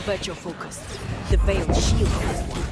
Divert your focus. The veiled shield has one.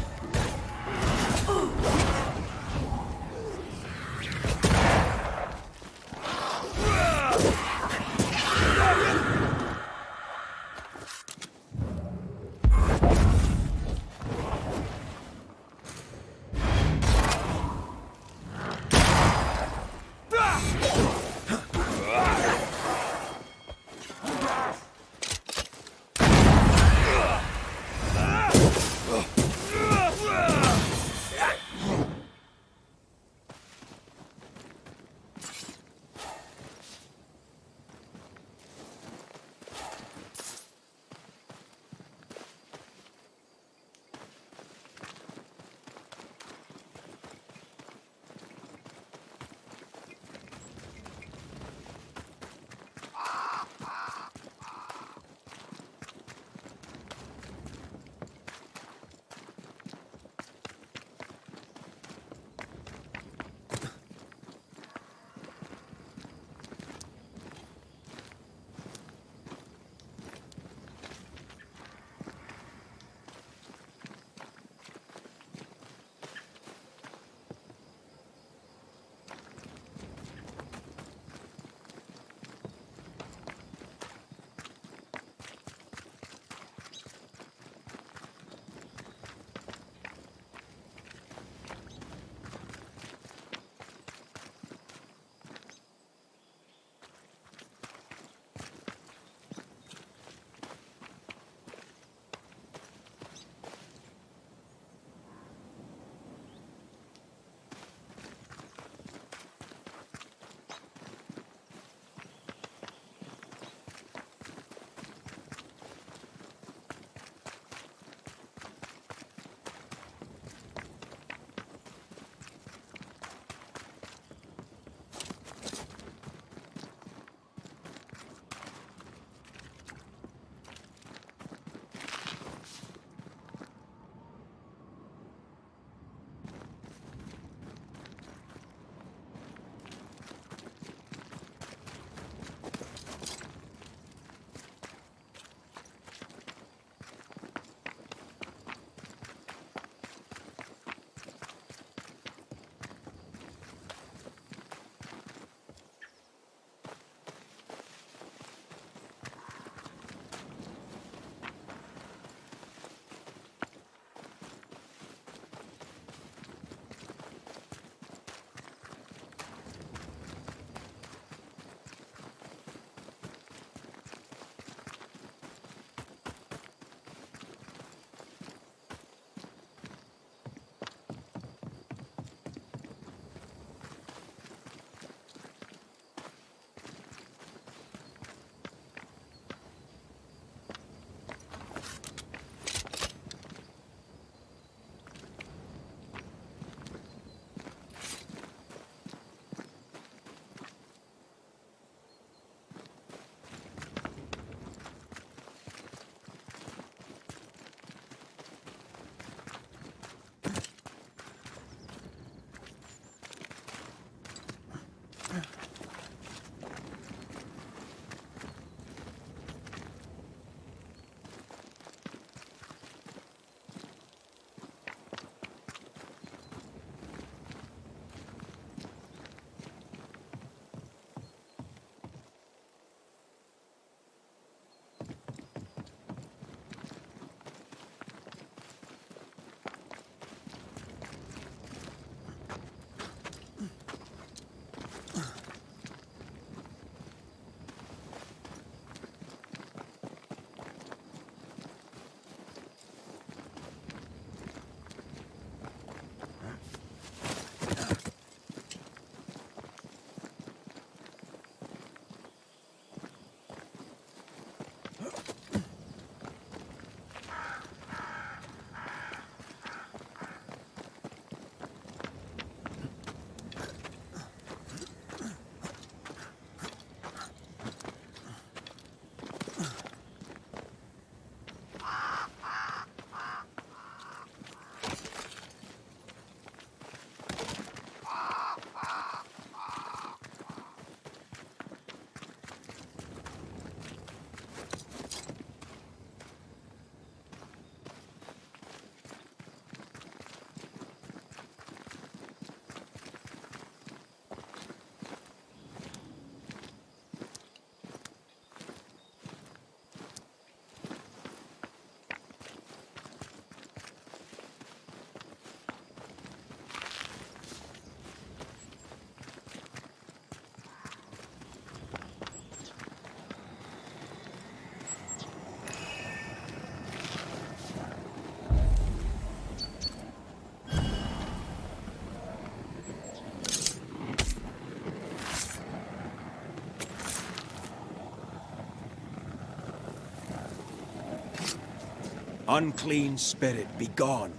Unclean spirit, be gone.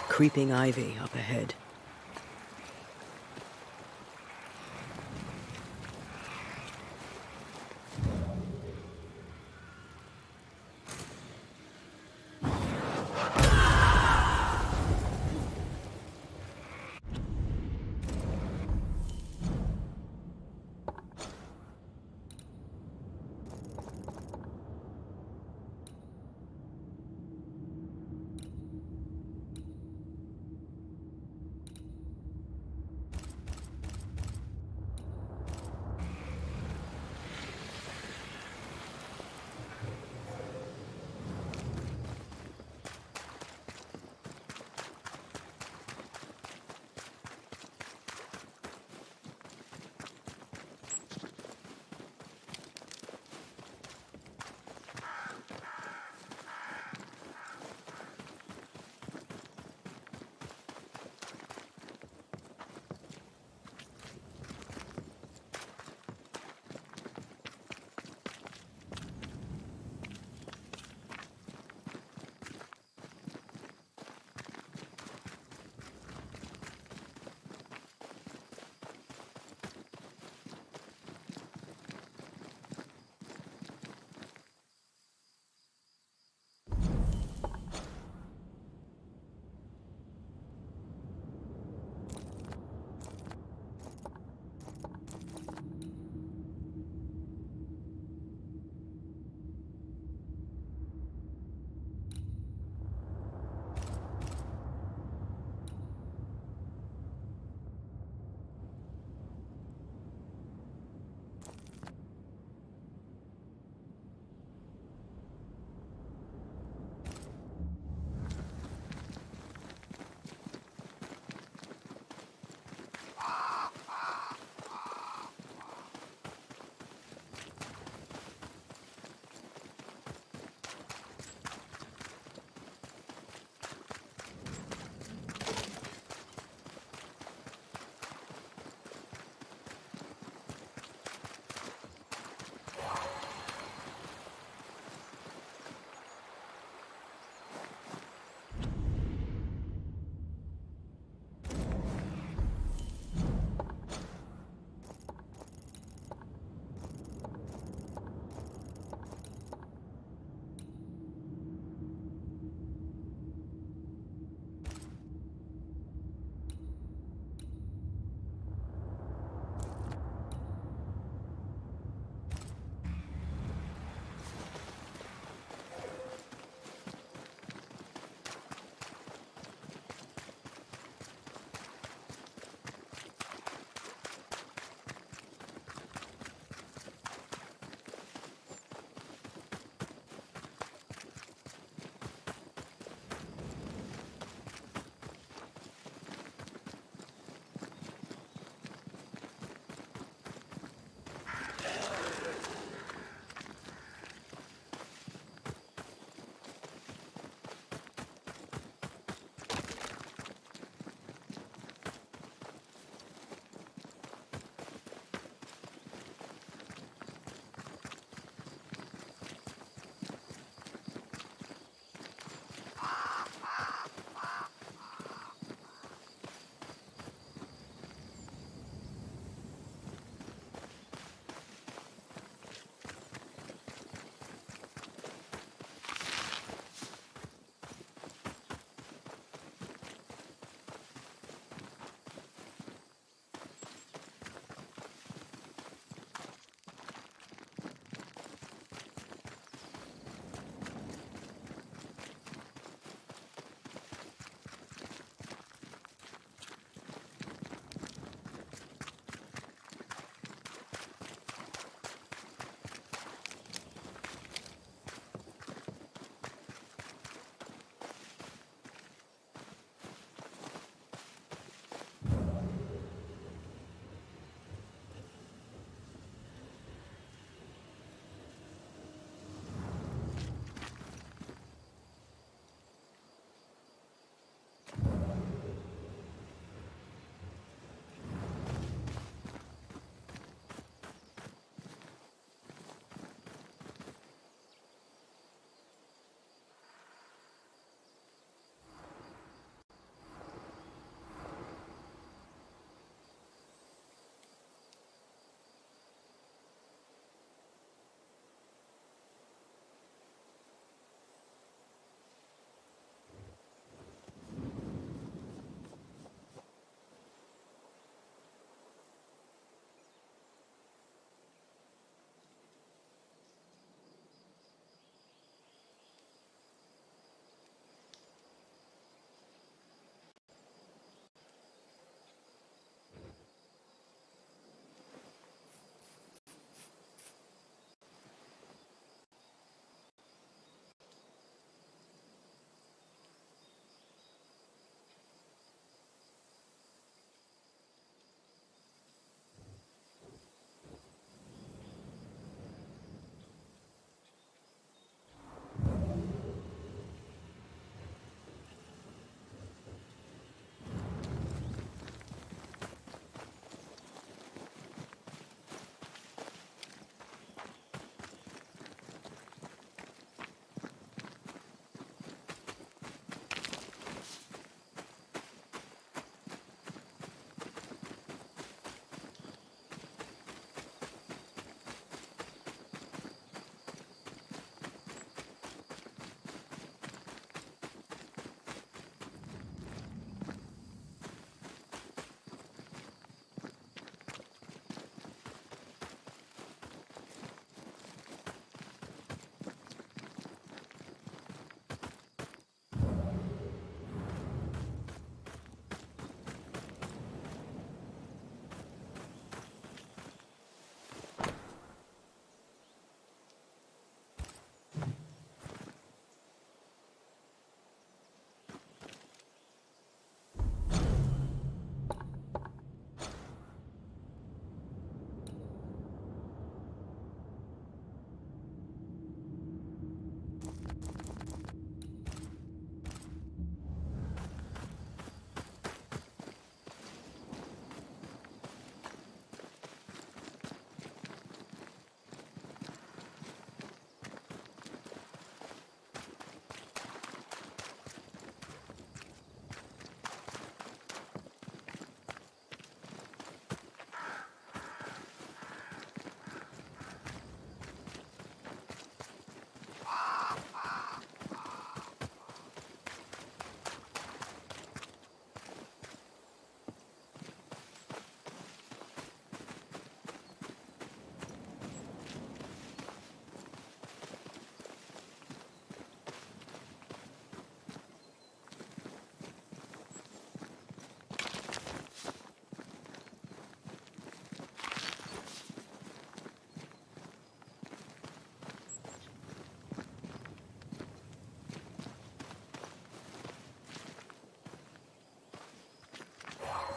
Creeping ivy up ahead.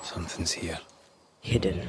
Something's here. Hidden.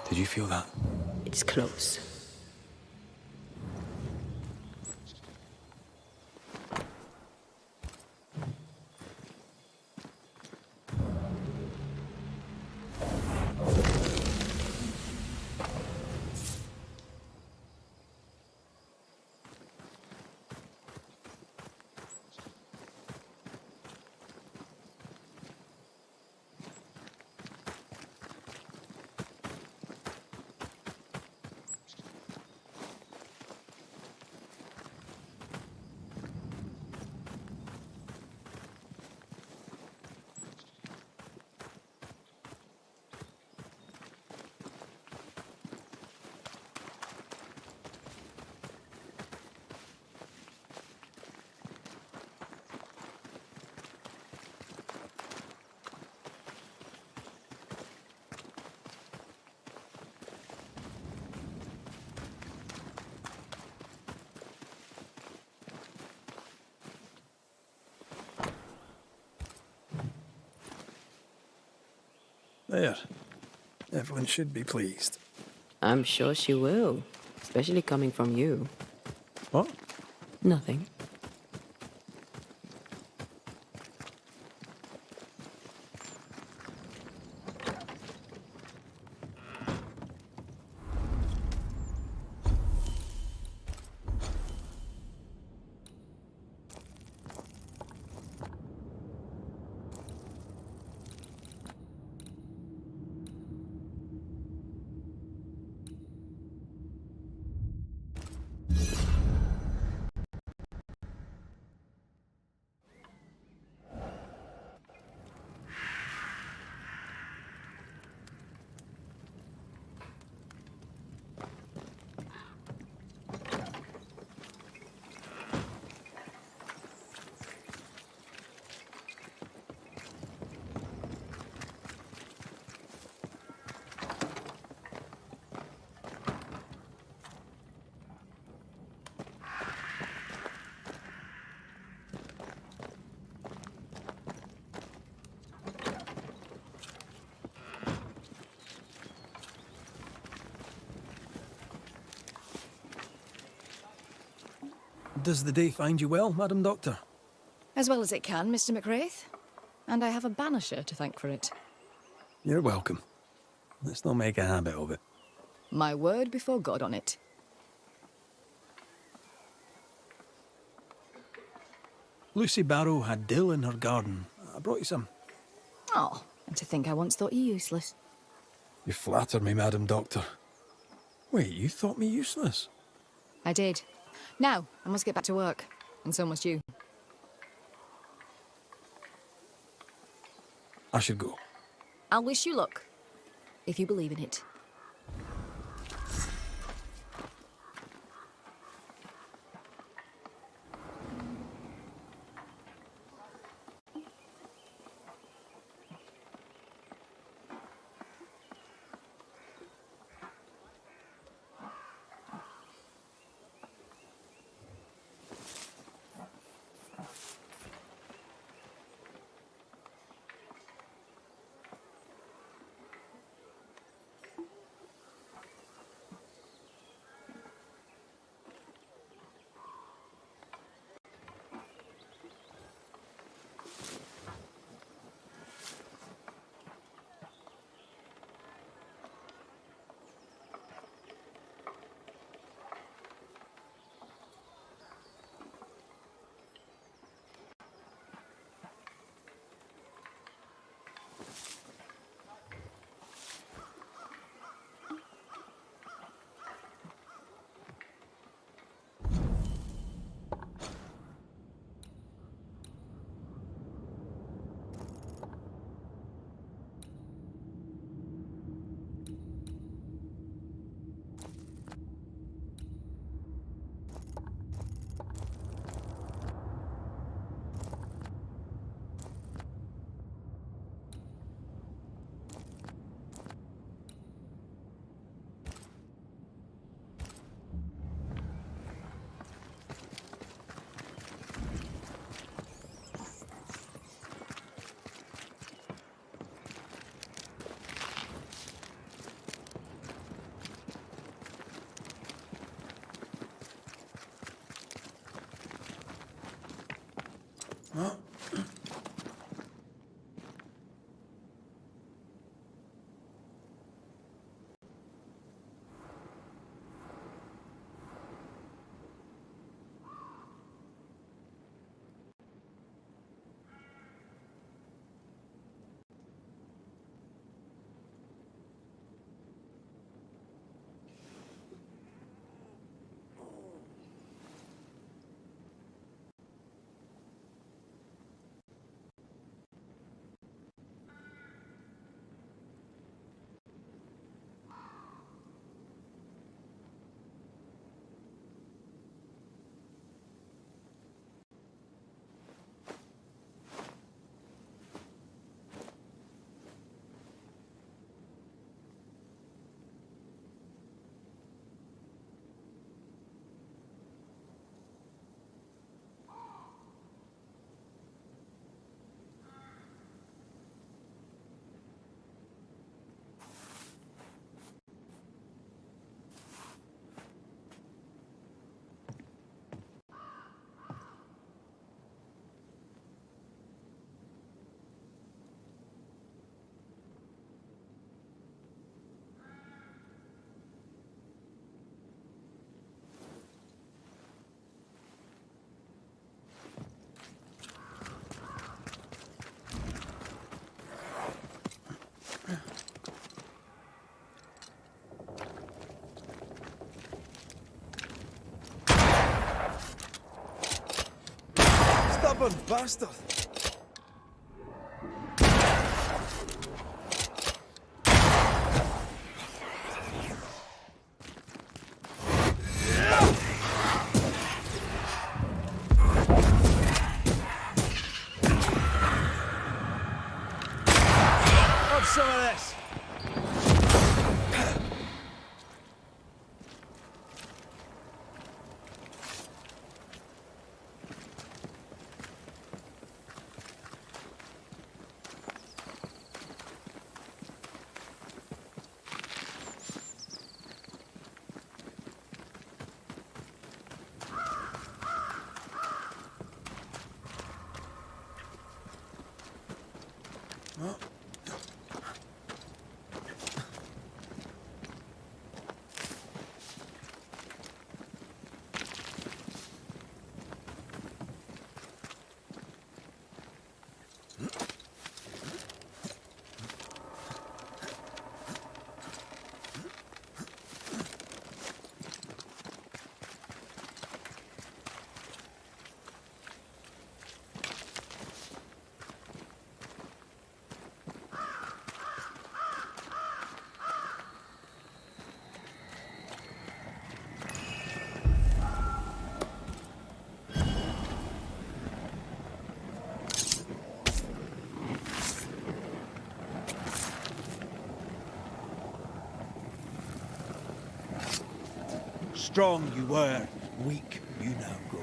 Did you feel that? It's close. There. Evelyn should be pleased. I'm sure she will, especially coming from you. What? Nothing. Does the day find you well, Madam Doctor? As well as it can, Mr. McWraith. And I have a banisher to thank for it. You're welcome. Let's not make a habit of it. My word before God on it. Lucy Barrow had dill in her garden. I brought you some. Oh, and to think I once thought you useless. You flatter me, Madam Doctor. Wait, you thought me useless? I did. Now, I must get back to work. And so must you. I should go. I'll wish you luck. If you believe in it. Stubborn bastard! Have some of this! Strong you were, weak you now go.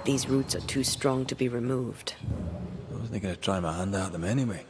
These roots are too strong to be removed. I wasn't going to try my hand at them anyway.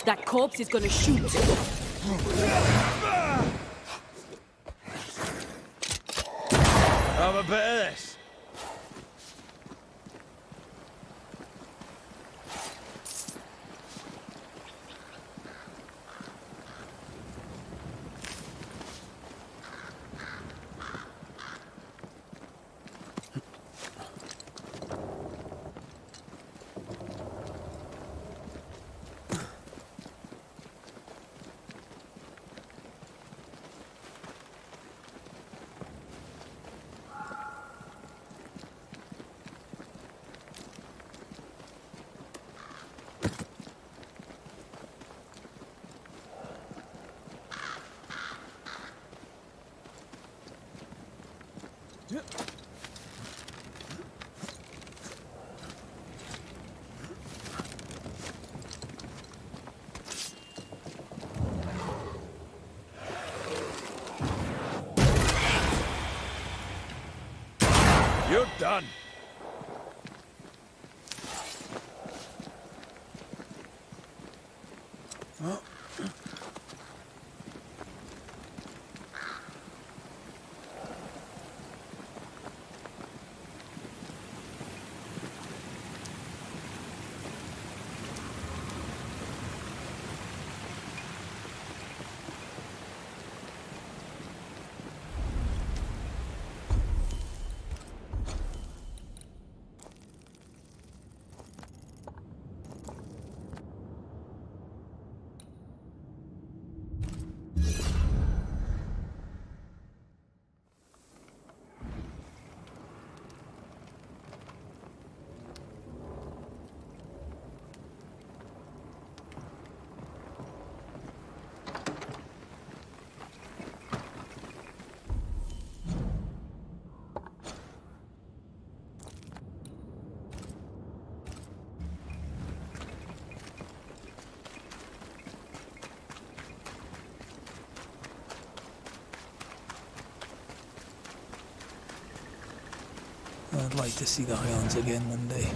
That corpse is gonna shoot. Have a bit of this. You're done. I'd like to see the Highlands again one day.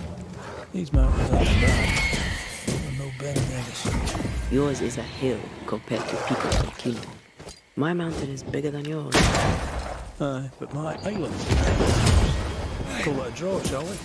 These mountains aren't bad. They're no better than this. Yours is a hill compared to Pico del Kino. My mountain is bigger than yours. Aye, but my island. Call it a draw, shall we?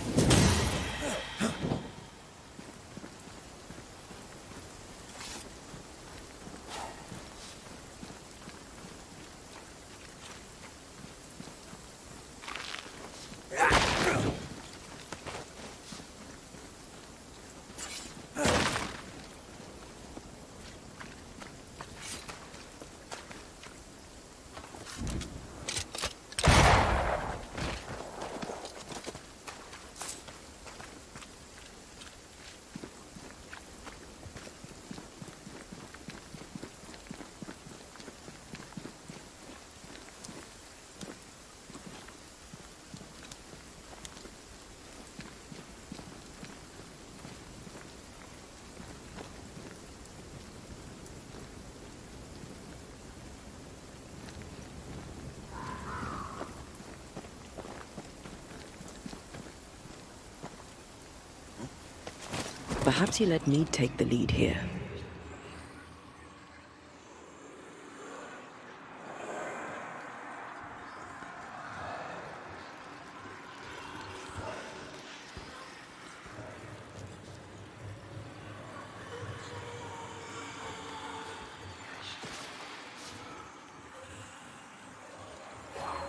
Perhaps you let me take the lead here.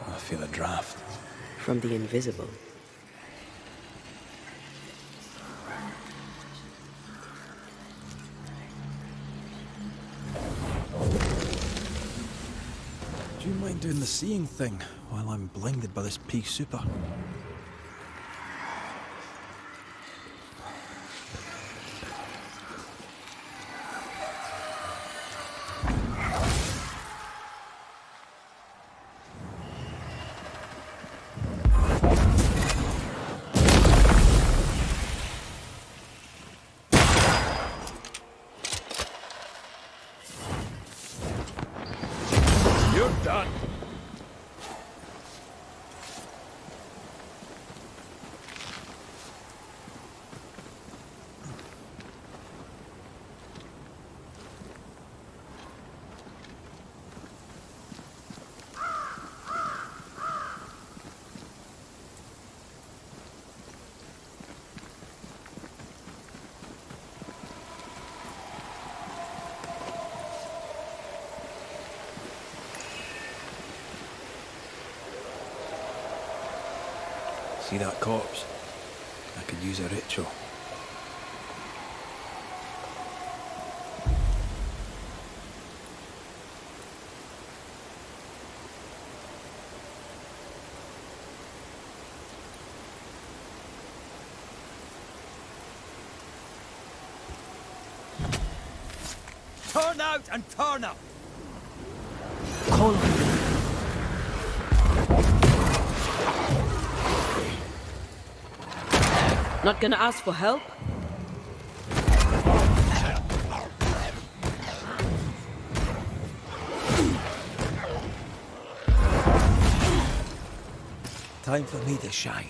I feel a draft. From the invisible. Do you mind doing the seeing thing while I'm blinded by this pea super? You're done. See that corpse? I could use a ritual. Turn out and turn up! Call on me. Not gonna ask for help? Time for me to shine.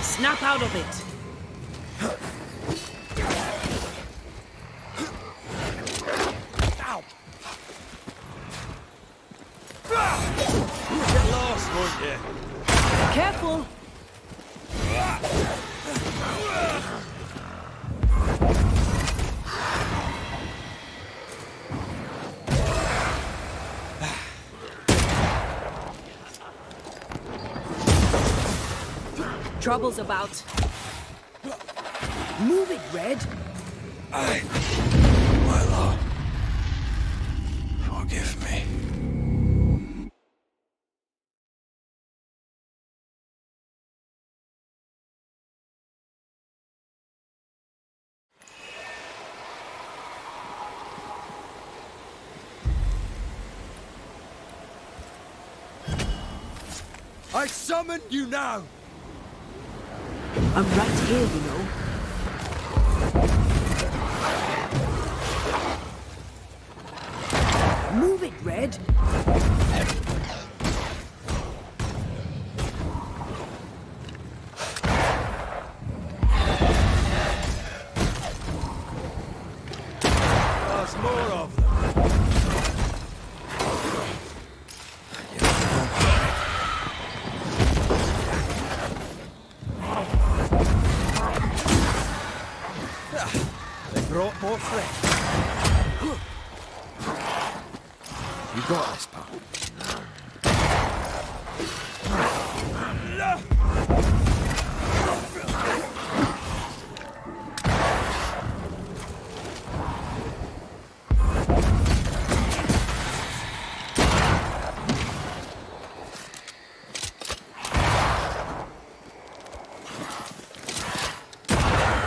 Snap out of it. Ow! You'll get lost, won't you? Careful. Trouble's about. Move it, Red. My lord, forgive me. I summon you now! I'm right here, you know. Move it, Red. There's more of them. They brought more friends. You got this, pal.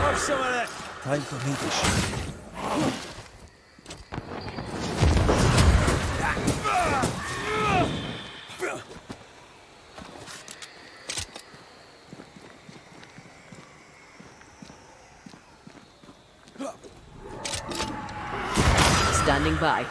Have some of that. Time for me to shine. Standing by.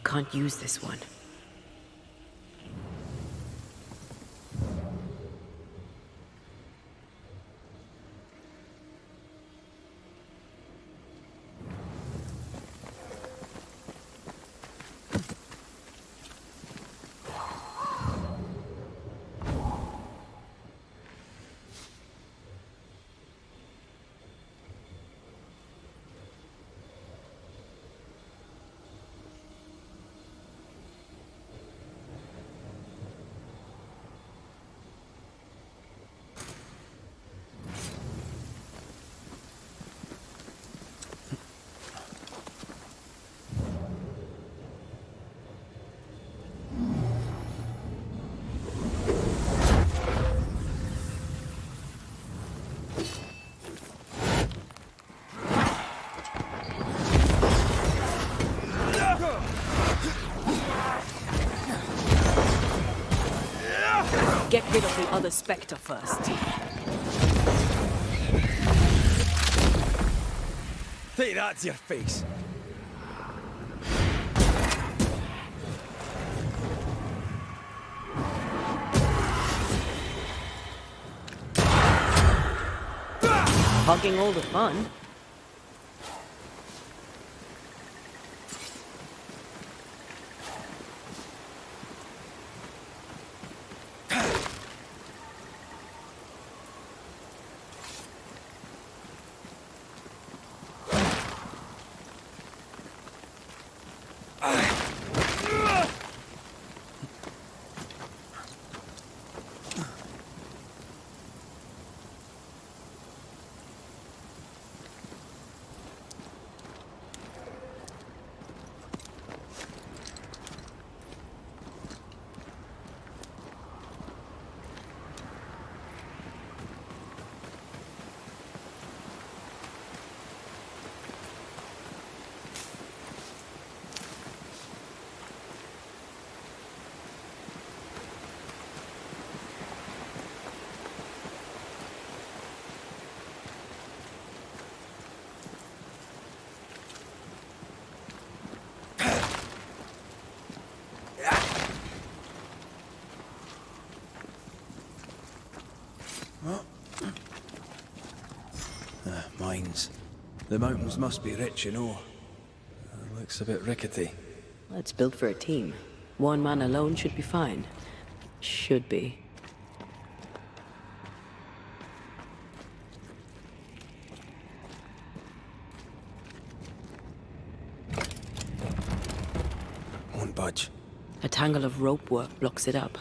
Can't use this one. Other Spectre first. Take that to your face. Hogging all the fun. Mines. The mountains must be rich, you know. Looks a bit rickety. It's built for a team. One man alone should be fine. Should be. Won't budge. A tangle of rope work blocks it up.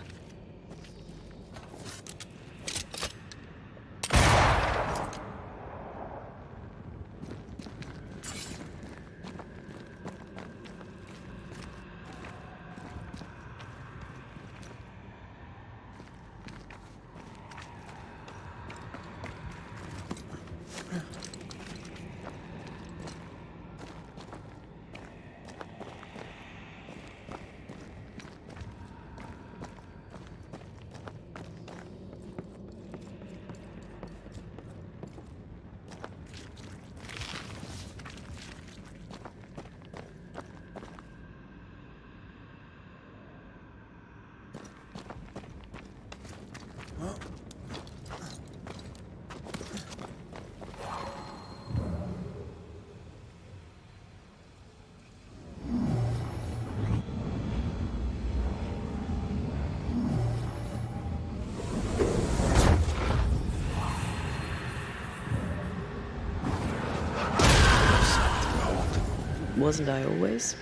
Wasn't I always?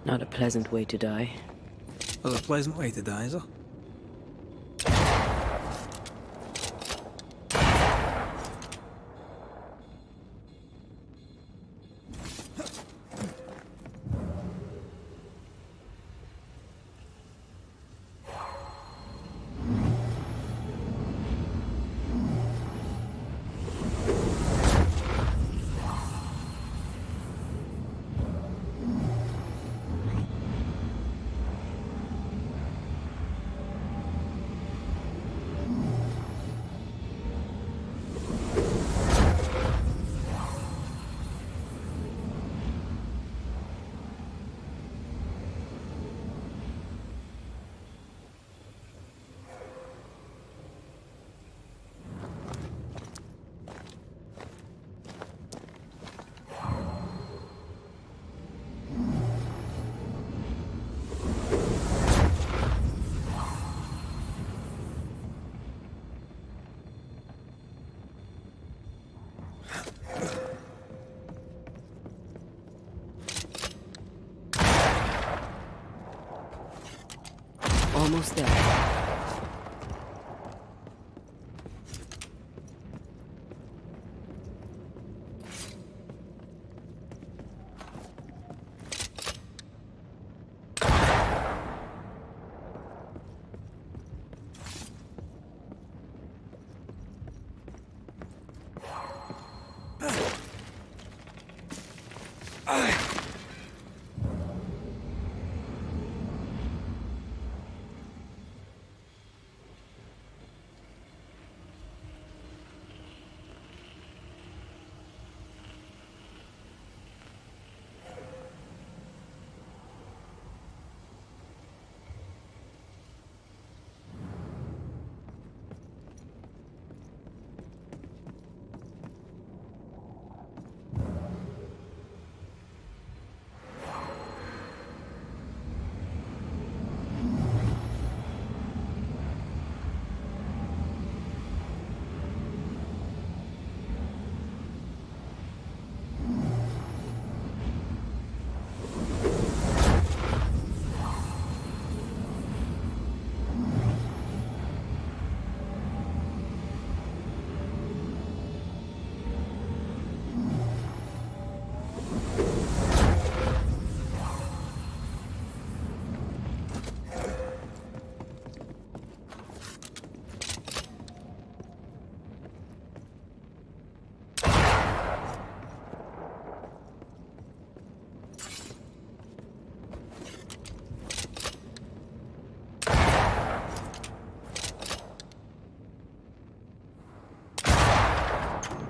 Not a pleasant way to die. Well, a pleasant way to die, is there? Almost there.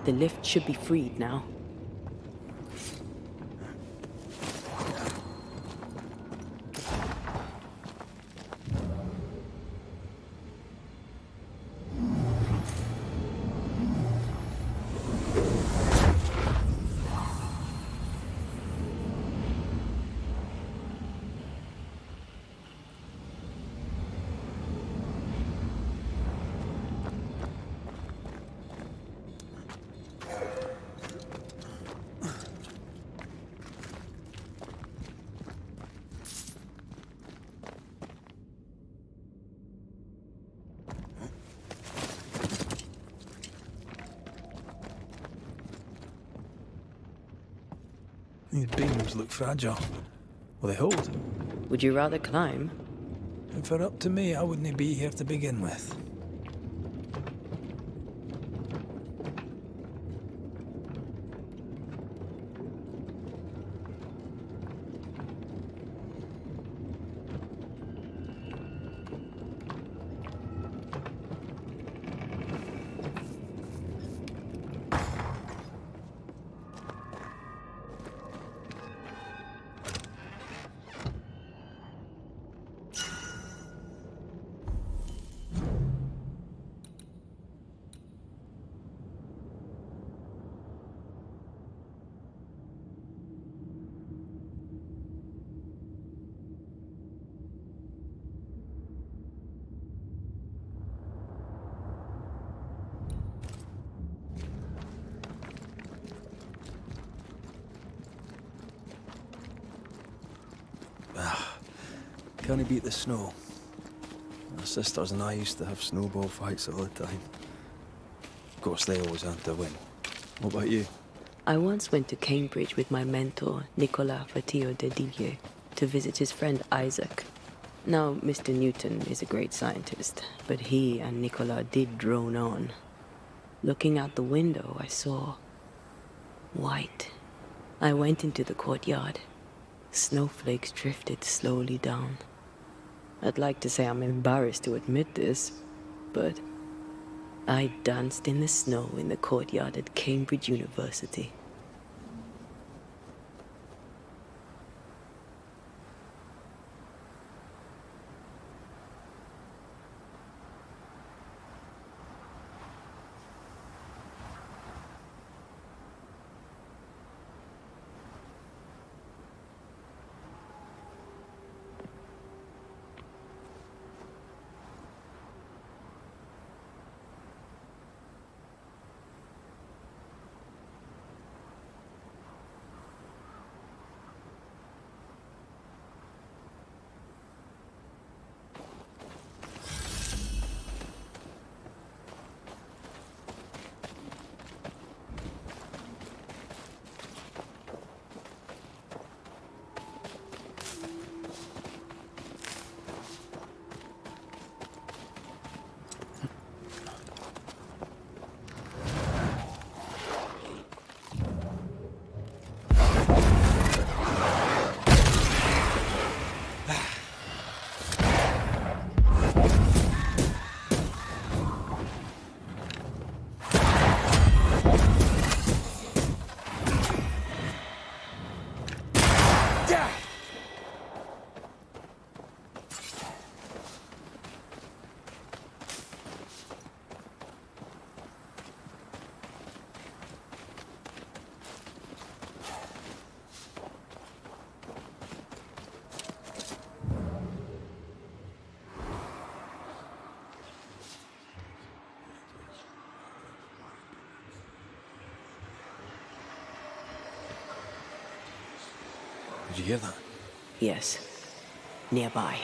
The lift should be freed now. These beams look fragile. Will they hold? Would you rather climb? If it were up to me, I wouldn't be here to begin with. Can't beat the snow. My sisters and I used to have snowball fights all the time. Of course, they always had to win. What about you? I once went to Cambridge with my mentor, Nicolas Fatio de Didier, to visit his friend Isaac. Now, Mr. Newton is a great scientist, but he and Nicolas did drone on. Looking out the window, I saw white. I went into the courtyard. Snowflakes drifted slowly down. I'd like to say I'm embarrassed to admit this, but I danced in the snow in the courtyard at Cambridge University. Did you hear that? Yes. Nearby.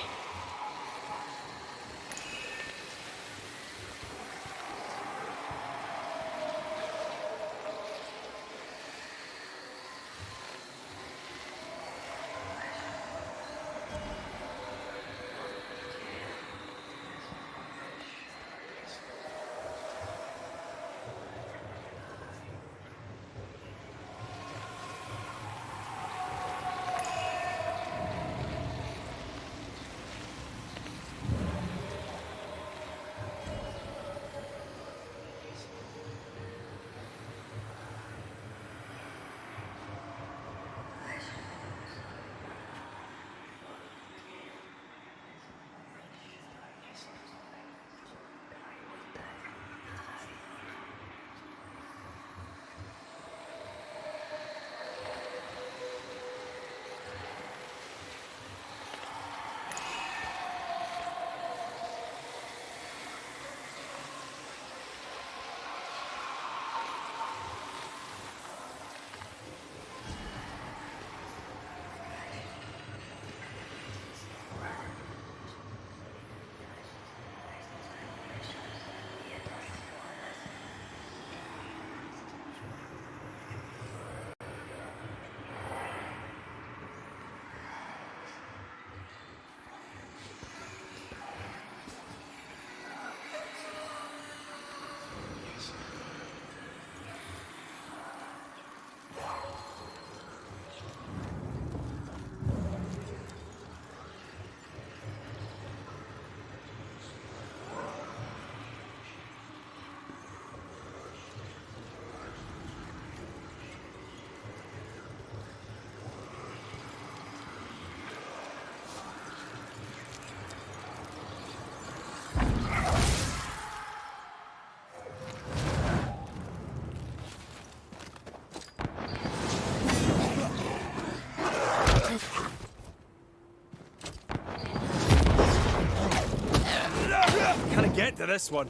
Can't get to this one.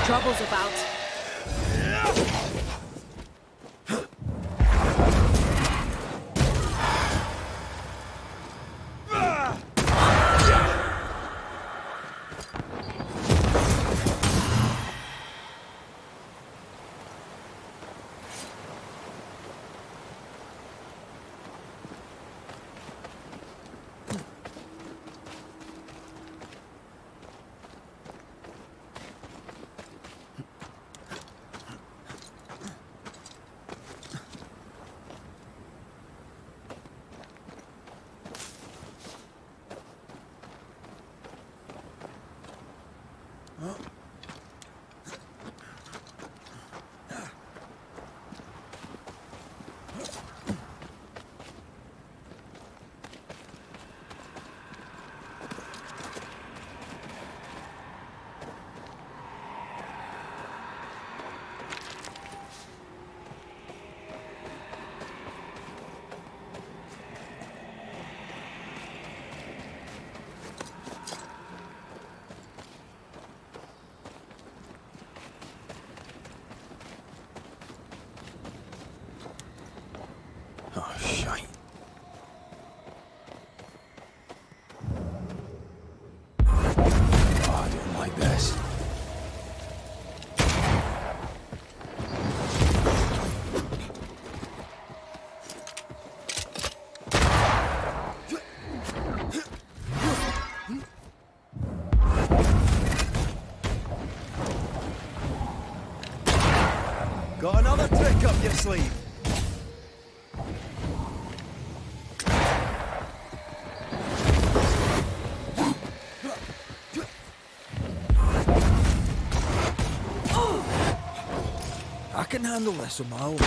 Trouble's about. Oh, shite. Oh, I don't like this. Got another trick up your sleeve. I can handle this on my own.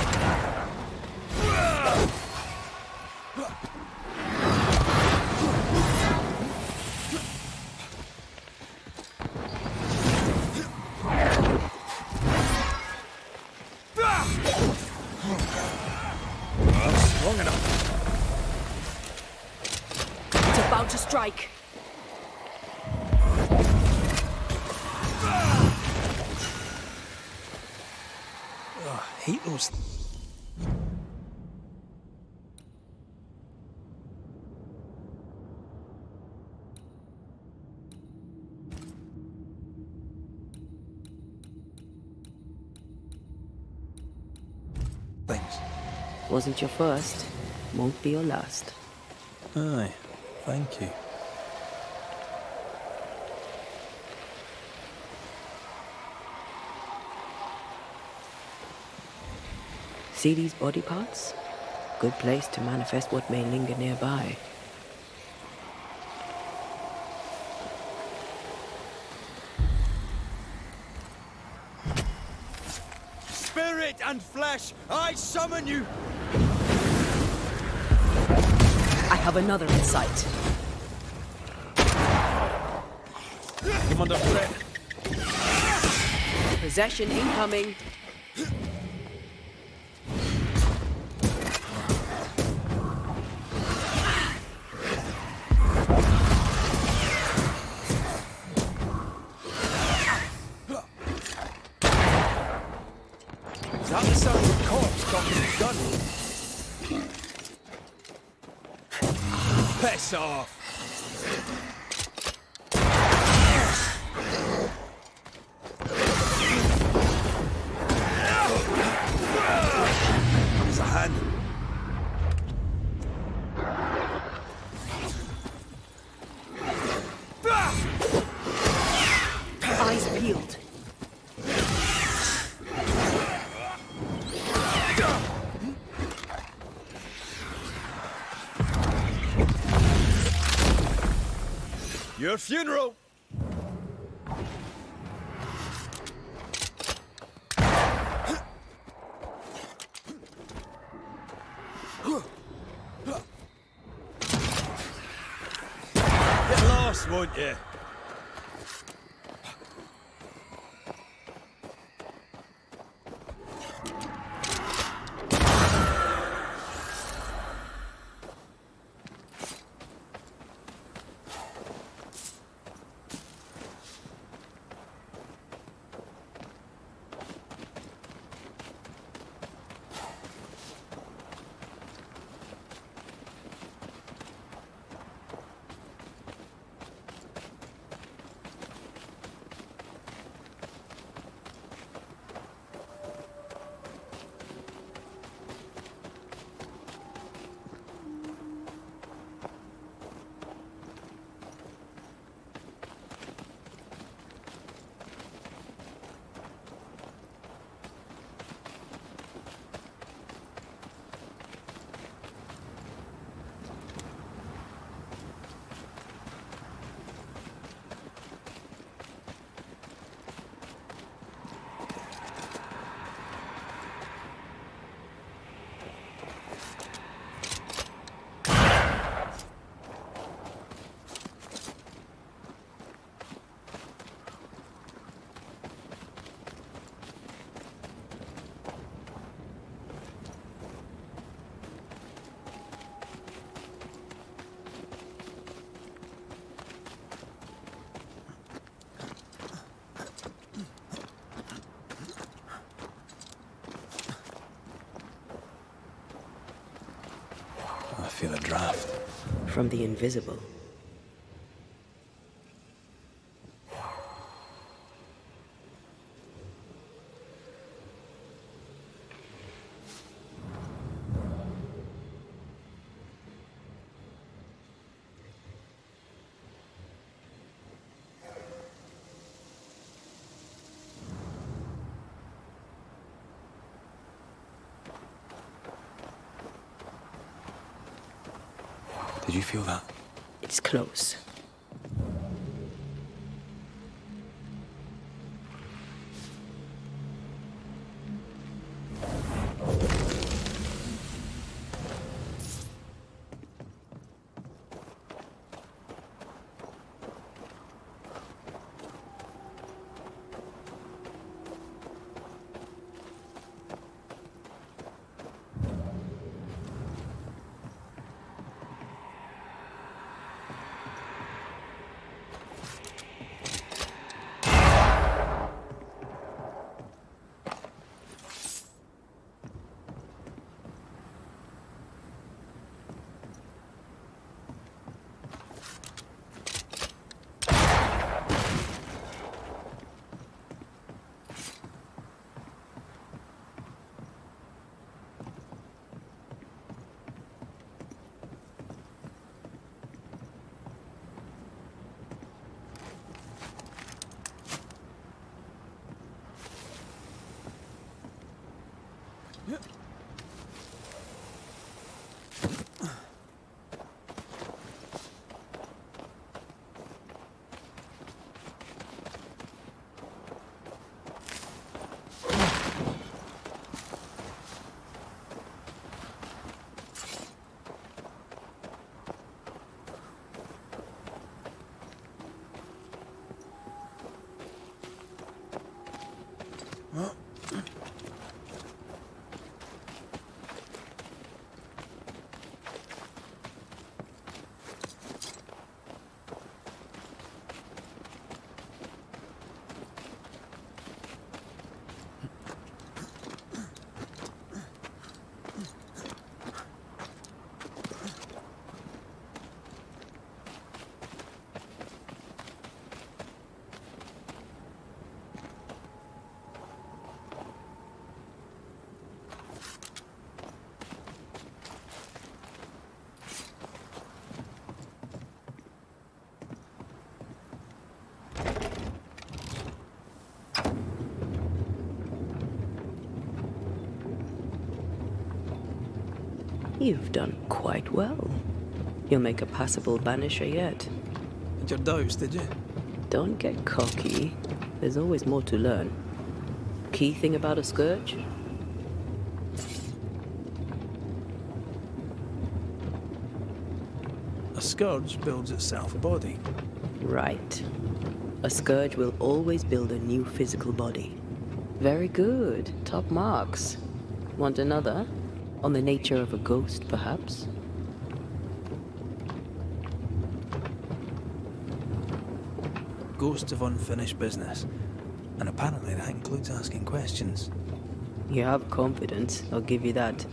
long enough. It's about to strike. I hate those. Things. Wasn't your first, won't be your last. Aye, thank you. See these body parts? Good place to manifest what may linger nearby. Spirit and flesh, I summon you! I have another in sight. I'm under threat. Possession incoming. Is that the sound of a corpse cocking a gun? Piss off! There's a hand. Eyes peeled. Your funeral! Get lost, won't you? I feel a draft. From the invisible. Did you feel that? It's close. You've done quite well. You'll make a passable banisher yet. Had your doubts, did you? Don't get cocky. There's always more to learn. Key thing about a scourge? A scourge builds itself a body. Right. A scourge will always build a new physical body. Very good. Top marks. Want another? On the nature of a ghost, perhaps? Ghosts of unfinished business. And apparently that includes asking questions. You have confidence, I'll give you that.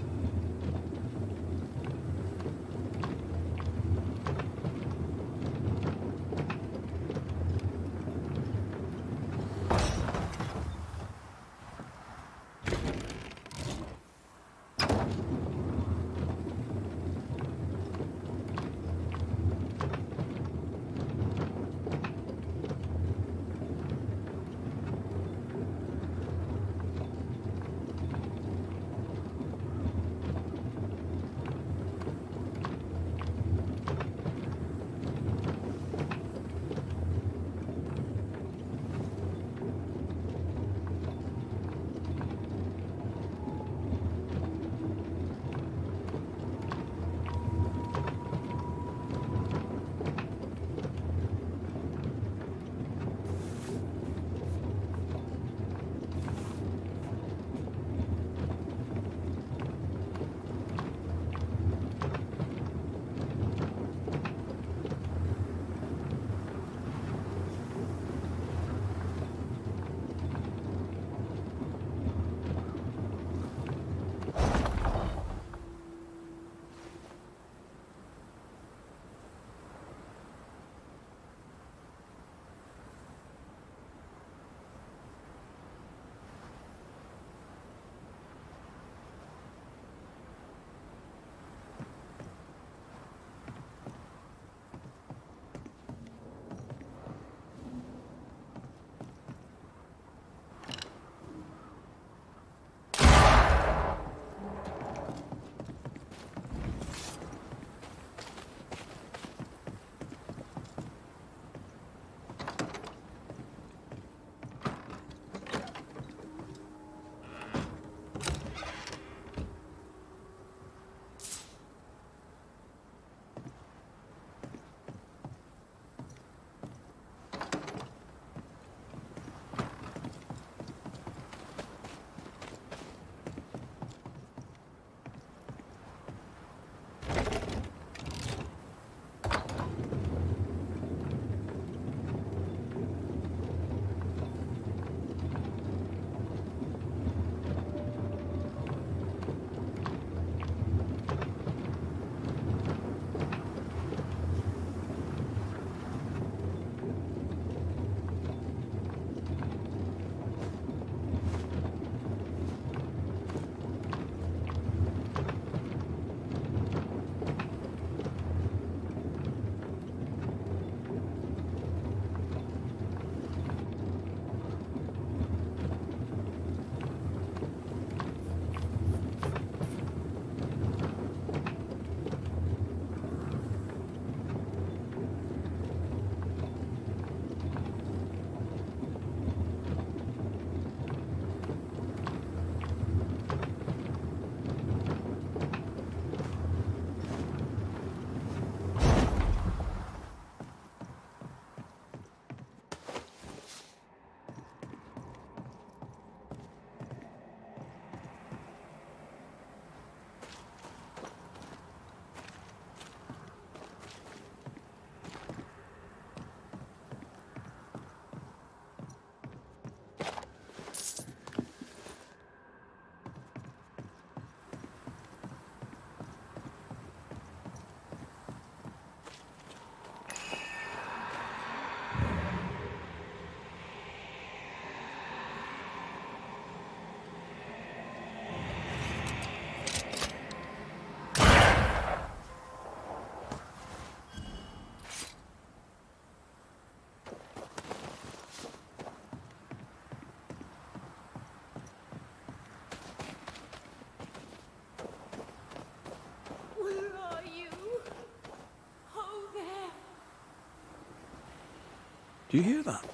Do you hear that?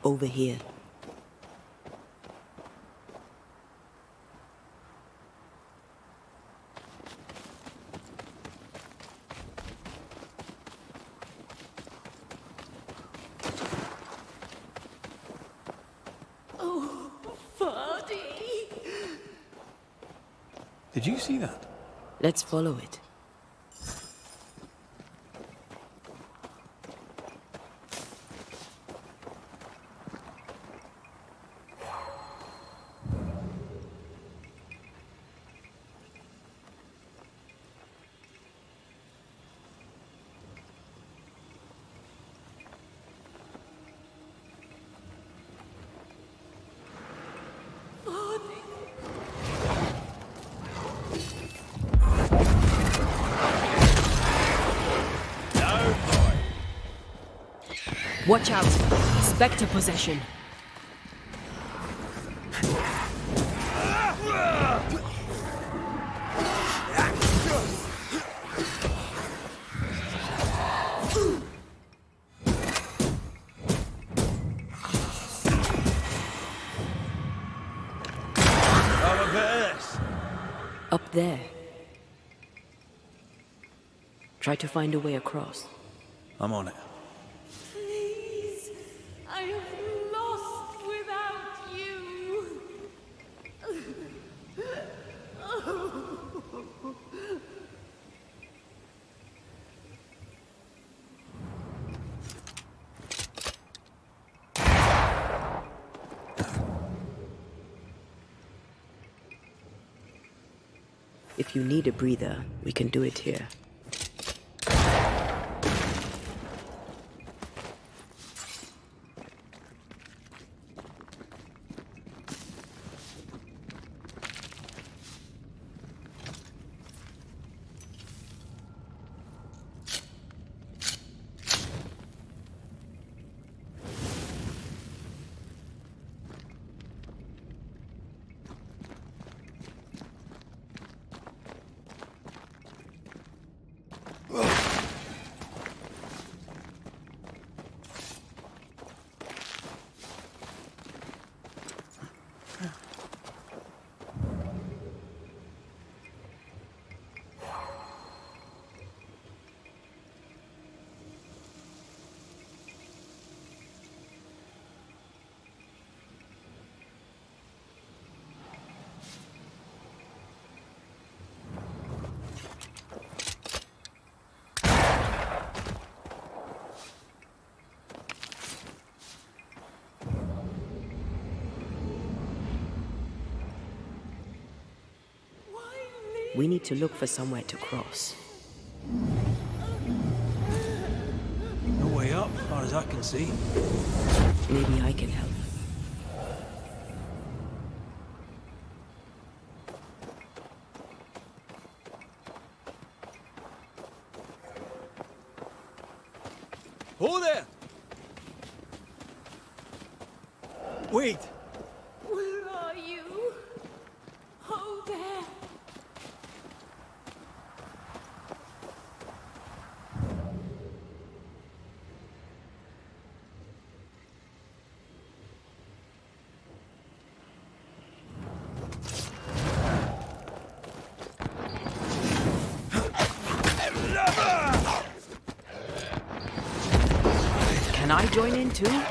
Over here. Did you see that? Let's follow it. Watch out! Spectre possession. Up there. Try to find a way across. I'm on it. Please, I am lost without you. If you need a breather, we can do it here. We need to look for somewhere to cross. No way up, as far as I can see. Maybe I can help. Hold there! Wait! Where are you? Oh, there. Can I join in too?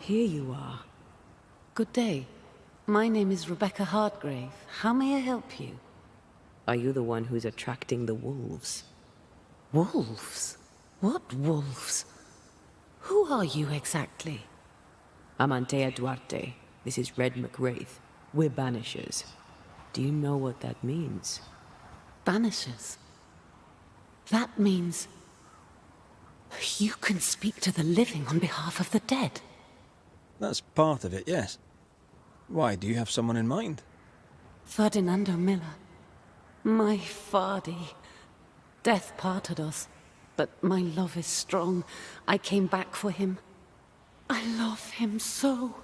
here you are. Good day. My name is Rebecca Hardgrave. How may I help you? Are you the one who's attracting the wolves? Wolves? What wolves? Who are you exactly? I'm Antea Duarte. This is Red McWraith. We're Banishers. Do you know what that means? Banishers? That means... you can speak to the living on behalf of the dead. That's part of it, yes. Why, do you have someone in mind? Ferdinando Miller. My Fardy. Death parted us, but my love is strong. I came back for him. I love him so,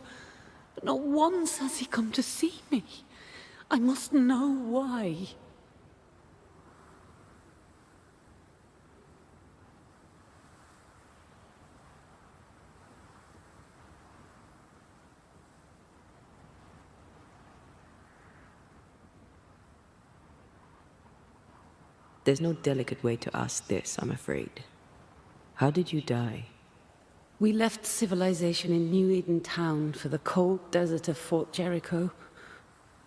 but not once has he come to see me. I must know why. There's no delicate way to ask this, I'm afraid. How did you die? We left civilization in New Eden Town for the cold desert of Fort Jericho.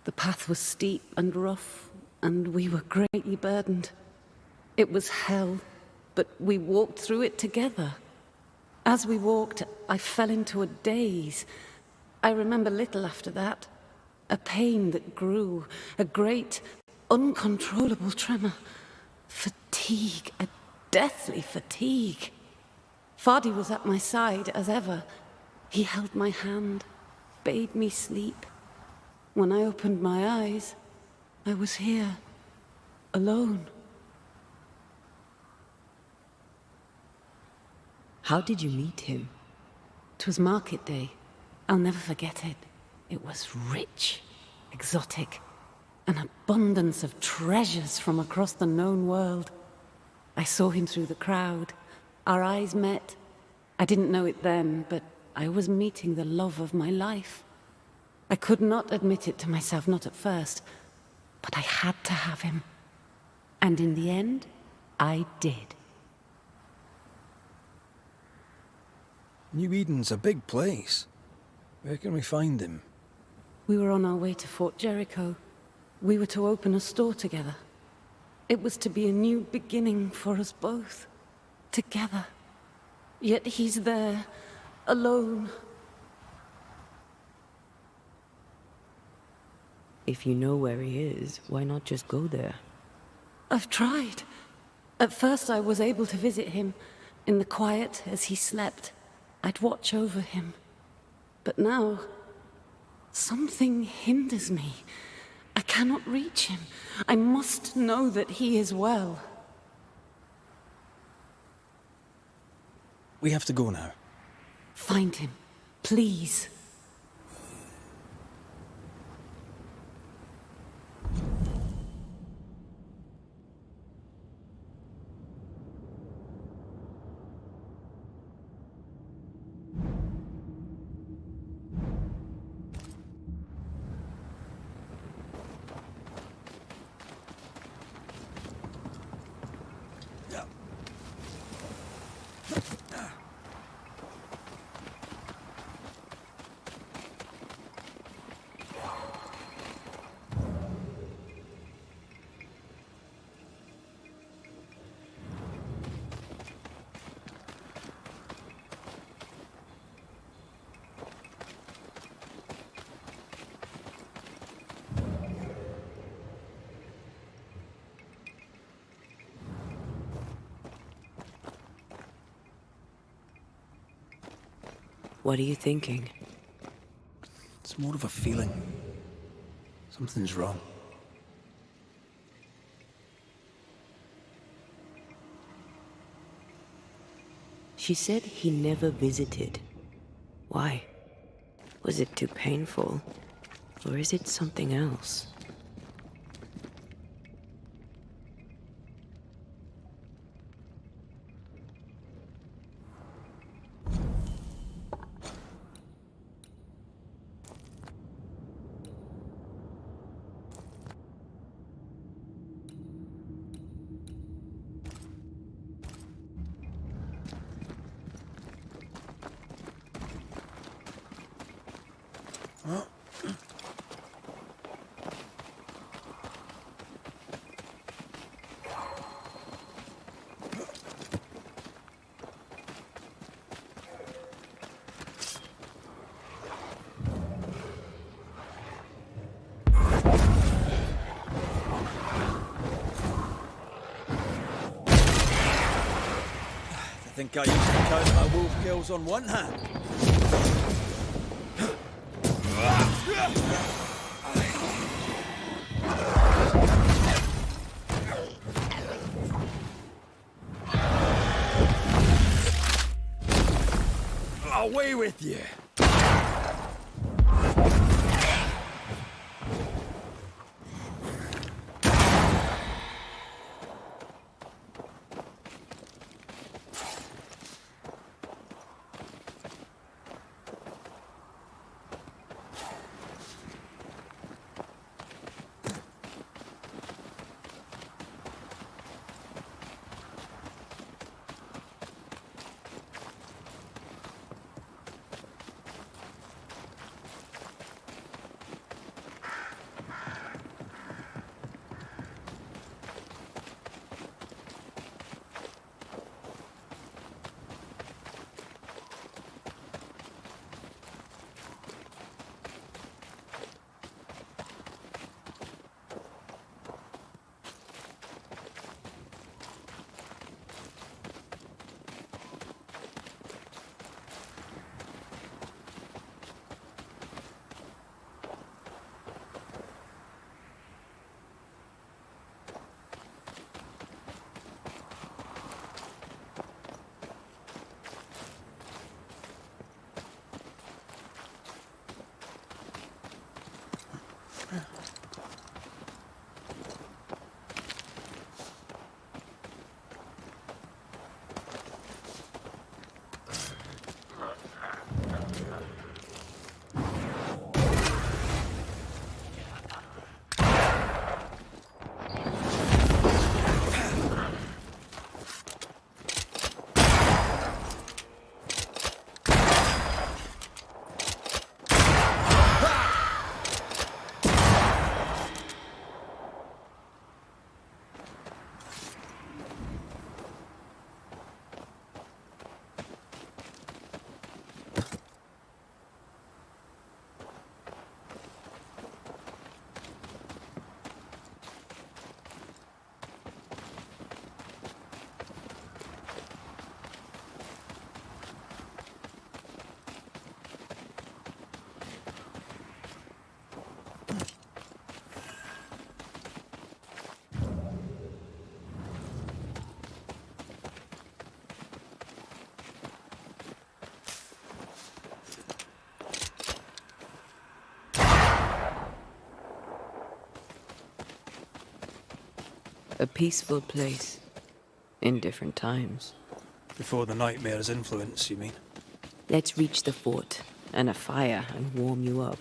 The path was steep and rough, and we were greatly burdened. It was hell, but we walked through it together. As we walked, I fell into a daze. I remember little after that. A pain that grew, a great, uncontrollable tremor. Fatigue, a deathly fatigue. Fardy was at my side, as ever. He held my hand, bade me sleep. When I opened my eyes, I was here, alone. How did you meet him? 'Twas market day. I'll never forget it. It was rich, exotic, an abundance of treasures from across the known world. I saw him through the crowd. Our eyes met. I didn't know it then, but I was meeting the love of my life. I could not admit it to myself, not at first, but I had to have him. And in the end, I did. New Eden's a big place. Where can we find him? We were on our way to Fort Jericho. We were to open a store together. It was to be a new beginning for us both. Together. Yet he's there, alone. If you know where he is, why not just go there? I've tried. At first I was able to visit him. In the quiet, as he slept, I'd watch over him. But now, something hinders me. I cannot reach him. I must know that he is well. We have to go now. Find him, please. What are you thinking? It's more of a feeling. Something's wrong. She said he never visited. Why? Was it too painful? Or is it something else? I think I used to count my wolf kills on one hand. Away with you! A peaceful place. In different times. Before the nightmare's influence, you mean? Let's reach the fort and a fire and warm you up.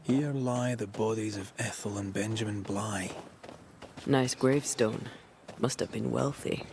Here lie the bodies of Ethel and Benjamin Bligh. Nice gravestone. Must have been wealthy.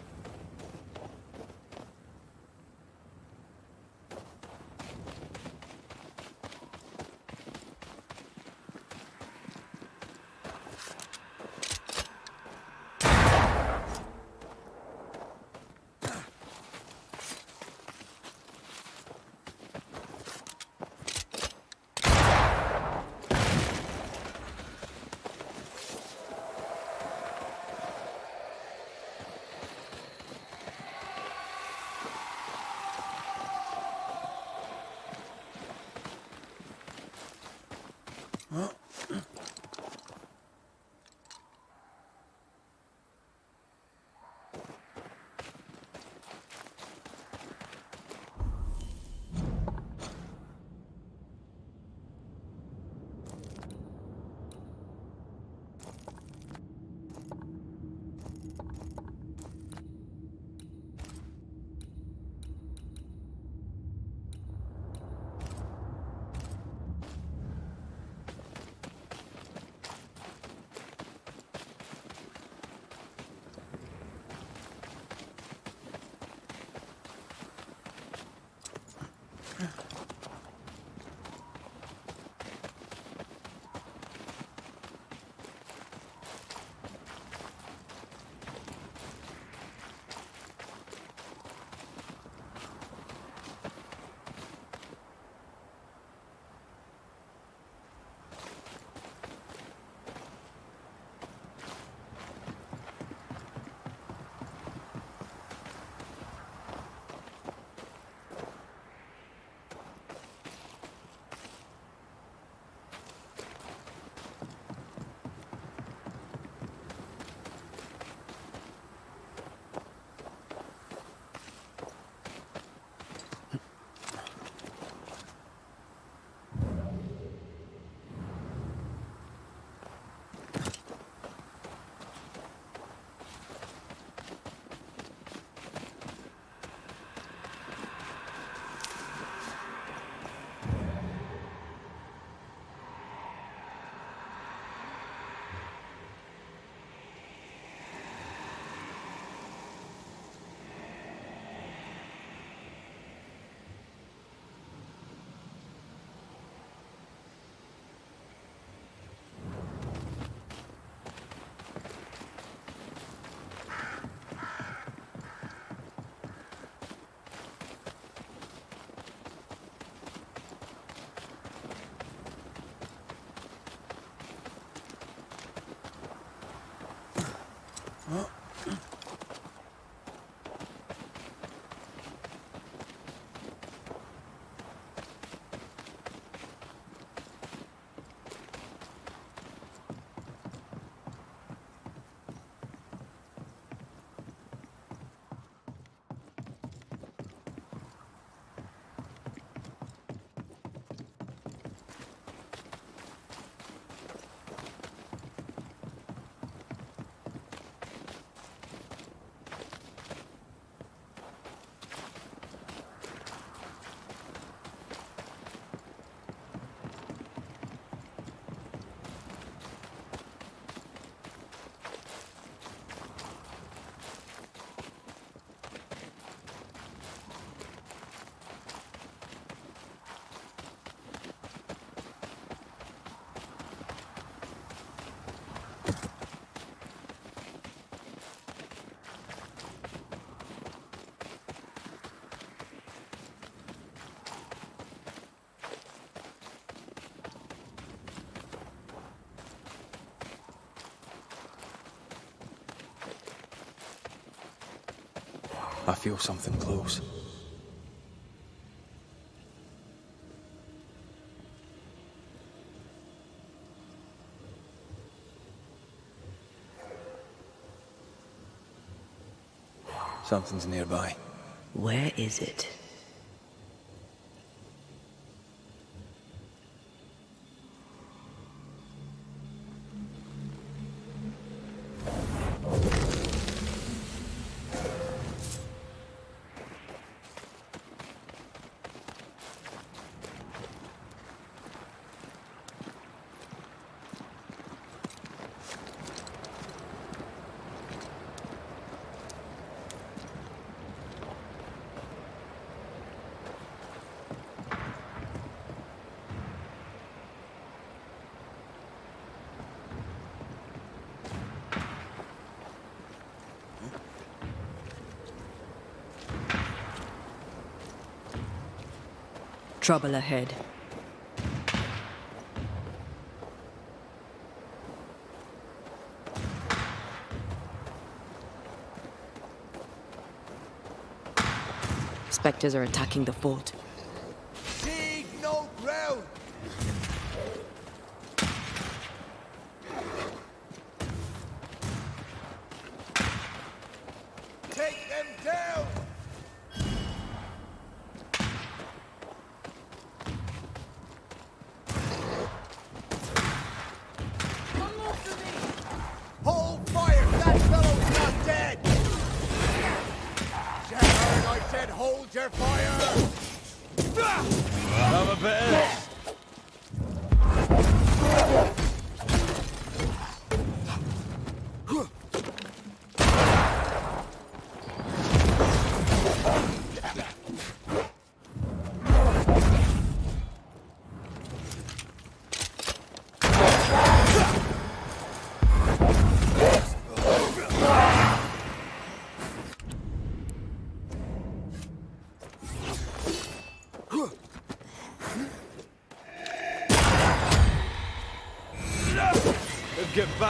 I feel something close. Something's nearby. Where is it? Trouble ahead. Spectres are attacking the fort. Dig no ground! Take them down! One more for me! Hold fire! That fellow's not dead! Shepard, I said hold your fire! Have a bit of this.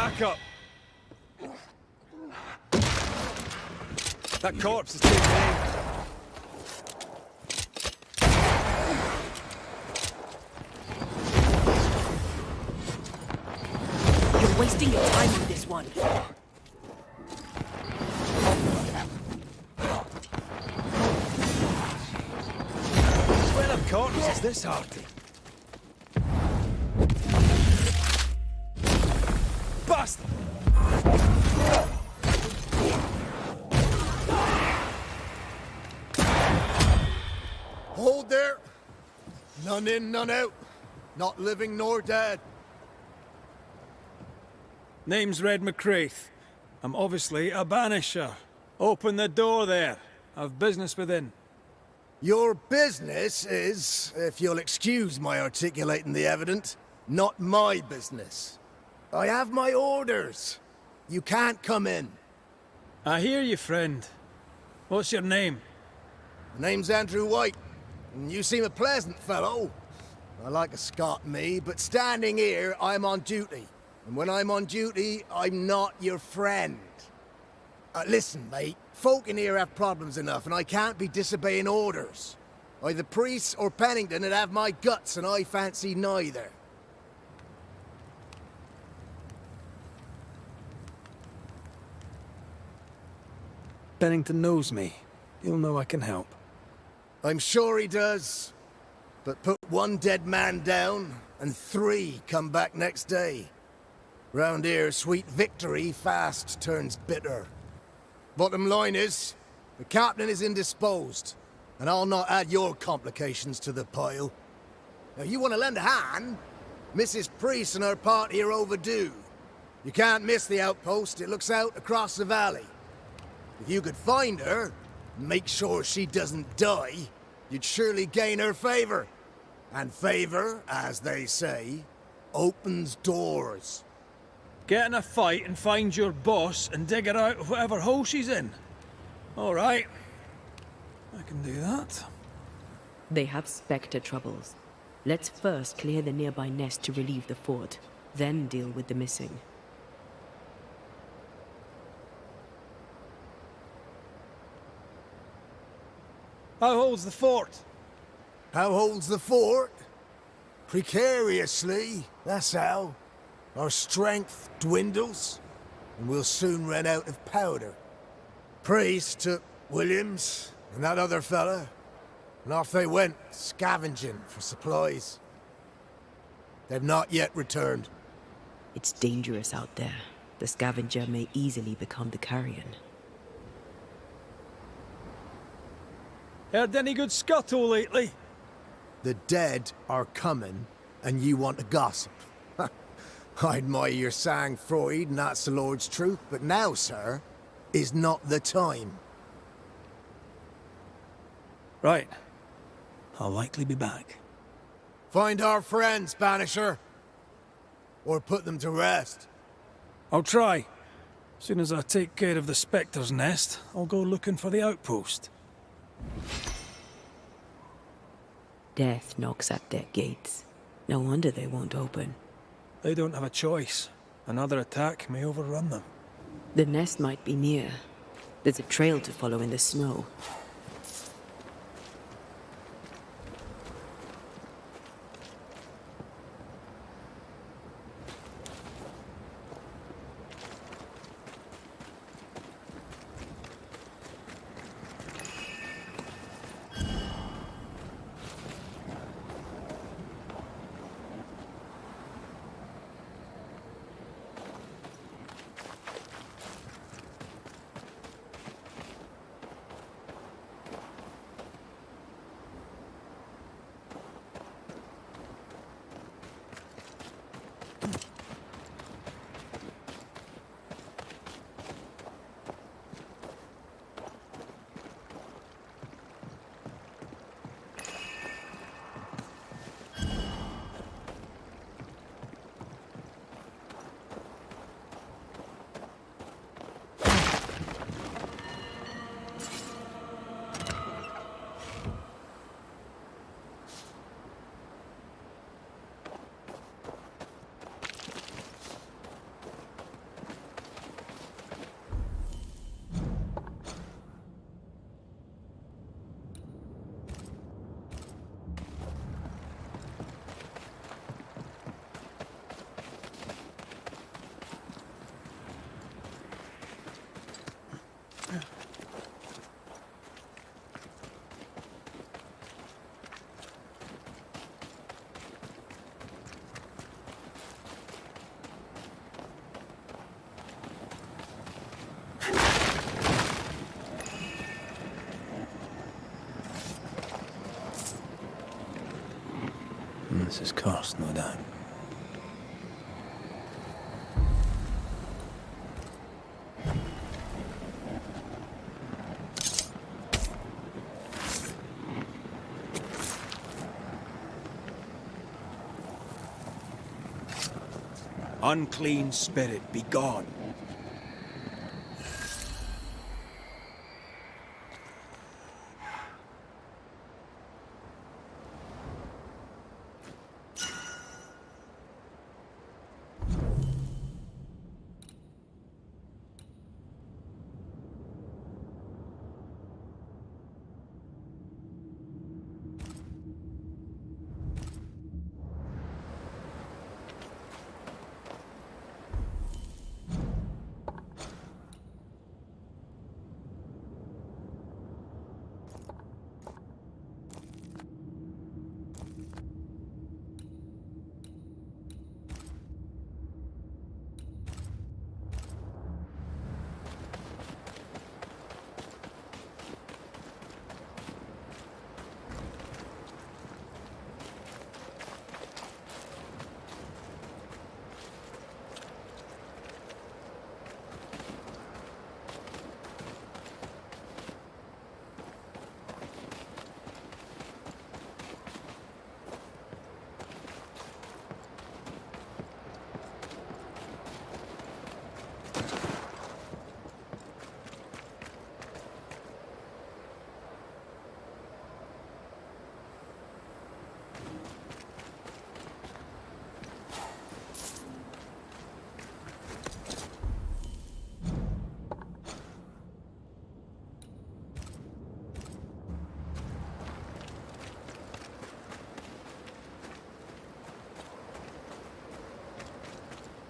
Back up! That corpse is taking aim. You're wasting your time on this one. When a corpse is this hearty? Bastard! Hold there. None in, none out. Not living nor dead. Name's Red McCraith. I'm obviously a banisher. Open the door there. I've business within. Your business is, if you'll excuse my articulating the evident, not my business. I have my orders. You can't come in. I hear you, friend. What's your name? My name's Andrew White, and you seem a pleasant fellow. I like a Scot, me, but standing here, I'm on duty. And when I'm on duty, I'm not your friend. Listen, mate, folk in here have problems enough, and I can't be disobeying orders. Either priests or Pennington would have my guts, and I fancy neither. Bennington knows me. He'll know I can help. I'm sure he does. But put one dead man down, and 3 come back next day. Round here, sweet victory fast turns bitter. Bottom line is, the captain is indisposed, and I'll not add your complications to the pile. Now, you want to lend a hand? Mrs. Priest and her party are overdue. You can't miss the outpost, it looks out across the valley. If you could find her, and make sure she doesn't die, you'd surely gain her favor. And favor, as they say, opens doors. Get in a fight and find your boss and dig her out of whatever hole she's in. All right. I can do that. They have Spectre troubles. Let's first clear the nearby nest to relieve the fort, then deal with the missing. How holds the fort? How holds the fort? Precariously, that's how. Our strength dwindles, and we'll soon run out of powder. Priest took Williams and that other fella, and off they went, scavenging for supplies. They've not yet returned. It's dangerous out there. The scavenger may easily become the carrion. Heard any good scuttle lately? The dead are coming, and you want to gossip. I admire your sang-froid, and that's the Lord's truth, but now, sir, is not the time. Right. I'll likely be back. Find our friends, Banisher. Or put them to rest. I'll try. Soon as I take care of the Spectre's nest, I'll go looking for the outpost. Death knocks at their gates. No wonder they won't open. They don't have a choice. Another attack may overrun them. The nest might be near. There's a trail to follow in the snow. This is cursed, no doubt. Unclean spirit, be gone.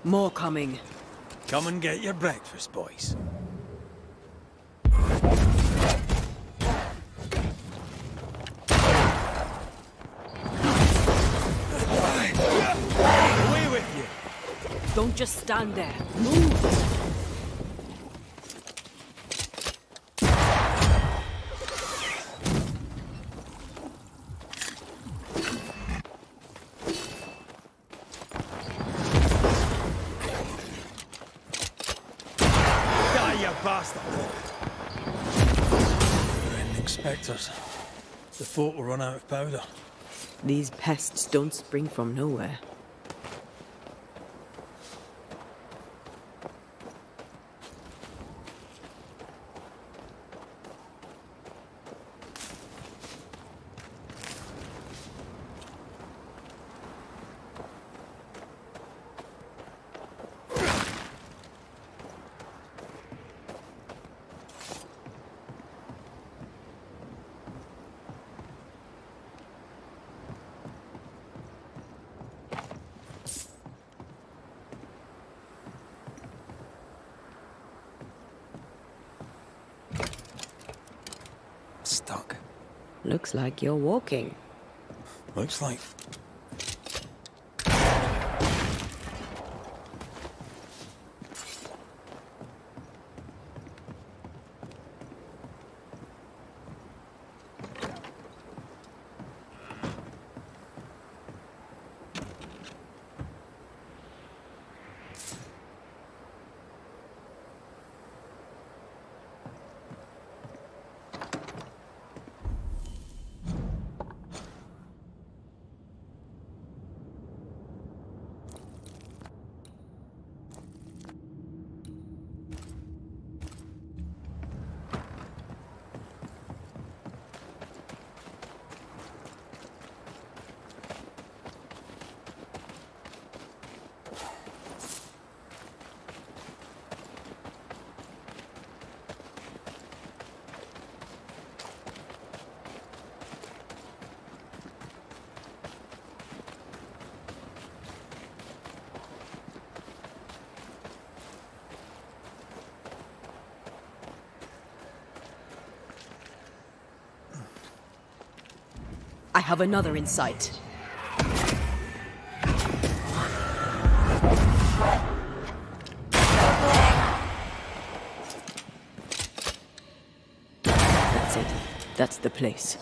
More coming. Come and get your breakfast, boys. Away with you! Don't just stand there. Move! Bastard! Ending spectres. The fort will run out of powder. These pests don't spring from nowhere. Stuck. Looks like you're walking. Looks like. I have another in sight. That's it. That's the place.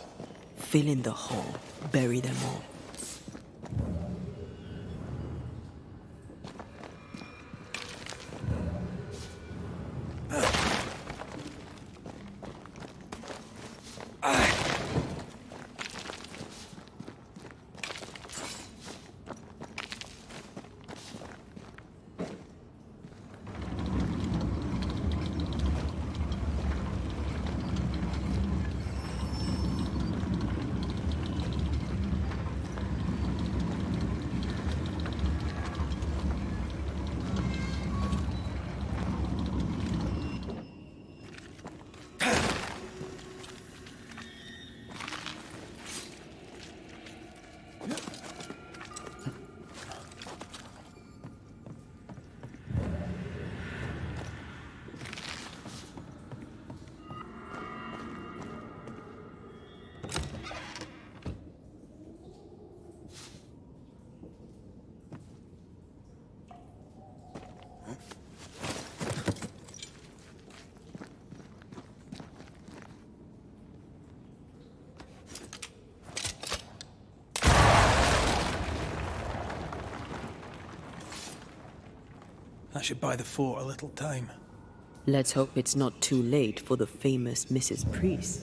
Fill in the hole. Bury them all. That should buy the fort a little time. Let's hope it's not too late for the famous Mrs. Priest.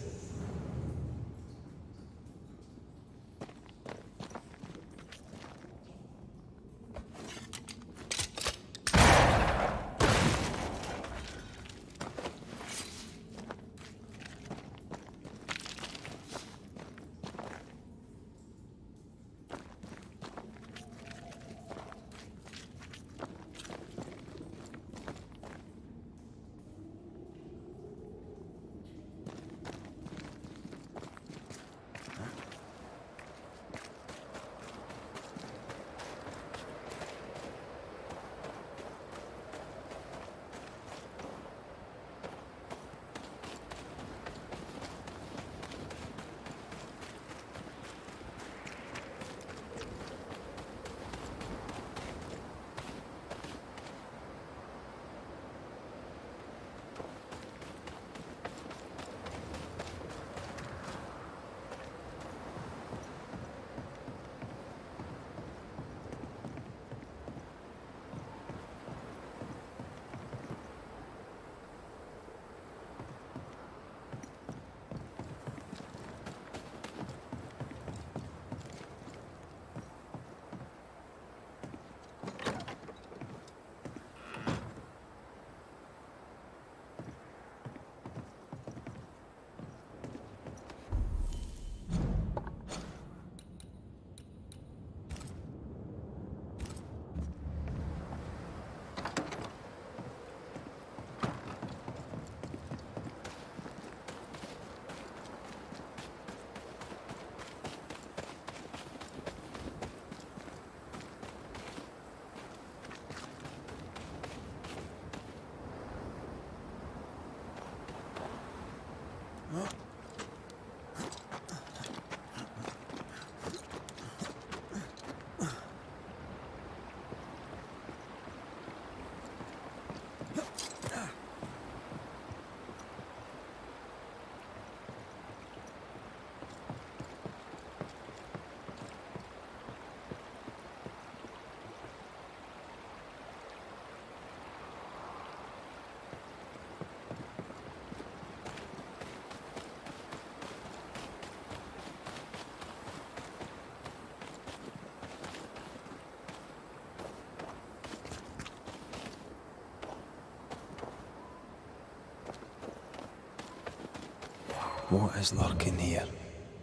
What is lurking here?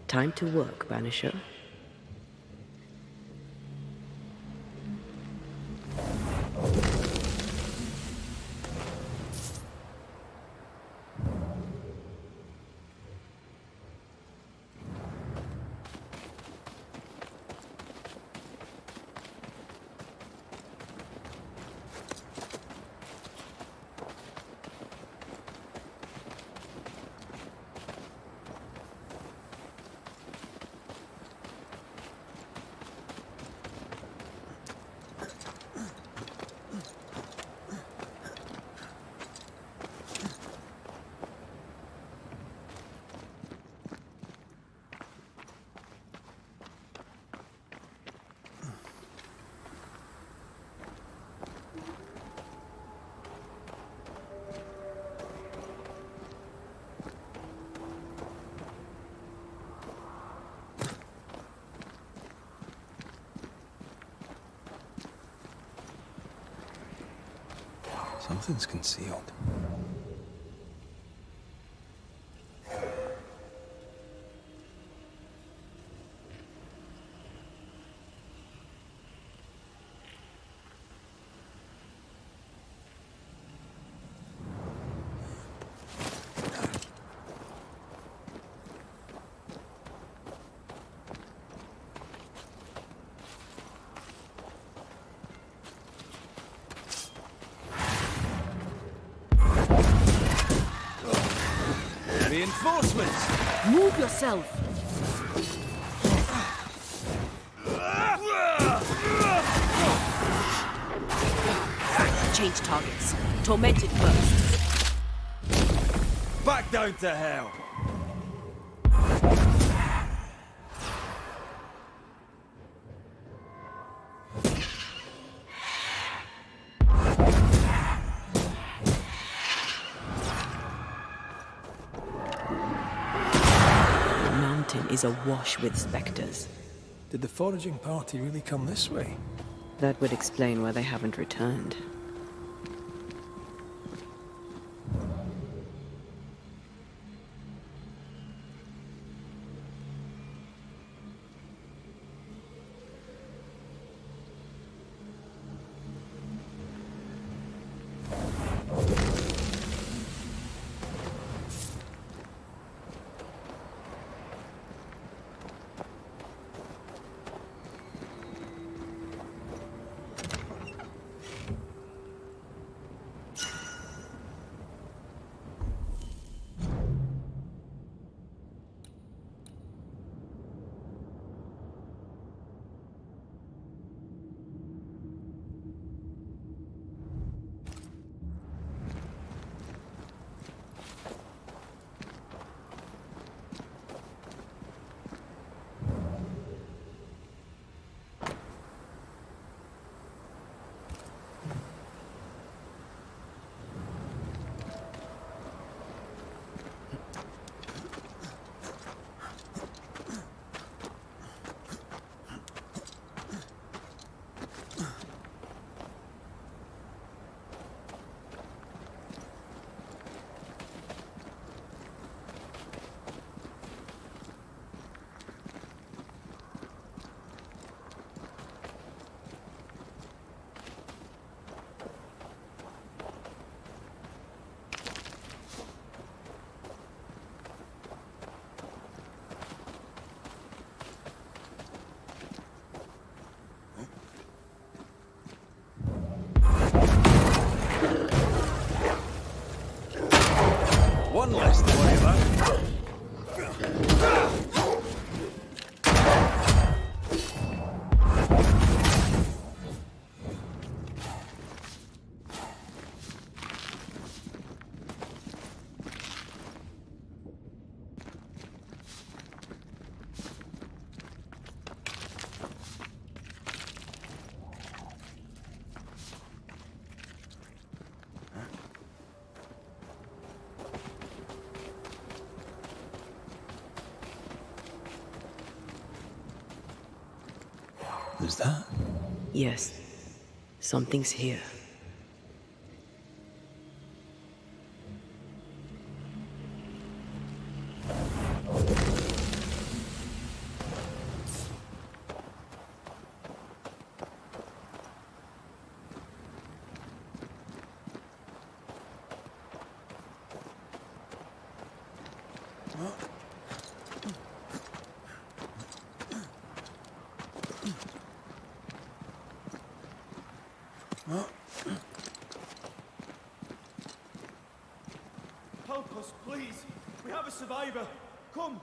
Time to work, Banisher. Something's concealed. Reinforcements! Move yourself! Change targets. Tormented first. Back down to hell! The mountain is awash with spectres. Did the foraging party really come this way? That would explain why they haven't returned. One less to worry about. Is that? Yes, something's here. Help us, please. We have a survivor. Come.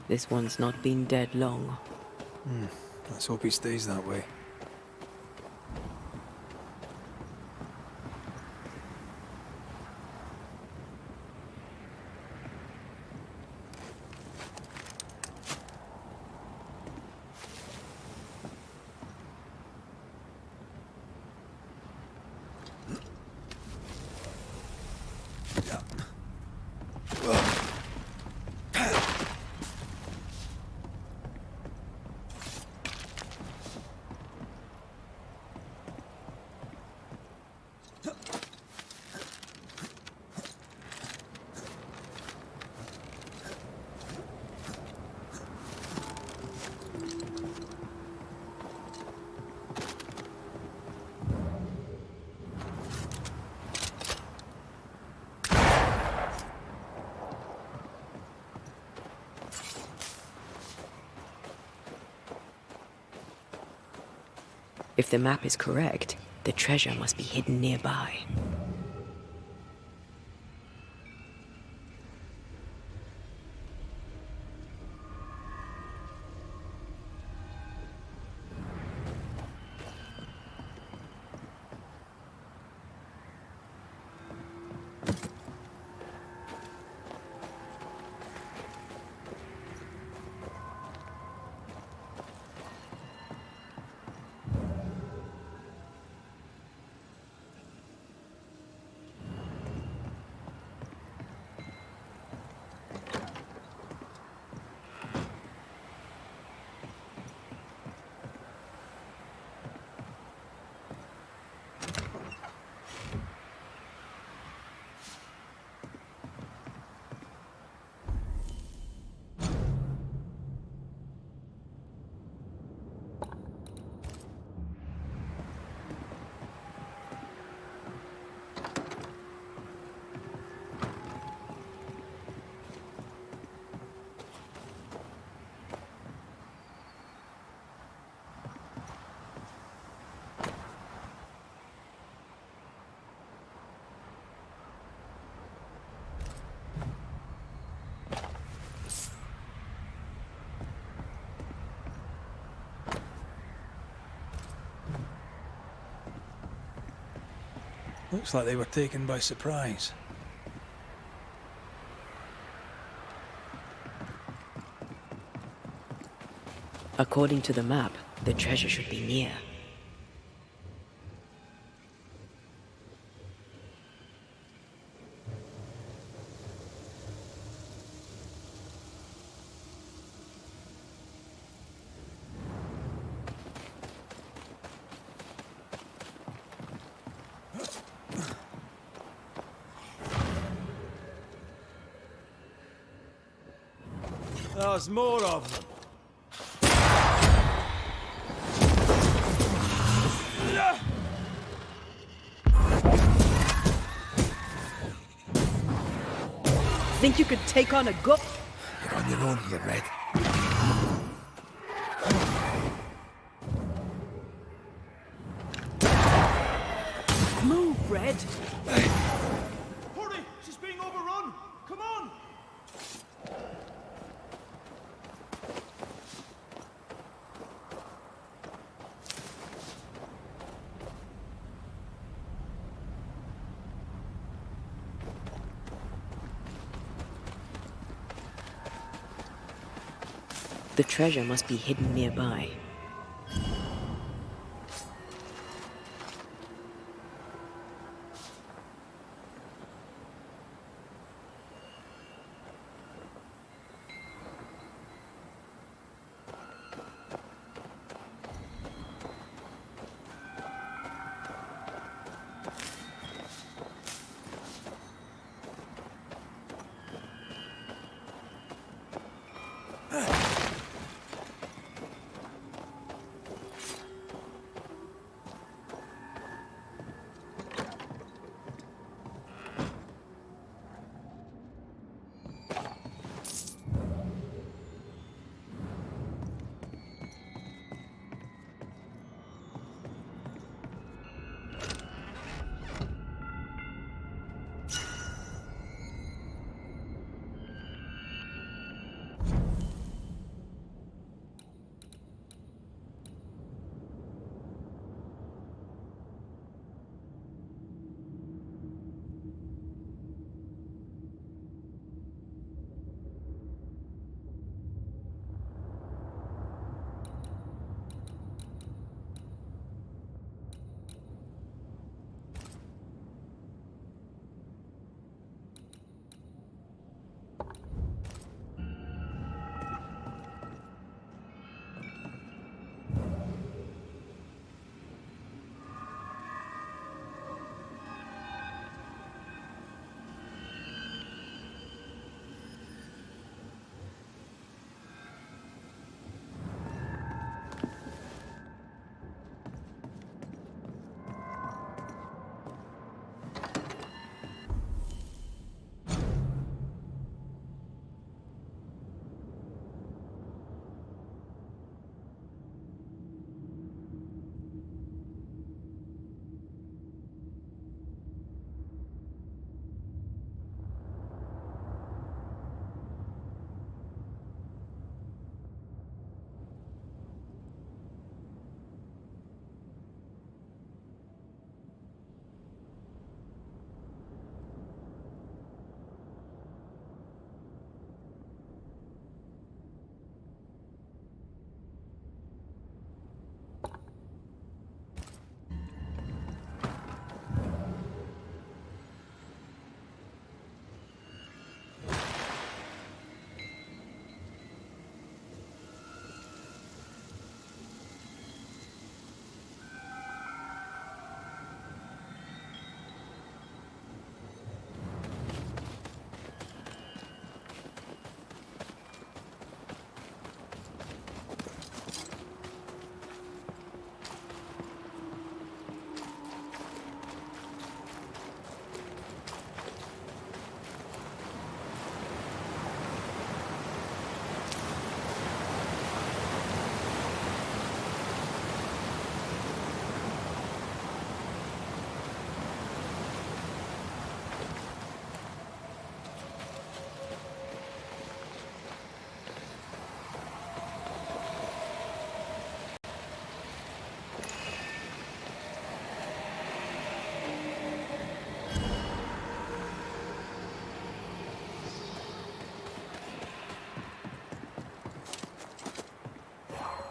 This one's not been dead long. Let's hope he stays that way. If the map is correct, the treasure must be hidden nearby. Looks like they were taken by surprise. According to the map, the treasure should be near. There's more of them. Think you could take on a goat? You're on your own here, Red. Move, Red! Hurry! She's being overrun! Come on! The treasure must be hidden nearby.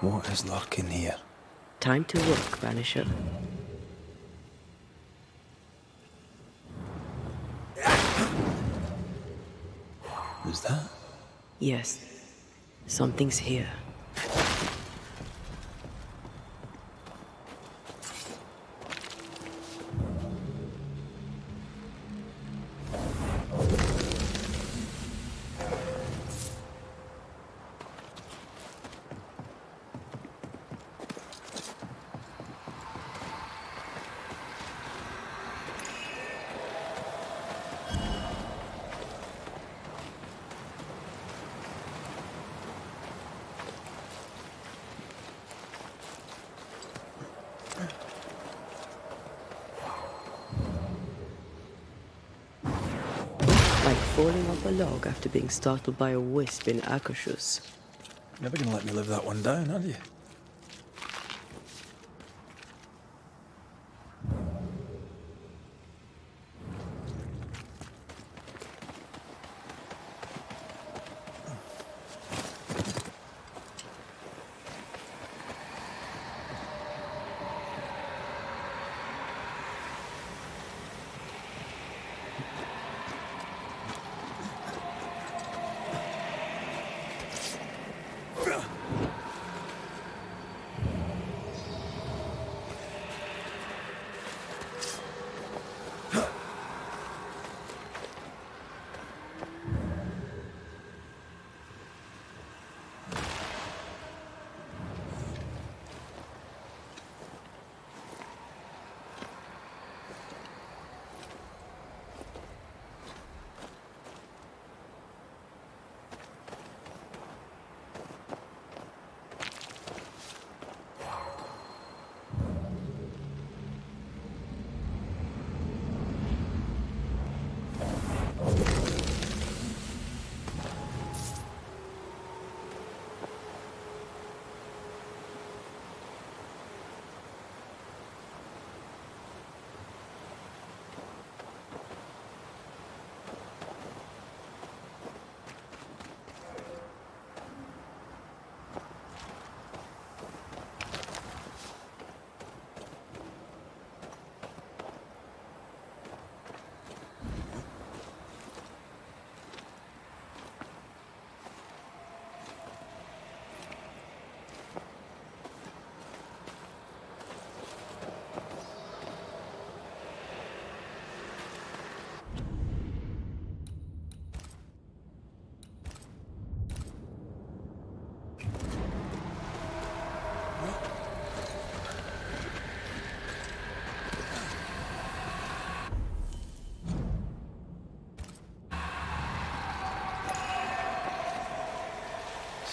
What is lurking here? Time to work, Banisher. Is that? Yes, something's here. Like falling off a log after being startled by a wisp in Akershus. Never gonna let me live that one down, are you?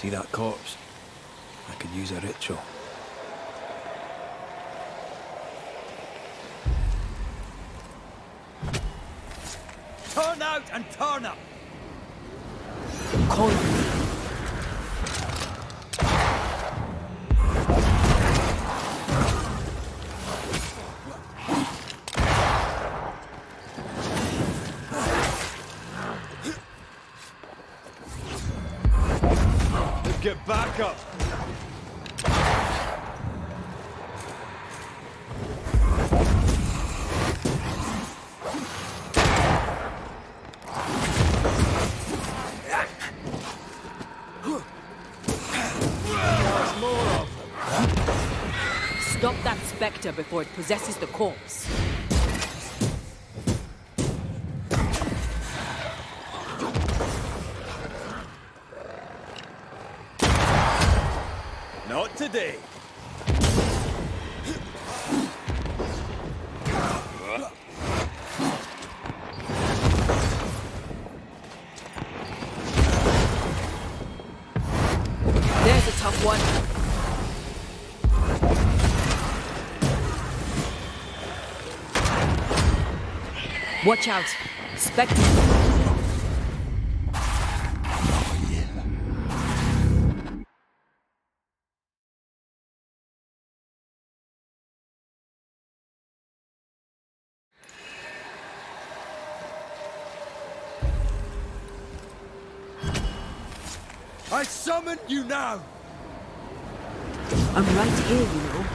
See that corpse? I could use a ritual. Turn out and turn up! Call Get back up! Stop that spectre before it possesses the corpse. Not today. There's a tough one. Watch out. Spectre. I summon you now! I'm right here, you know.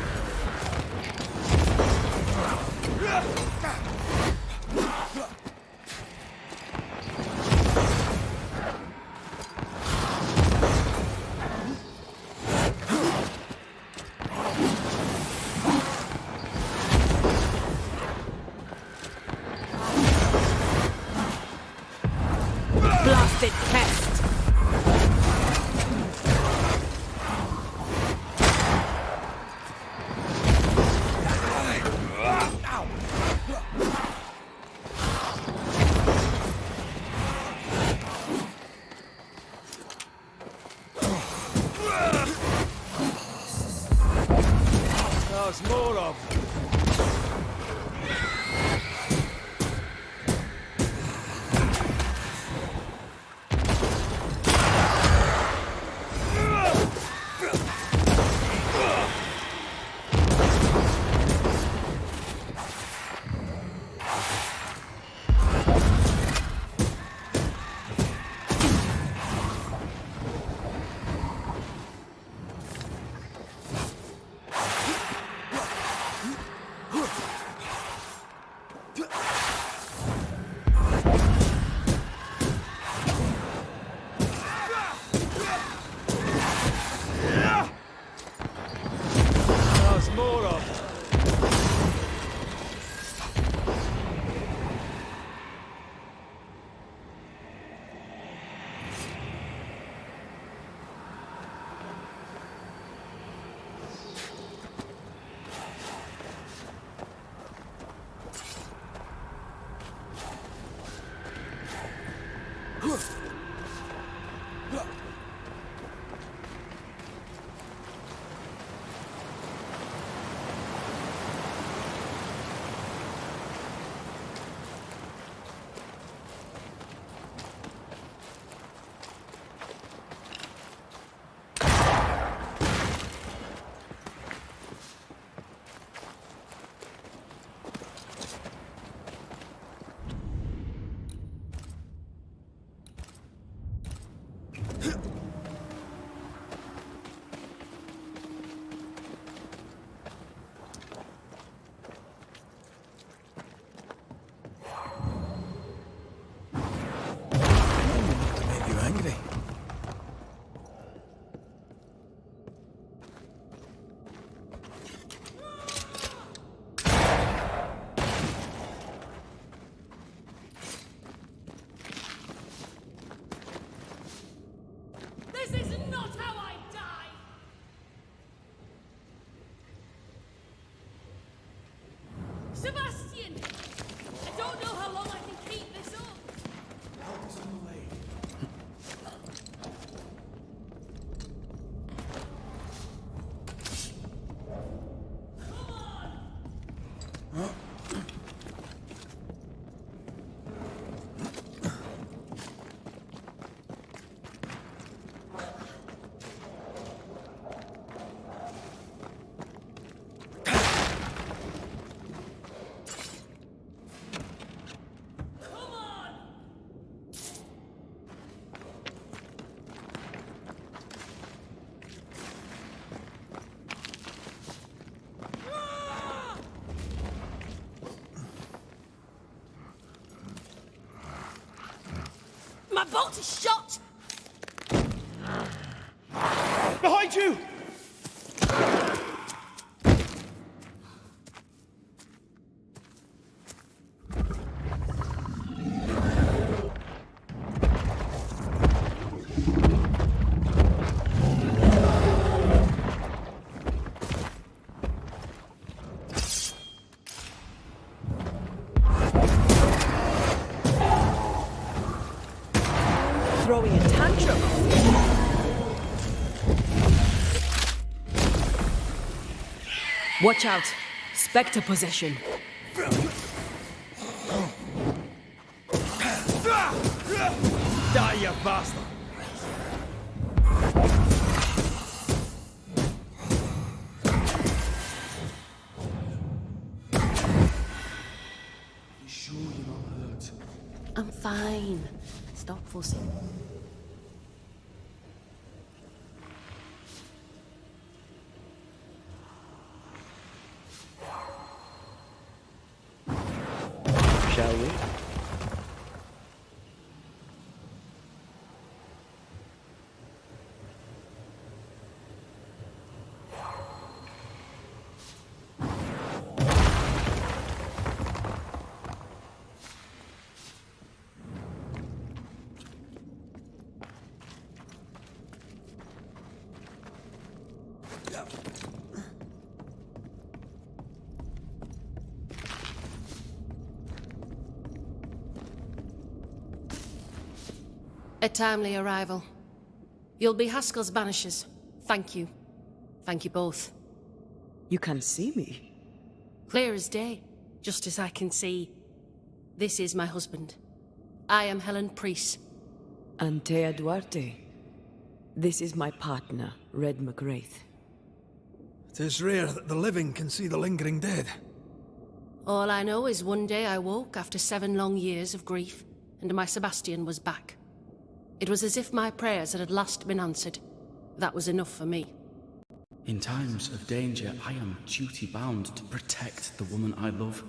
Blasted pest! There's more of them. There's more of them. To make you angry. This is not how I die! Sebastian! I don't know how long I can keep this up. My bolt is shot! Behind you! Throwing a tantrum. Watch out. Spectre possession. Die, you bastard! I'm fine. Stop fussing. A timely arrival. You'll be Haskell's Banishers. Thank you. Thank you both. You can see me. Clear as day, just as I can see. This is my husband. I am Helen Priest. Antea Duarte. This is my partner, Red McWraith. It is rare that the living can see the lingering dead. All I know is one day I woke after 7 long years of grief, and my Sebastian was back. It was as if my prayers had at last been answered. That was enough for me. In times of danger, I am duty-bound to protect the woman I love.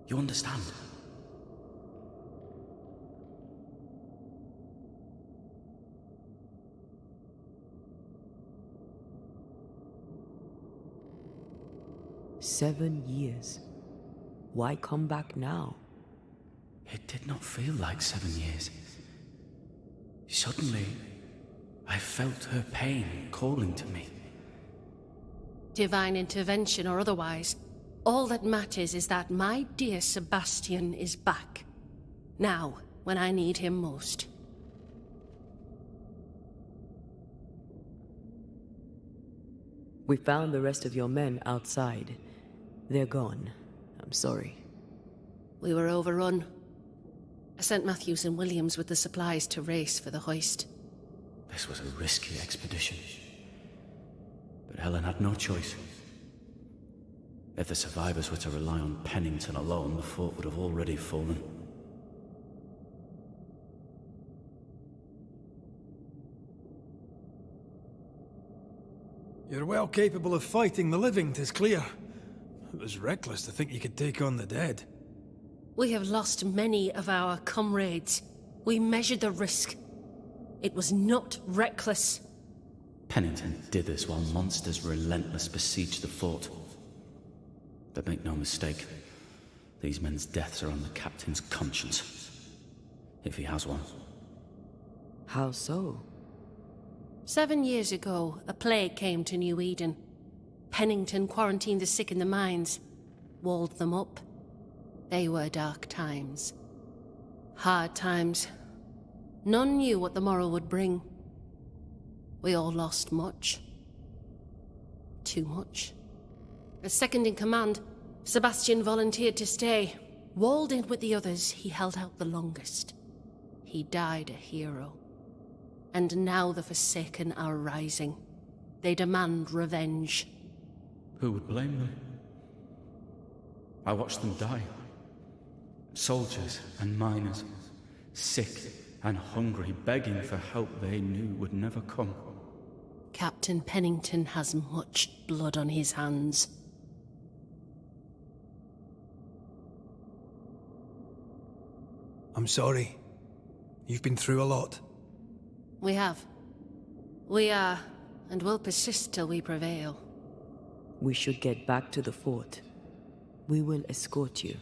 You understand? "7 years. Why come back now?" It did not feel like 7 years. Suddenly, I felt her pain calling to me. Divine intervention or otherwise, all that matters is that my dear Sebastian is back. Now, when I need him most. We found the rest of your men outside. They're gone. I'm sorry. We were overrun. I sent Matthews and Williams with the supplies to race for the hoist. This was a risky expedition. But Helen had no choice. If the survivors were to rely on Pennington alone, the fort would have already fallen. You're well capable of fighting the living, 'tis clear. It was reckless to think you could take on the dead. We have lost many of our comrades. We measured the risk. It was not reckless. Pennington did this while monsters relentless besieged the fort. But make no mistake, these men's deaths are on the captain's conscience. If he has one. How so? 7 years ago, a plague came to New Eden. Pennington quarantined the sick in the mines, walled them up. They were dark times. Hard times. None knew what the morrow would bring. We all lost much. Too much. As second in command, Sebastian volunteered to stay. Walled in with the others, he held out the longest. He died a hero. And now the Forsaken are rising. They demand revenge. Who would blame them? I watched them die. Soldiers and miners, sick and hungry, begging for help they knew would never come. Captain Pennington has much blood on his hands. I'm sorry. You've been through a lot. We have. We are, and will persist till we prevail. We should get back to the fort. We will escort you.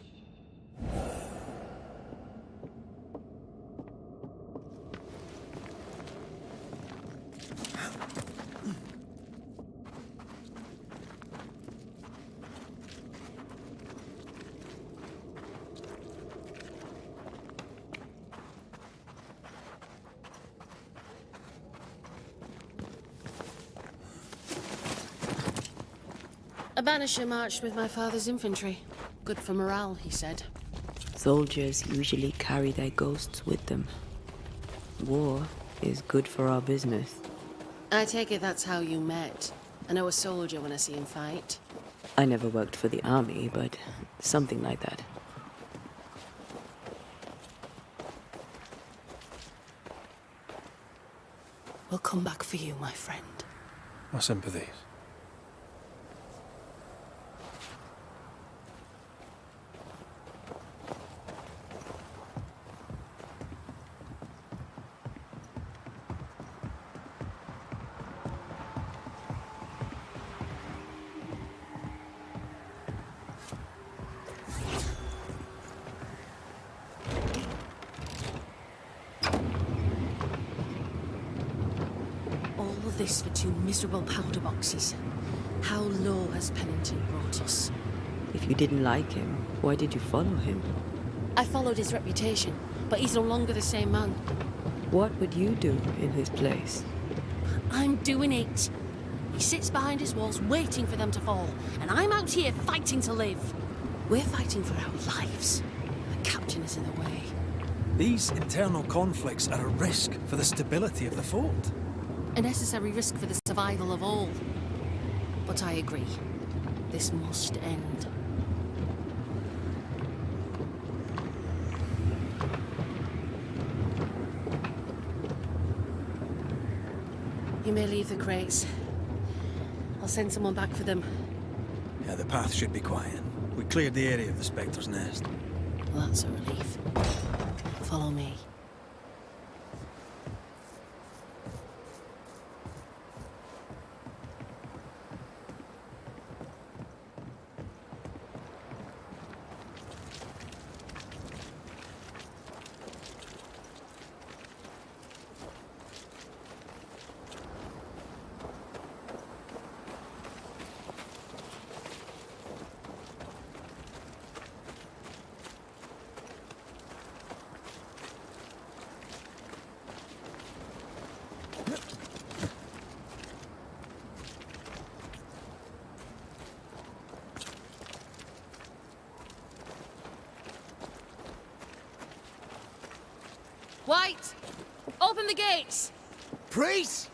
A banisher marched with my father's infantry. Good for morale, he said. Soldiers usually carry their ghosts with them. War is good for our business. I take it that's how you met. I know a soldier when I see him fight. I never worked for the army, but something like that. We'll come back for you, my friend. My sympathies. All of this for 2 miserable powder boxes. How low has Pennington brought us? If you didn't like him, why did you follow him? I followed his reputation, but he's no longer the same man. What would you do in his place? I'm doing it. He sits behind his walls waiting for them to fall, and I'm out here fighting to live. We're fighting for our lives. The captain is in the way. These internal conflicts are a risk for the stability of the fort. A necessary risk for the survival of all. But I agree. This must end. You may leave the crates. I'll send someone back for them. Yeah, the path should be quiet. We cleared the area of the Spectre's nest. Well, that's a relief. Follow me. White! Open the gates! Priest?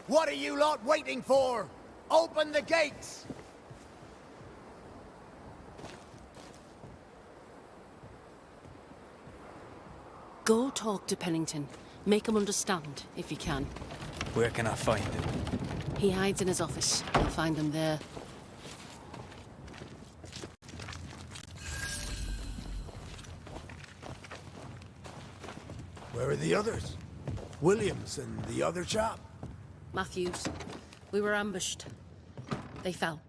What are you lot waiting for? Open the gates! Go talk to Pennington. Make him understand, if you can. Where can I find him? He hides in his office. You'll find him there. Where are the others? Williams and the other chap? Matthews. We were ambushed. They fell.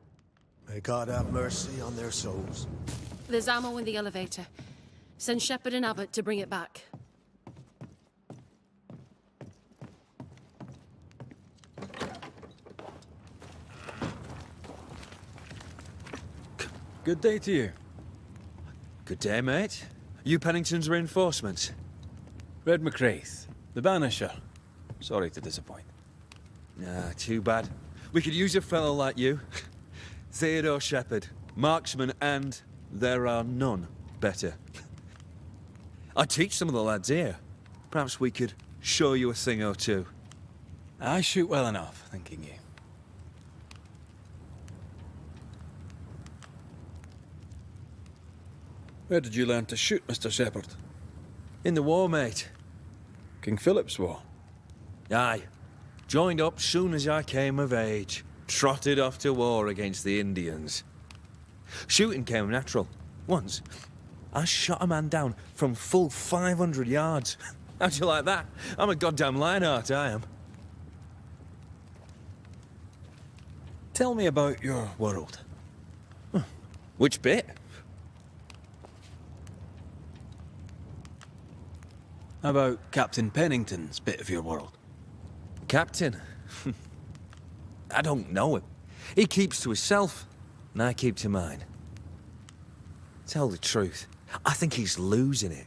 May God have mercy on their souls. There's ammo in the elevator. Send Shepard and Abbott to bring it back. Good day to you. Good day, mate. You Pennington's reinforcements? Red McCraith, the Banisher. Sorry to disappoint. Nah, too bad. We could use a fellow like you. Theodore Shepard, marksman, and there are none better. I teach some of the lads here. Perhaps we could show you a thing or two. I shoot well enough, thanking you. Where did you learn to shoot, Mr. Shepard? In the war, mate. King Philip's War. Aye. Joined up soon as I came of age. Trotted off to war against the Indians. Shooting came natural. Once, I shot a man down from full 500 yards. How'd you like that? I'm a goddamn Lionheart, I am. Tell me about your world. Which bit? How about Captain Pennington's bit of your world? Captain? I don't know him. He keeps to himself, and I keep to mine. Tell the truth, I think he's losing it.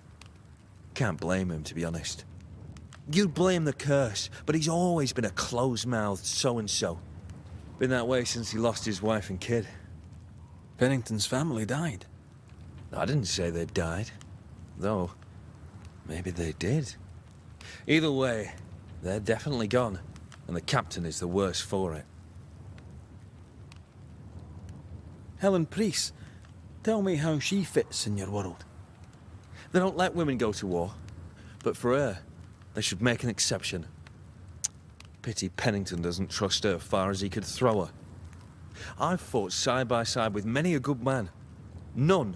Can't blame him, to be honest. You'd blame the curse, but he's always been a close-mouthed so-and-so. Been that way since he lost his wife and kid. Pennington's family died. I didn't say they died, though maybe they did. Either way, they're definitely gone, and the captain is the worse for it. Helen Priest, tell me how she fits in your world. They don't let women go to war, but for her, they should make an exception. Pity Pennington doesn't trust her far as he could throw her. I've fought side by side with many a good man. None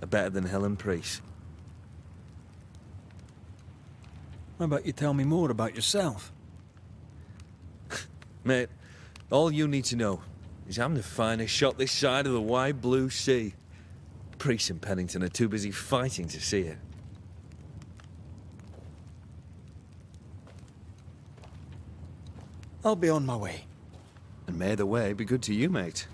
are better than Helen Priest. How about you tell me more about yourself? Mate, all you need to know is I'm the finest shot this side of the wide blue sea. Priest and Pennington are too busy fighting to see it. I'll be on my way. And may the way be good to you, mate.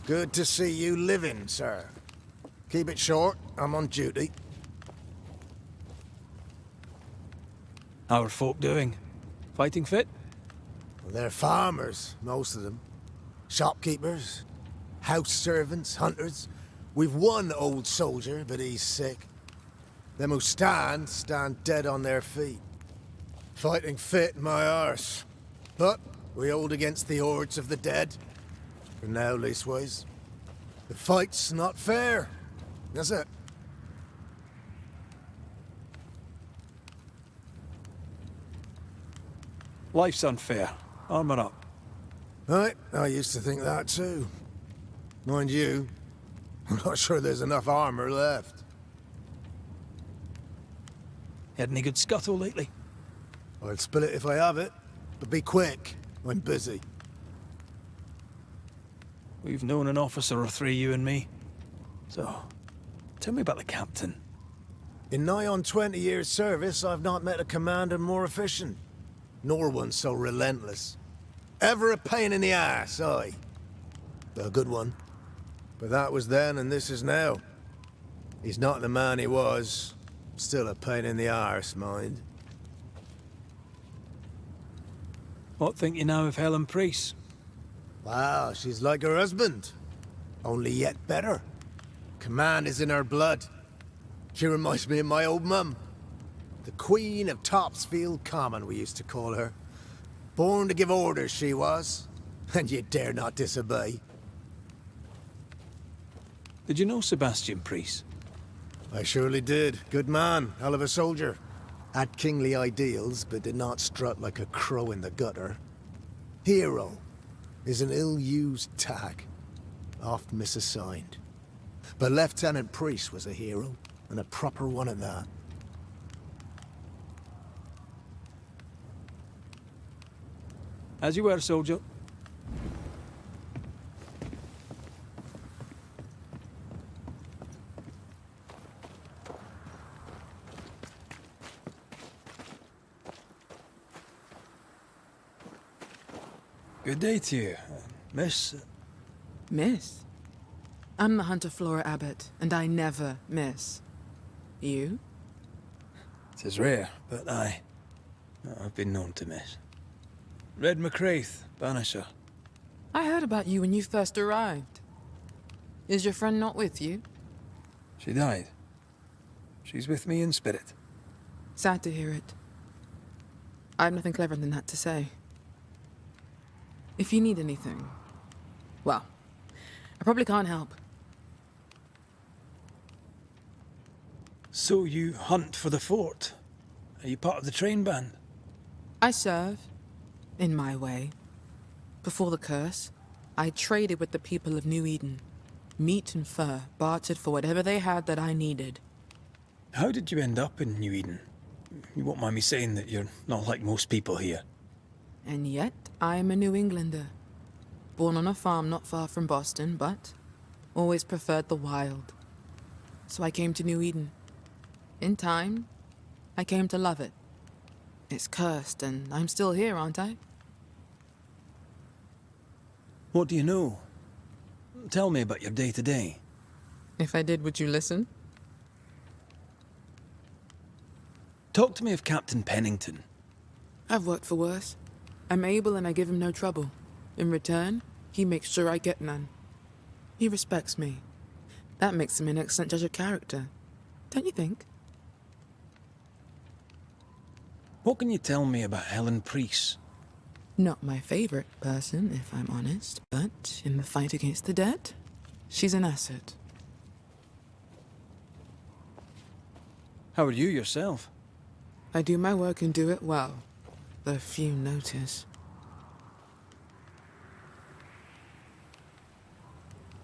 Good to see you living, sir. Keep it short, I'm on duty. How are folk doing? Fighting fit? Well, they're farmers, most of them. Shopkeepers, house servants, hunters. We've one old soldier, but he's sick. Them who stand dead on their feet. Fighting fit, my arse. But we hold against the hordes of the dead. For now, leastways. The fight's not fair. That's it. Life's unfair. Armour up. Right, I used to think that too. Mind you, I'm not sure there's enough armor left. Had any good scuttle lately? I'll spill it if I have it, but be quick. I'm busy. We've known an officer or three, you and me. So, tell me about the captain. In nigh on 20 years' service, I've not met a commander more efficient. Nor one so relentless. Ever a pain in the ass, aye. A good one. But that was then and this is now. He's not the man he was. Still a pain in the arse, mind. What think you now of Helen Priest? Wow, she's like her husband. Only yet better. Command is in her blood. She reminds me of my old mum. The Queen of Topsfield Common, we used to call her. Born to give orders, she was. And you dare not disobey. Did you know Sebastian Priest? I surely did. Good man, hell of a soldier. Had kingly ideals, but did not strut like a crow in the gutter. Hero is an ill-used tag, oft misassigned. But Lieutenant Priest was a hero, and a proper one at that. As you were, soldier. Good day to you, miss. Miss? I'm the Hunter Flora Abbott, and I never miss. You? It is rare, but I've been known to miss. Red McCraith, Banisher. I heard about you when you first arrived. Is your friend not with you? She died. She's with me in spirit. Sad to hear it. I have nothing cleverer than that to say. If you need anything, well, I probably can't help. So you hunt for the fort? Are you part of the train band? I serve, in my way. Before the curse, I traded with the people of New Eden. Meat and fur, bartered for whatever they had that I needed. How did you end up in New Eden? You won't mind me saying that you're not like most people here. And yet, I am a New Englander. Born on a farm not far from Boston, but always preferred the wild. So I came to New Eden. In time, I came to love it. It's cursed, and I'm still here, aren't I? What do you know? Tell me about your day-to-day. If I did, would you listen? Talk to me of Captain Pennington. I've worked for worse. I'm able and I give him no trouble. In return, he makes sure I get none. He respects me. That makes him an excellent judge of character. Don't you think? What can you tell me about Helen Priest? Not my favorite person, if I'm honest, but in the fight against the dead, she's an asset. How are you yourself? I do my work and do it well, though few notice.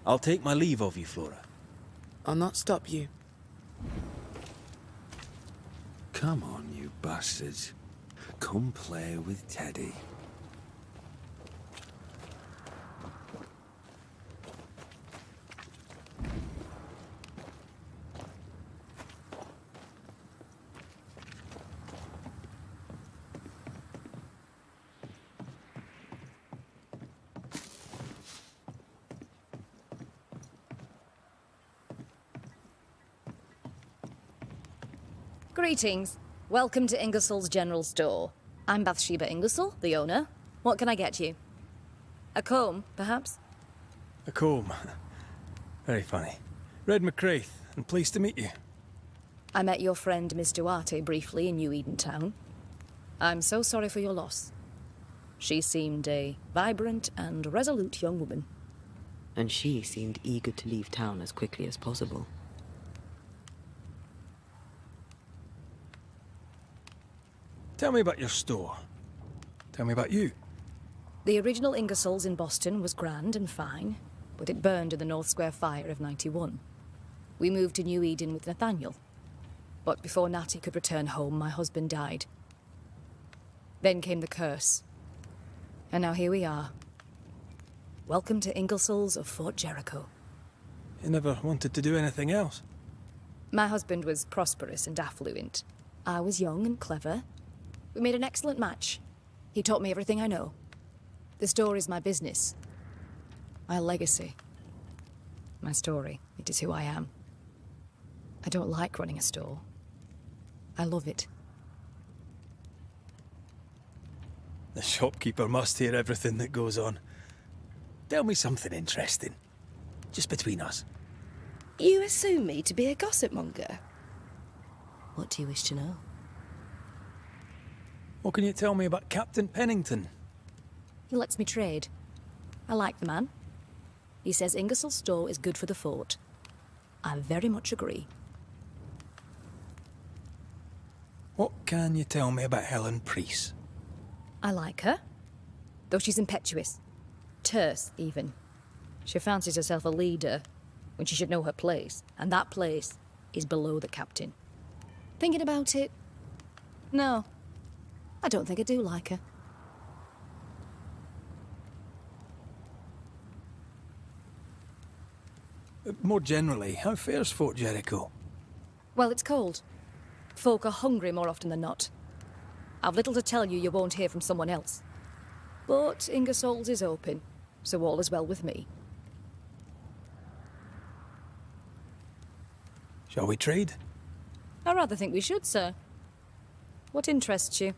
I'll take my leave of you, Flora. I'll not stop you. Come on, you bastards. Come play with Teddy. Greetings. Welcome to Ingersoll's General Store. I'm Bathsheba Ingersoll, the owner. What can I get you? A comb, perhaps? A comb. Very funny. Red McCraith, and pleased to meet you. I met your friend Miss Duarte briefly in New Eden Town. I'm so sorry for your loss. She seemed a vibrant and resolute young woman. And she seemed eager to leave town as quickly as possible. Tell me about your store. Tell me about you. The original Ingersoll's in Boston was grand and fine, but it burned in the North Square fire of '91. We moved to New Eden with Nathaniel. But before Natty could return home, my husband died. Then came the curse. And now here we are. Welcome to Ingersoll's of Fort Jericho. You never wanted to do anything else. My husband was prosperous and affluent. I was young and clever. We made an excellent match. He taught me everything I know. The store is my business. My legacy. My story. It is who I am. I don't like running a store. I love it. The shopkeeper must hear everything that goes on. Tell me something interesting. Just between us. You assume me to be a gossip monger. What do you wish to know? What can you tell me about Captain Pennington? He lets me trade. I like the man. He says Ingersoll's store is good for the fort. I very much agree. What can you tell me about Helen Priest? I like her, though she's impetuous. Terse, even. She fancies herself a leader when she should know her place, and that place is below the captain. Thinking about it, no, I don't think I do like her. More generally, how fares Fort Jericho? Well, it's cold. Folk are hungry more often than not. I've little to tell you won't hear from someone else. But Ingersoll's is open, so all is well with me. Shall we trade? I rather think we should, sir. What interests you?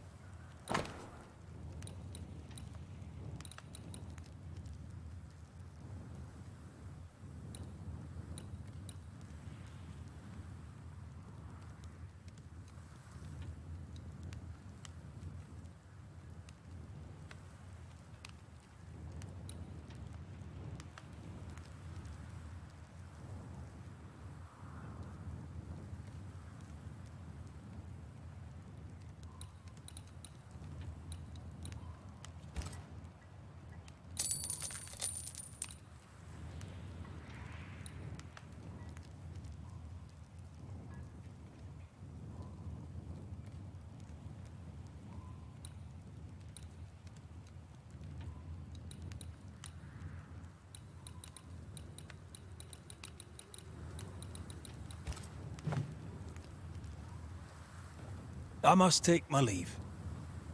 I must take my leave.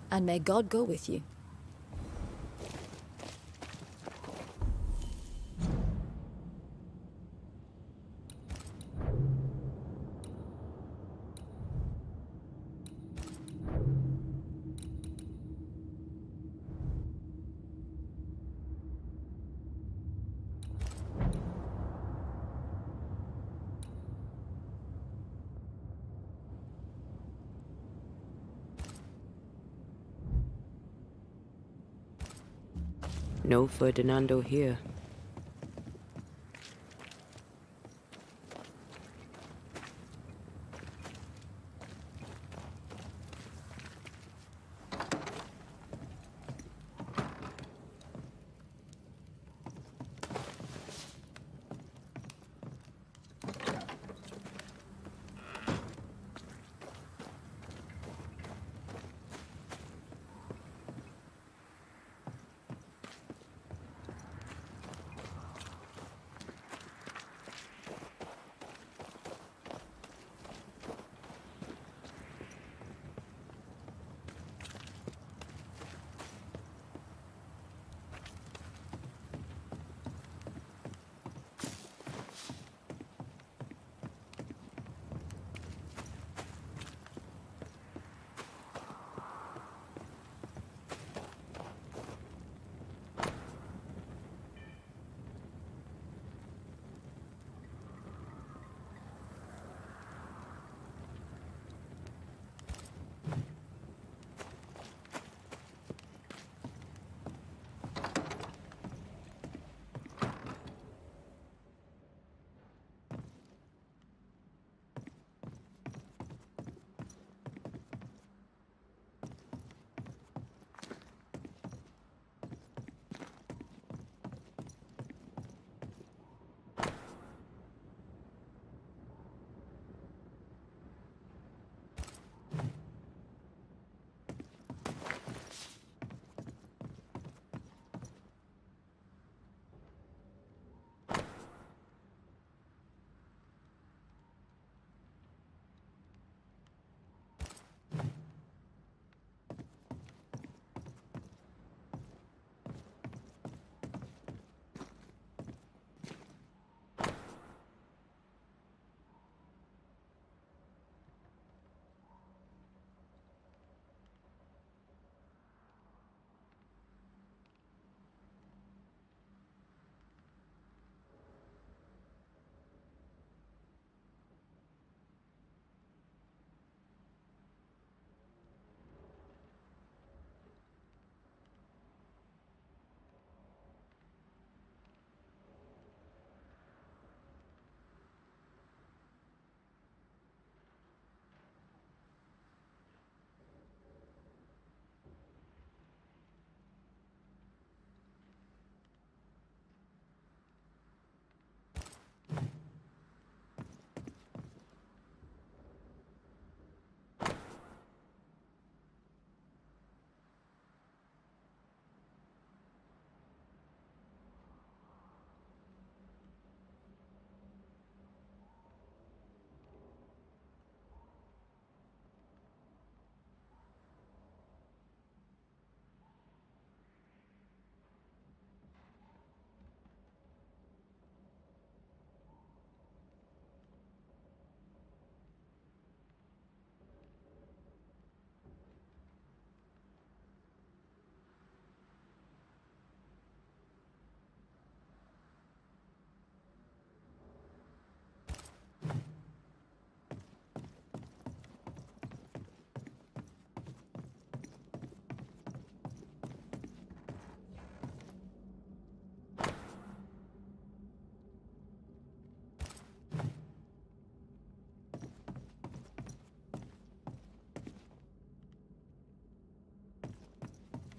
And may God go with you. No Ferdinando here.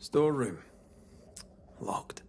Storeroom. Locked.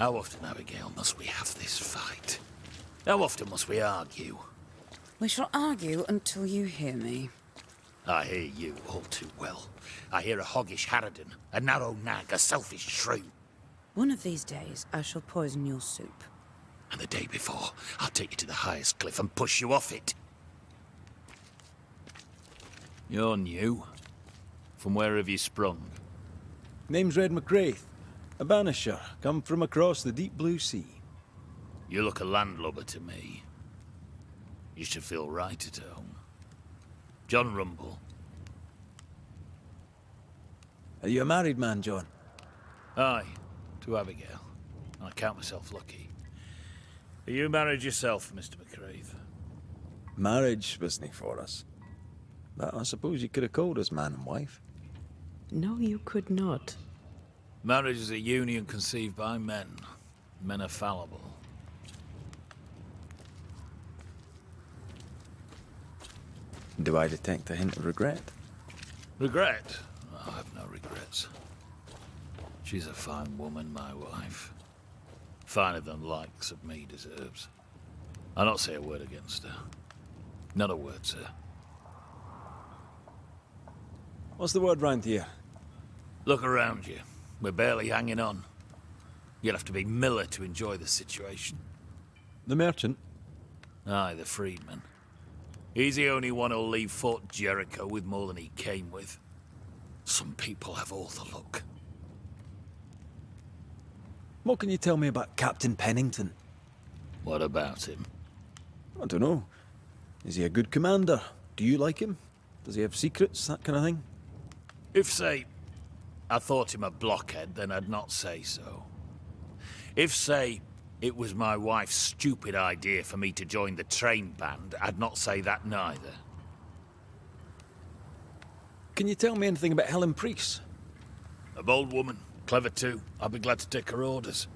How often, Abigail, must we have this fight? How often must we argue? We shall argue until you hear me. I hear you all too well. I hear a hoggish harridan, a narrow nag, a selfish shrew. One of these days, I shall poison your soup. And the day before, I'll take you to the highest cliff and push you off it. You're new. From where have you sprung? Name's Red McCraith. A banisher, come from across the deep blue sea. You look a landlubber to me. You should feel right at home. John Rumble. Are you a married man, John? Aye, to Abigail. I count myself lucky. Are you married yourself, Mr. McCraith? Marriage wasn't for us. But I suppose you could have called us man and wife. No, you could not. Marriage is a union conceived by men. Men are fallible. Do I detect a hint of regret? Regret? I have no regrets. She's a fine woman, my wife. Finer than likes of me deserves. I'll not say a word against her. Not a word, sir. What's the word round here? Look around you. We're barely hanging on. You'll have to be Miller to enjoy the situation. The merchant? Aye, the freedman. He's the only one who'll leave Fort Jericho with more than he came with. Some people have all the luck. What can you tell me about Captain Pennington? What about him? I don't know. Is he a good commander? Do you like him? Does he have secrets, that kind of thing? If, say, I thought him a blockhead, then I'd not say so. If, say, it was my wife's stupid idea for me to join the train band, I'd not say that neither. Can you tell me anything about Helen Priest? A bold woman, clever too. I'll be glad to take her orders.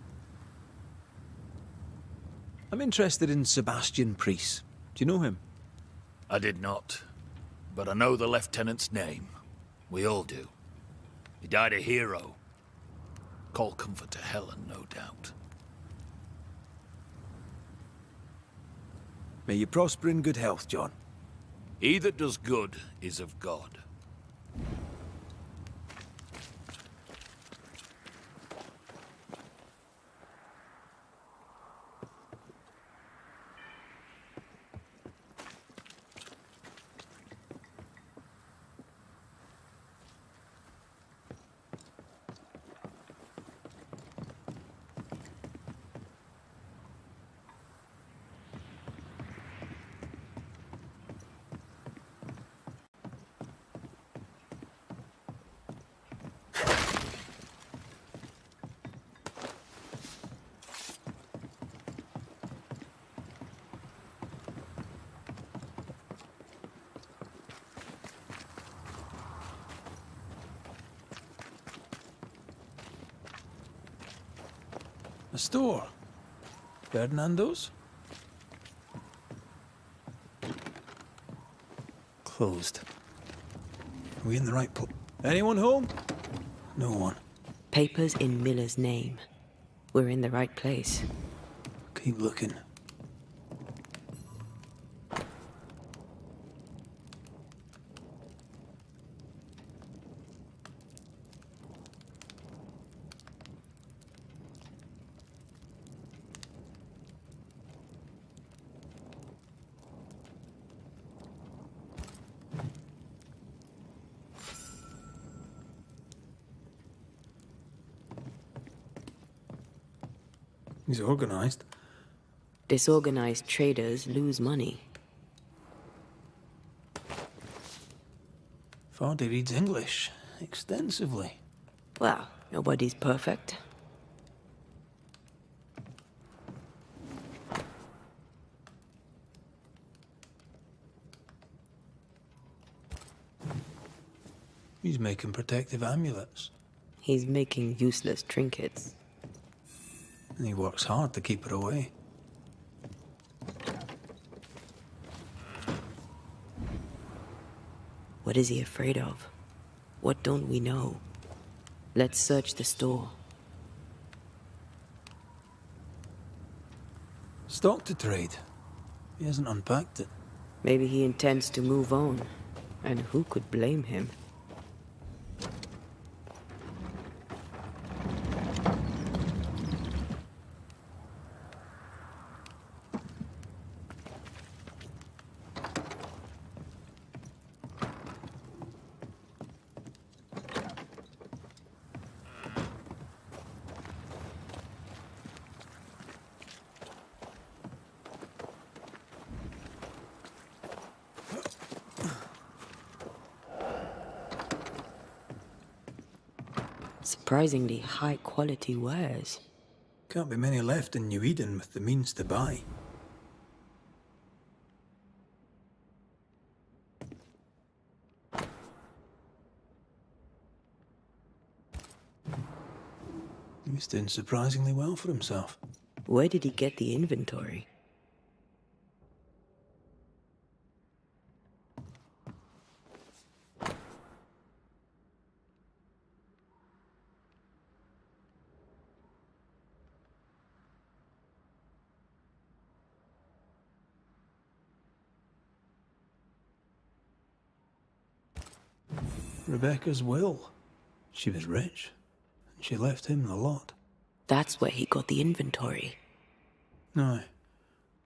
I'm interested in Sebastian Priest. Do you know him? I did not, but I know the lieutenant's name. We all do. He died a hero. Call comfort to Helen, no doubt. May you prosper in good health, John. He that does good is of God. A store? Ferdinando's? Closed. Are we in the right place? Anyone home? No one. Papers in Miller's name. We're in the right place. Keep looking. He's organized. Disorganized traders lose money. Vardy reads English extensively. Well, nobody's perfect. He's making protective amulets. He's making useless trinkets. And he works hard to keep her away. What is he afraid of? What don't we know? Let's search the store. Stock to trade. He hasn't unpacked it. Maybe he intends to move on. And who could blame him? Surprisingly high quality wares. Can't be many left in New Eden with the means to buy. He's doing surprisingly well for himself. Where did he get the inventory? Rebecca's will. She was rich, and she left him the lot. That's where he got the inventory. No,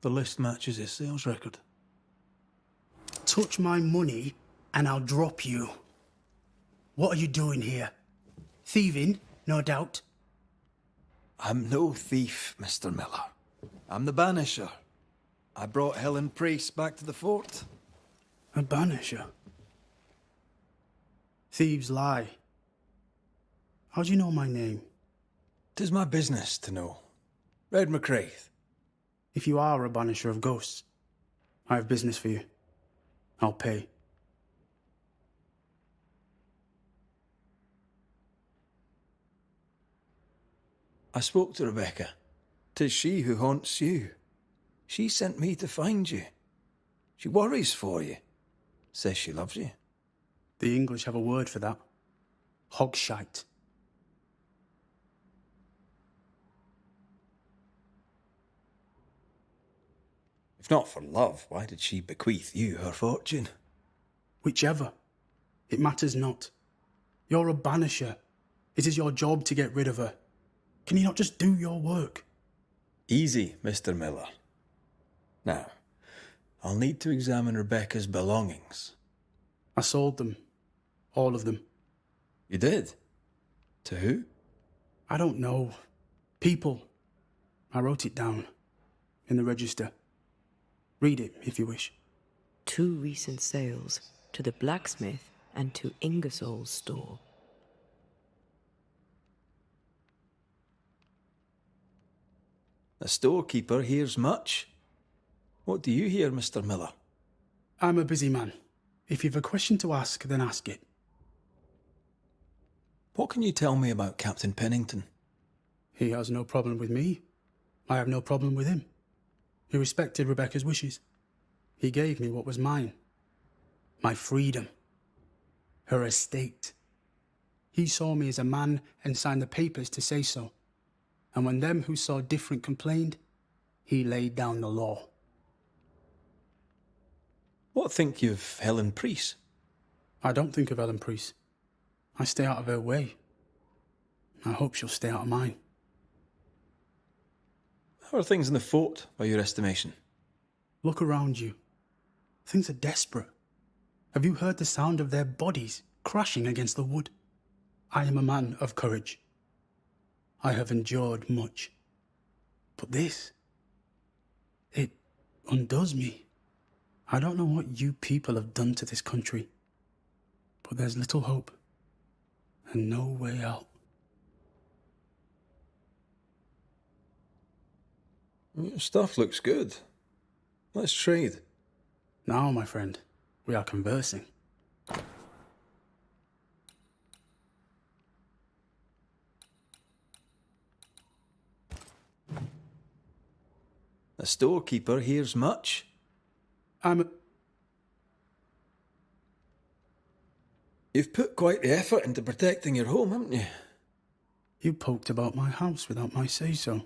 the list matches his sales record. Touch my money, and I'll drop you. What are you doing here? Thieving, no doubt. I'm no thief, Mr. Miller. I'm the Banisher. I brought Helen Priest back to the fort. A Banisher? Thieves lie. How do you know my name? 'Tis my business to know. Red McCraith. If you are a Banisher of ghosts, I have business for you. I'll pay. I spoke to Rebecca. 'Tis she who haunts you. She sent me to find you. She worries for you. Says she loves you. The English have a word for that. Hogshite. If not for love, why did she bequeath you her fortune? Whichever. It matters not. You're a Banisher. It is your job to get rid of her. Can you not just do your work? Easy, Mr. Miller. Now, I'll need to examine Rebecca's belongings. I sold them. All of them. You did? To who? I don't know. People. I wrote it down. In the register. Read it, if you wish. 2 recent sales. To the blacksmith and to Ingersoll's store. The storekeeper hears much. What do you hear, Mr. Miller? I'm a busy man. If you've a question to ask, then ask it. What can you tell me about Captain Pennington? He has no problem with me. I have no problem with him. He respected Rebecca's wishes. He gave me what was mine. My freedom. Her estate. He saw me as a man and signed the papers to say so. And when them who saw different complained, he laid down the law. What think you of Helen Priest? I don't think of Helen Priest. I stay out of her way. I hope she'll stay out of mine. How are things in the fort, by your estimation? Look around you. Things are desperate. Have you heard the sound of their bodies crashing against the wood? I am a man of courage. I have endured much. But this, it undoes me. I don't know what you people have done to this country, but there's little hope and no way out. Your stuff looks good. Let's trade. Now, my friend, we are conversing. The storekeeper hears much. You've put quite the effort into protecting your home, haven't you? You poked about my house without my say-so.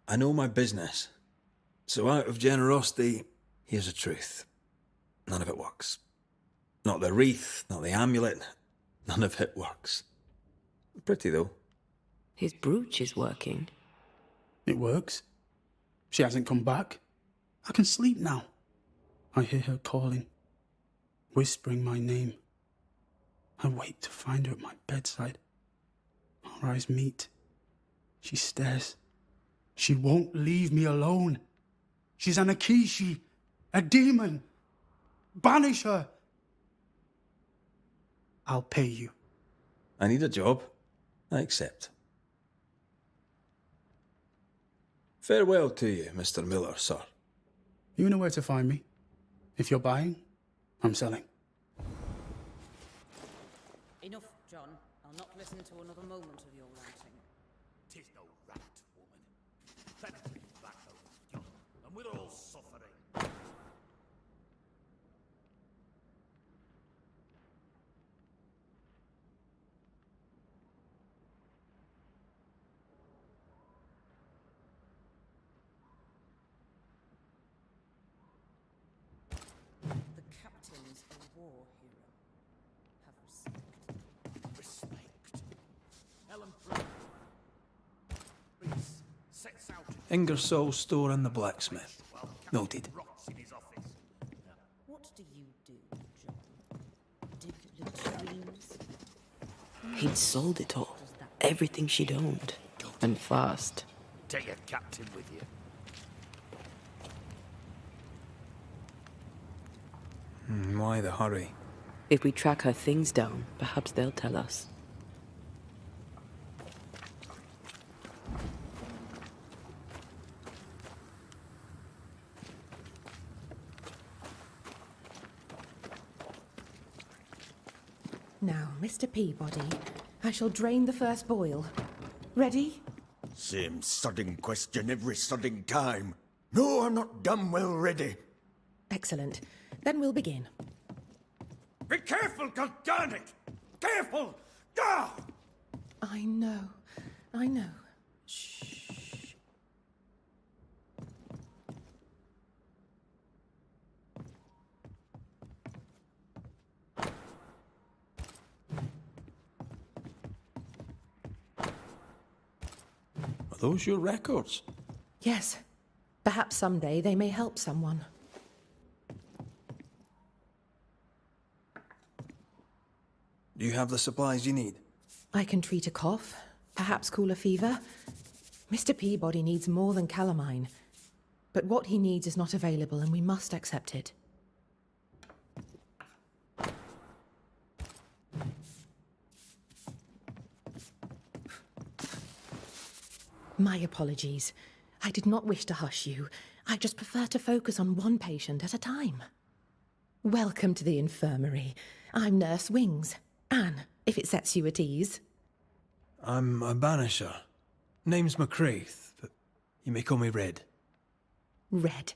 I know my business. So out of generosity, here's the truth. None of it works. Not the wreath, not the amulet. None of it works. Pretty, though. His brooch is working. It works. She hasn't come back. I can sleep now. I hear her calling, whispering my name. I wait to find her at my bedside. Our eyes meet. She stares. She won't leave me alone. She's an Akishi, a demon. Banish her. I'll pay you. I need a job. I accept. Farewell to you, Mr. Miller, sir. You know where to find me. If you're buying, I'm selling. Enough, John. I'll not listen to another moment of your ranting. 'Tis no rant, woman. Plenty back over, young, and we're all suffering. The captain's a war hero. Have respect. Respect. Ellen Reese sets out Ingersoll's store and the blacksmith. Noted. rots in his office. What do you do, John? Dig latrines? He'd sold it all. Everything she'd owned. And fast. Take your captain with you. Why the hurry? If we track her things down, perhaps they'll tell us. Now, Mr. Peabody, I shall drain the first boil. Ready? Same sodding question every sodding time. No, I'm not damn well ready. Excellent. Then we'll begin. Be careful, goddarn it! Careful! Ah! I know. I know. Are those your records? Yes. Perhaps someday they may help someone. Do you have the supplies you need? I can treat a cough, perhaps cool a fever. Mr. Peabody needs more than calamine. But what he needs is not available, and we must accept it. My apologies. I did not wish to hush you. I just prefer to focus on one patient at a time. Welcome to the infirmary. I'm Nurse Wings. Anne, if it sets you at ease. I'm a banisher. Name's McCraith, but you may call me Red. Red.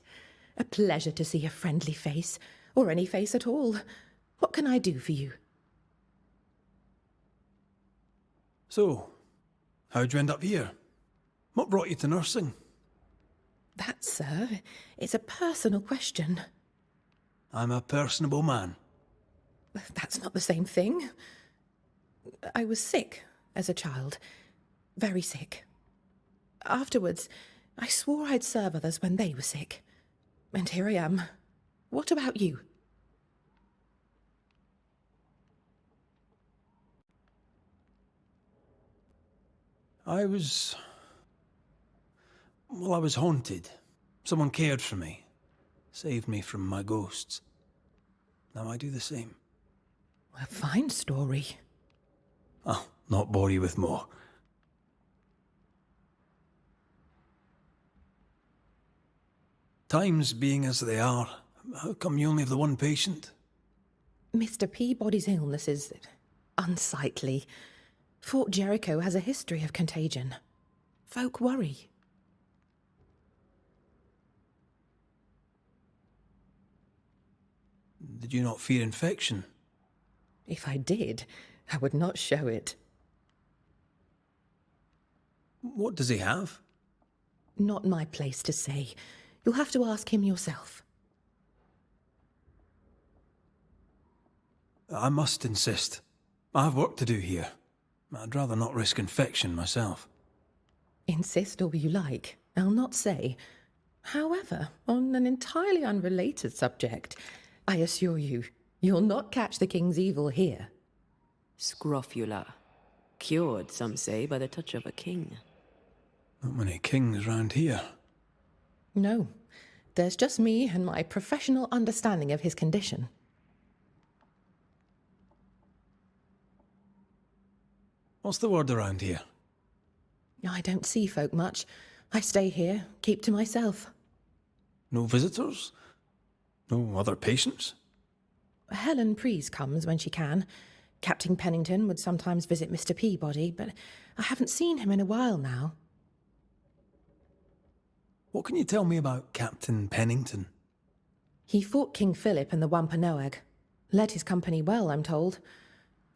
A pleasure to see a friendly face, or any face at all. What can I do for you? So, how'd you end up here? What brought you to nursing? That, sir, is a personal question. I'm a personable man. That's not the same thing. I was sick as a child. Very sick. Afterwards, I swore I'd serve others when they were sick. And here I am. What about you? I was haunted. Someone cared for me. Saved me from my ghosts. Now I do the same. A fine story. I'll not bore you with more. Times being as they are, how come you only have the one patient? Mr. Peabody's illness is unsightly. Fort Jericho has a history of contagion. Folk worry. Did you not fear infection? If I did, I would not show it. What does he have? Not my place to say. You'll have to ask him yourself. I must insist. I have work to do here. I'd rather not risk infection myself. Insist all you like. I'll not say. However, on an entirely unrelated subject, I assure you, you'll not catch the king's evil here. Scrofula. Cured, some say, by the touch of a king. Not many kings round here. No, there's just me and my professional understanding of his condition. What's the word around here? I don't see folk much. I stay here, keep to myself. No visitors? No other patients? Helen Preece comes when she can. Captain Pennington would sometimes visit Mr. Peabody, but I haven't seen him in a while now. What can you tell me about Captain Pennington? He fought King Philip in the Wampanoag. Led his company well, I'm told.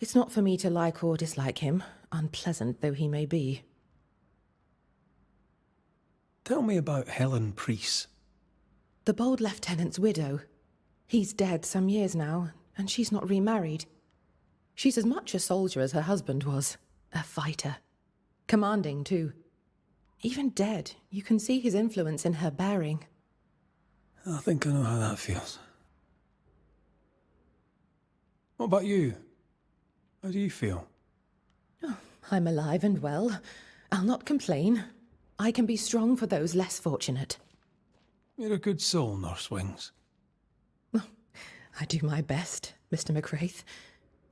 It's not for me to like or dislike him, unpleasant though he may be. Tell me about Helen Preece. The bold lieutenant's widow. He's dead some years now, and she's not remarried. She's as much a soldier as her husband was. A fighter. Commanding, too. Even dead, you can see his influence in her bearing. I think I know how that feels. What about you? How do you feel? Oh, I'm alive and well. I'll not complain. I can be strong for those less fortunate. You're a good soul, Nurse Wings. I do my best, Mr. McCraith.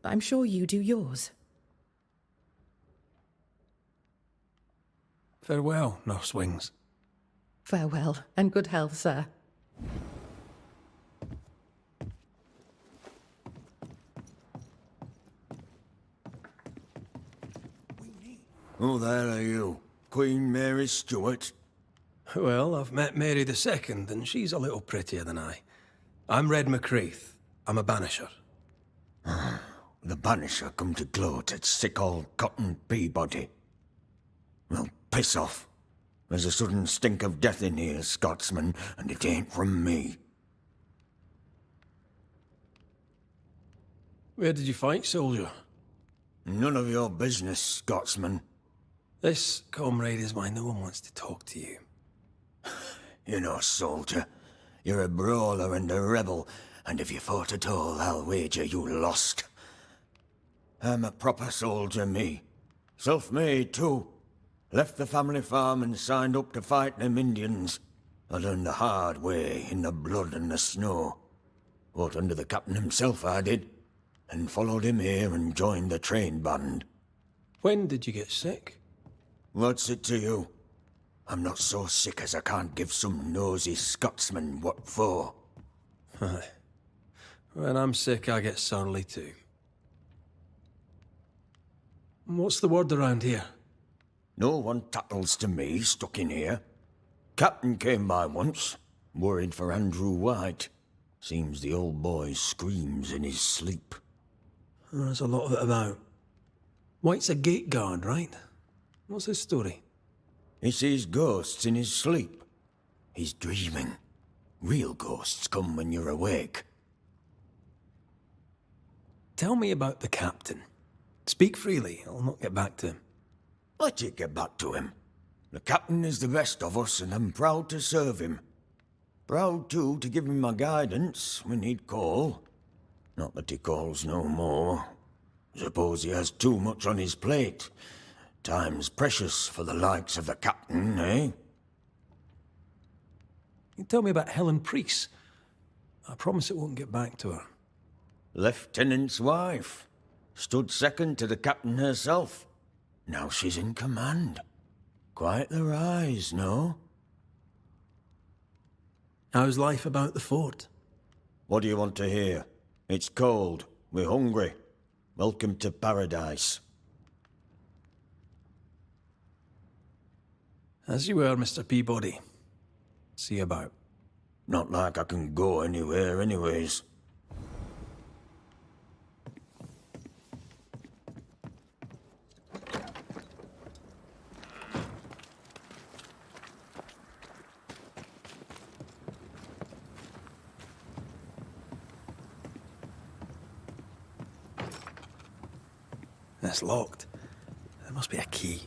I'm sure you do yours. Farewell, Nurse Wings. Farewell, and good health, sir. Who the hell are you? Queen Mary Stuart? Well, I've met Mary II, and she's a little prettier than I. I'm Red McCraith. I'm a banisher. The banisher come to gloat at sick old Cotton Peabody. Well, piss off. There's a sudden stink of death in here, Scotsman, and it ain't from me. Where did you fight, soldier? None of your business, Scotsman. This, comrade, is why no one wants to talk to you. You know, soldier, you're a brawler and a rebel, and if you fought at all, I'll wager you lost. I'm a proper soldier, me. Self-made, too. Left the family farm and signed up to fight them Indians. I learned the hard way, in the blood and the snow. Fought under the captain himself, I did, and followed him here and joined the train band. When did you get sick? What's it to you? I'm not so sick as I can't give some nosy Scotsman what for. When I'm sick, I get surly too. What's the word around here? No one tattles to me stuck in here. Captain came by once, worried for Andrew White. Seems the old boy screams in his sleep. There's a lot of it about. White's a gate guard, right? What's his story? He sees ghosts in his sleep. He's dreaming. Real ghosts come when you're awake. Tell me about the captain. Speak freely, I'll not get back to him. Let you get back to him. The captain is the best of us, and I'm proud to serve him. Proud, too, to give him my guidance when he'd call. Not that he calls no more. Suppose he has too much on his plate. Time's precious for the likes of the captain, eh? You tell me about Helen Preece. I promise it won't get back to her. Lieutenant's wife. Stood second to the captain herself. Now she's in command. Quite the rise, no? How's life about the fort? What do you want to hear? It's cold. We're hungry. Welcome to paradise. As you were, Mr. Peabody. See you about. Not like I can go anywhere anyways. It's locked. There must be a key.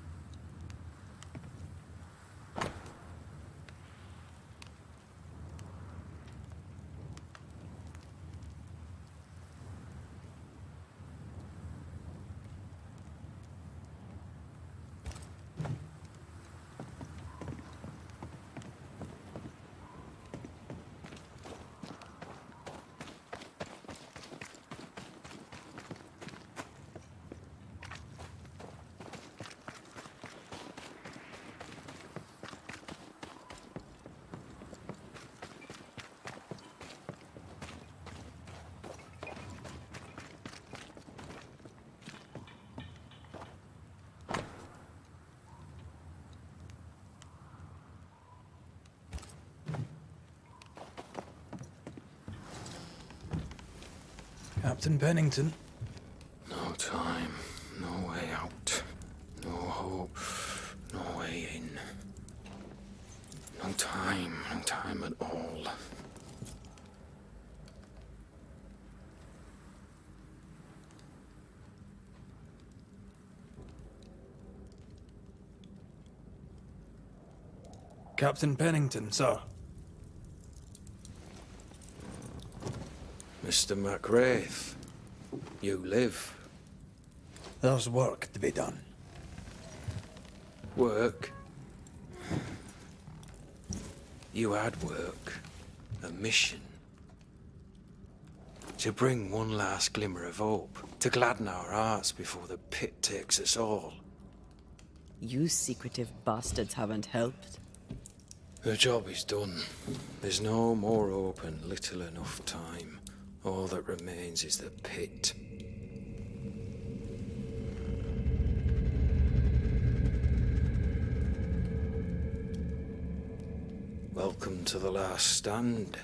Captain Pennington. No time, no way out, no hope, no way in. No time at all. Captain Pennington, sir. Mr. MacWraith, you live. There's work to be done. Work? You had work. A mission. To bring one last glimmer of hope. To gladden our hearts before the pit takes us all. You secretive bastards haven't helped. The job is done. There's no more hope and little enough time. All that remains is the pit. Welcome to the last stand,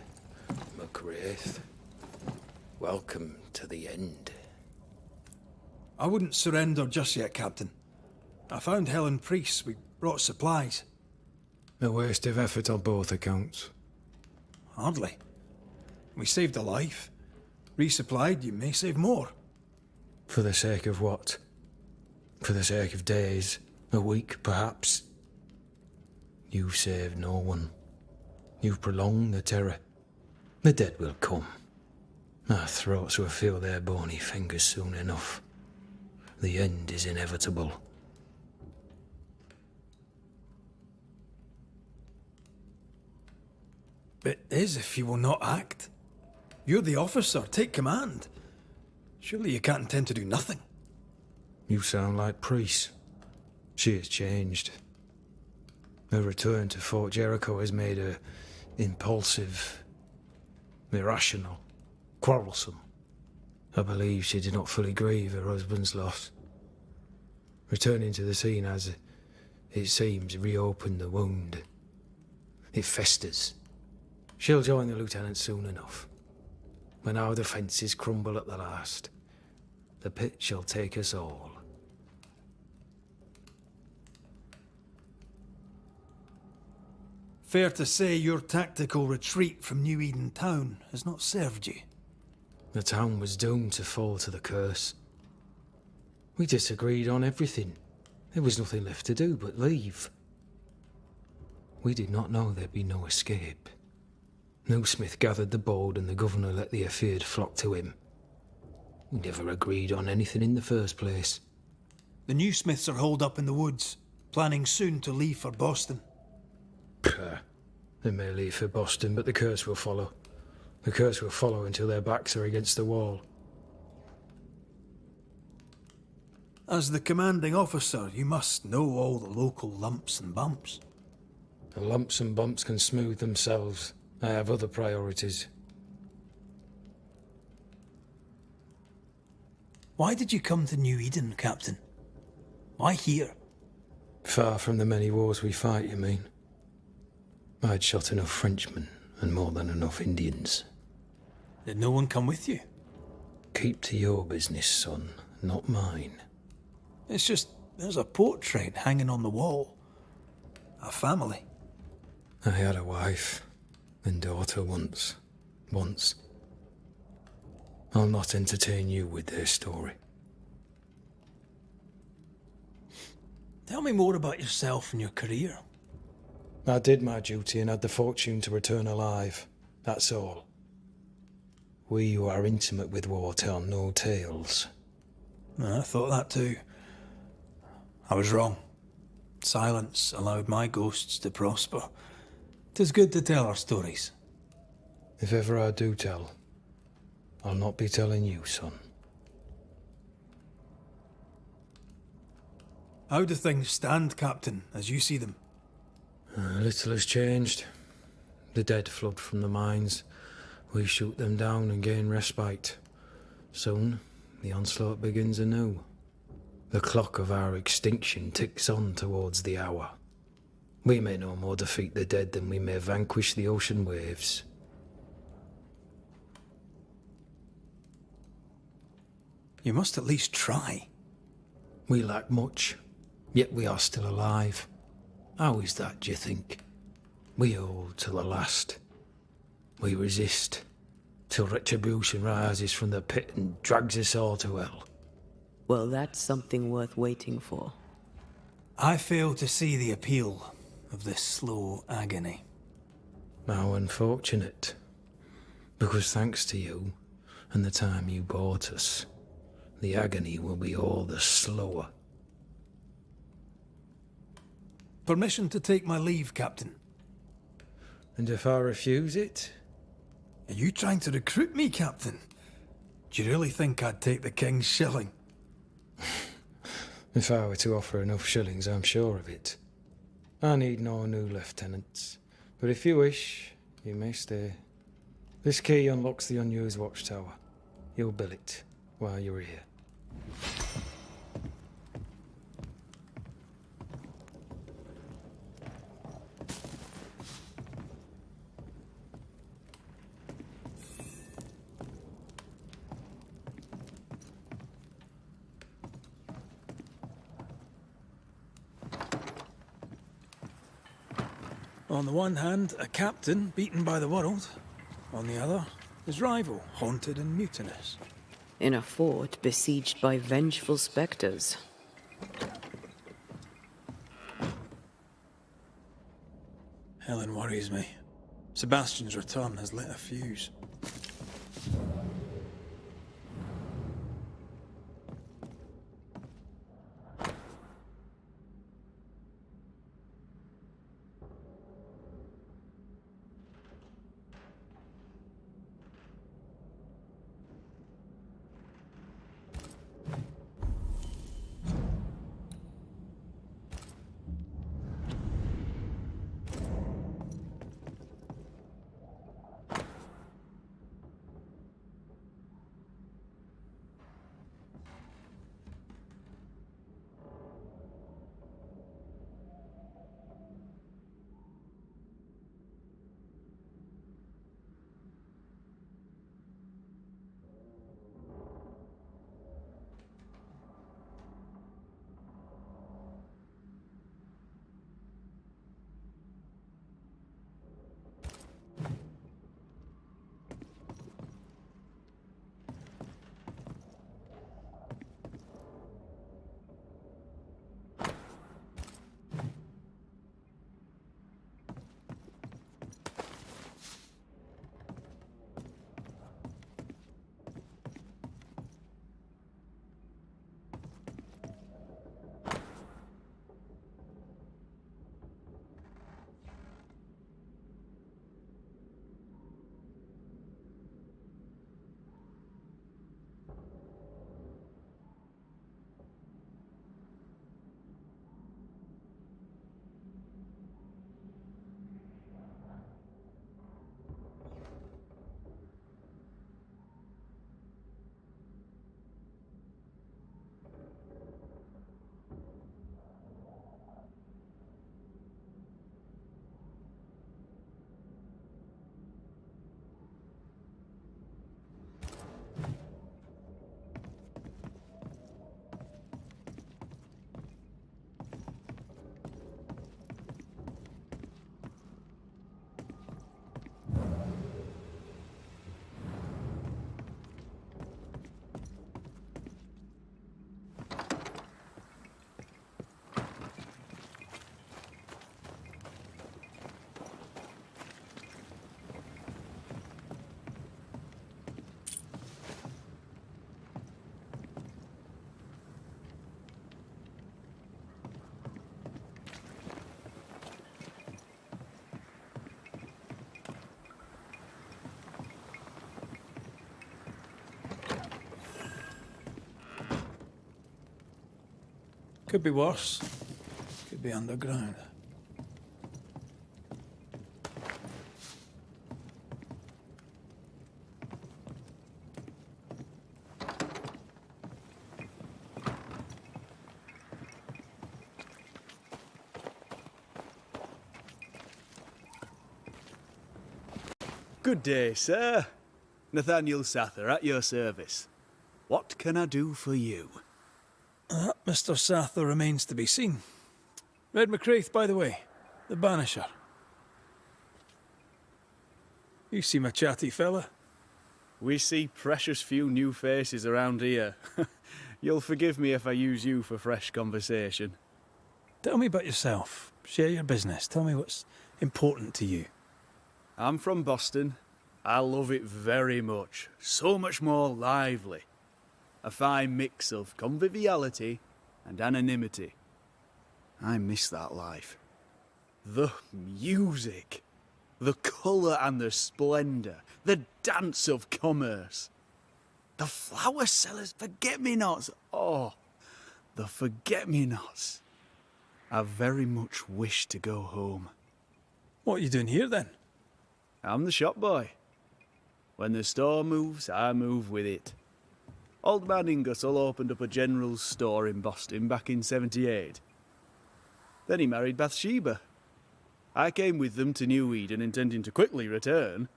MacWraith. Welcome to the end. I wouldn't surrender just yet, Captain. I found Helen Priest. We brought supplies. A waste of effort on both accounts. Hardly. We saved a life. Resupplied, you may save more. For the sake of what? For the sake of days, a week perhaps? You've saved no one. You've prolonged the terror. The dead will come. Our throats will feel their bony fingers soon enough. The end is inevitable. It is if you will not act. You're the officer, take command. Surely you can't intend to do nothing. You sound like Priest. She has changed. Her return to Fort Jericho has made her impulsive, irrational, quarrelsome. I believe she did not fully grieve her husband's loss. Returning to the scene has, it seems, reopened the wound. It festers. She'll join the lieutenant soon enough. When our defences crumble at the last, the pit shall take us all. Fair to say your tactical retreat from New Eden town has not served you. The town was doomed to fall to the curse. We disagreed on everything. There was nothing left to do but leave. We did not know there'd be no escape. No Smith gathered the bold and the governor let the afeard flock to him. We never agreed on anything in the first place. The new Smiths are holed up in the woods, planning soon to leave for Boston. Pah. They may leave for Boston, but the curse will follow. The curse will follow until their backs are against the wall. As the commanding officer, you must know all the local lumps and bumps. The lumps and bumps can smooth themselves. I have other priorities. Why did you come to New Eden, Captain? Why here? Far from the many wars we fight, you mean? I'd shot enough Frenchmen and more than enough Indians. Did no one come with you? Keep to your business, son, not mine. It's just, there's a portrait hanging on the wall. A family. I had a wife and daughter once. I'll not entertain you with their story. Tell me more about yourself and your career. I did my duty and had the fortune to return alive. That's all. We who are intimate with war tell no tales. I thought that too. I was wrong. Silence allowed my ghosts to prosper. 'Tis good to tell our stories. If ever I do tell, I'll not be telling you, son. How do things stand, Captain, as you see them? Little has changed. The dead flood from the mines. We shoot them down and gain respite. Soon, the onslaught begins anew. The clock of our extinction ticks on towards the hour. We may no more defeat the dead than we may vanquish the ocean waves. You must at least try. We lack much, yet we are still alive. How is that, do you think? We hold till the last. We resist, till retribution rises from the pit and drags us all to hell. Well, that's something worth waiting for. I fail to see the appeal of this slow agony. How unfortunate. Because thanks to you, and the time you bought us, the agony will be all the slower. Permission to take my leave, Captain. And if I refuse it? Are you trying to recruit me, Captain? Do you really think I'd take the King's shilling? If I were to offer enough shillings, I'm sure of it. I need no new lieutenants. But if you wish, you may stay. This key unlocks the unused watchtower. You'll bill it while you're here. On the one hand, a captain beaten by the world. On the other, his rival, haunted and mutinous. In a fort besieged by vengeful specters. Helen worries me. Sebastian's return has lit a fuse. Could be worse. Could be underground. Good day, sir. Nathaniel Sather at your service. What can I do for you? Mr. Sather remains to be seen. Red McCraith, by the way. The Banisher. You seem a chatty fella. We see precious few new faces around here. You'll forgive me if I use you for fresh conversation. Tell me about yourself. Share your business. Tell me what's important to you. I'm from Boston. I love it very much. So much more lively. A fine mix of conviviality and anonymity. I miss that life. The music. The colour and the splendour. The dance of commerce. The flower sellers' forget-me-nots. Oh, the forget-me-nots. I very much wish to go home. What are you doing here, then? I'm the shop boy. When the store moves, I move with it. Old man Ingersoll opened up a general store in Boston back in '78. Then he married Bathsheba. I came with them to New Eden intending to quickly return,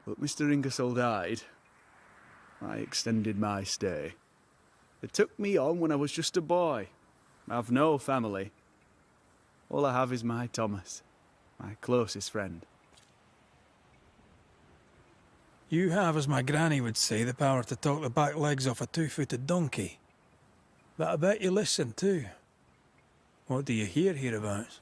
but Mr. Ingersoll died. I extended my stay. They took me on when I was just a boy. I've no family. All I have is my Thomas, my closest friend. You have, as my granny would say, the power to talk the back legs off a two-footed donkey. But I bet you listen, too. What do you hear hereabouts?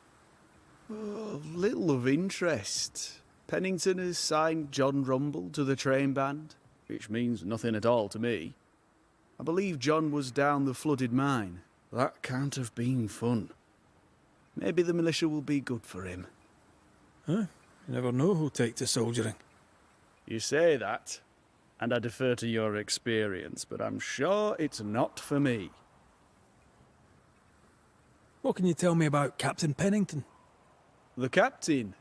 Oh, little of interest. Pennington has signed John Rumble to the train band, which means nothing at all to me. I believe John was down the flooded mine. That can't have been fun. Maybe the militia will be good for him. Huh? You never know who'll take to soldiering. You say that, and I defer to your experience, but I'm sure it's not for me. What can you tell me about Captain Pennington? The captain?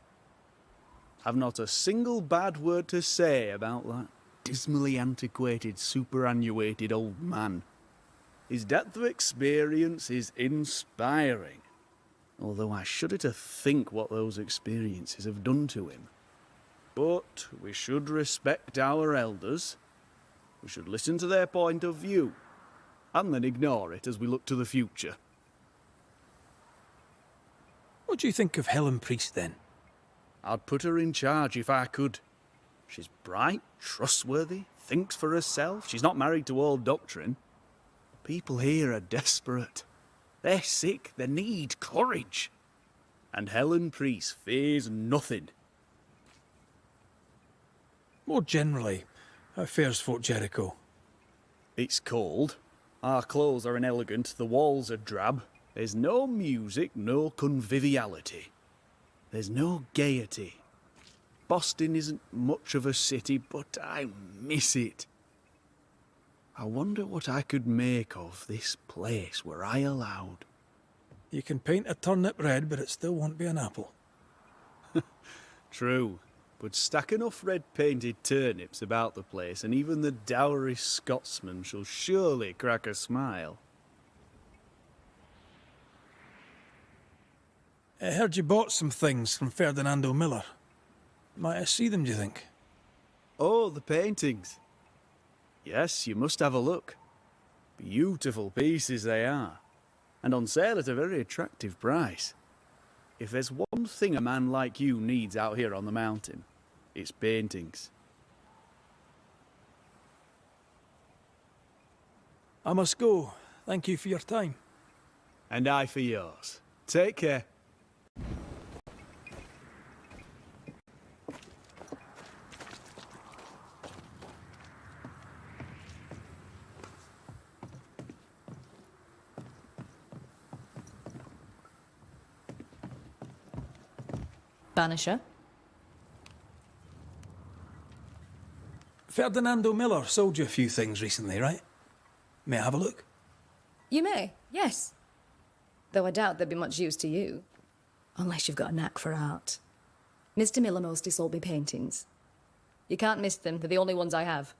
I've not a single bad word to say about that dismally antiquated, superannuated old man. His depth of experience is inspiring, although I shudder to think what those experiences have done to him. But we should respect our elders. We should listen to their point of view, and then ignore it as we look to the future. What do you think of Helen Priest, then? I'd put her in charge if I could. She's bright, trustworthy, thinks for herself. She's not married to old doctrine. People here are desperate. They're sick, they need courage. And Helen Priest fears nothing. More generally, how fares Fort Jericho? It's cold. Our clothes are inelegant, the walls are drab. There's no music, no conviviality. There's no gaiety. Boston isn't much of a city, but I miss it. I wonder what I could make of this place were I allowed. You can paint a turnip red, but it still won't be an apple. True. But stack enough red-painted turnips about the place, and even the douriest Scotsman shall surely crack a smile. I heard you bought some things from Ferdinando Miller. Might I see them, do you think? Oh, the paintings. Yes, you must have a look. Beautiful pieces they are, and on sale at a very attractive price. If there's one thing a man like you needs out here on the mountain, it's paintings. I must go. Thank you for your time. And I for yours. Take care. Banisher? Ferdinando Miller sold you a few things recently, right? May I have a look? You may, yes. Though I doubt they'd be much use to you. Unless you've got a knack for art. Mr. Miller mostly sold me paintings. You can't miss them, they're the only ones I have.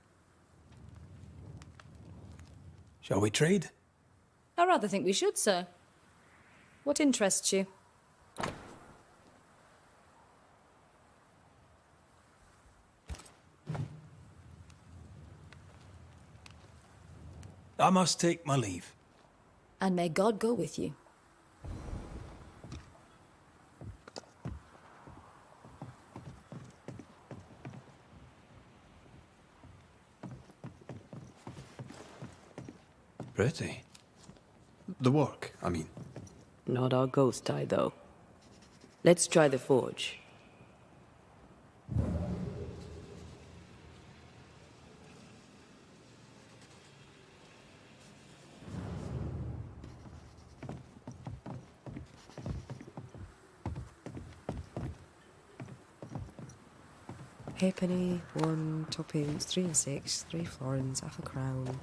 Shall we trade? I rather think we should, sir. What interests you? I must take my leave. And may God go with you. Pretty. The work, I mean. Not our ghost eye, though. Let's try the forge. Halfpenny, 1, 2pence, 3 and 6, 3 florins, half a crown.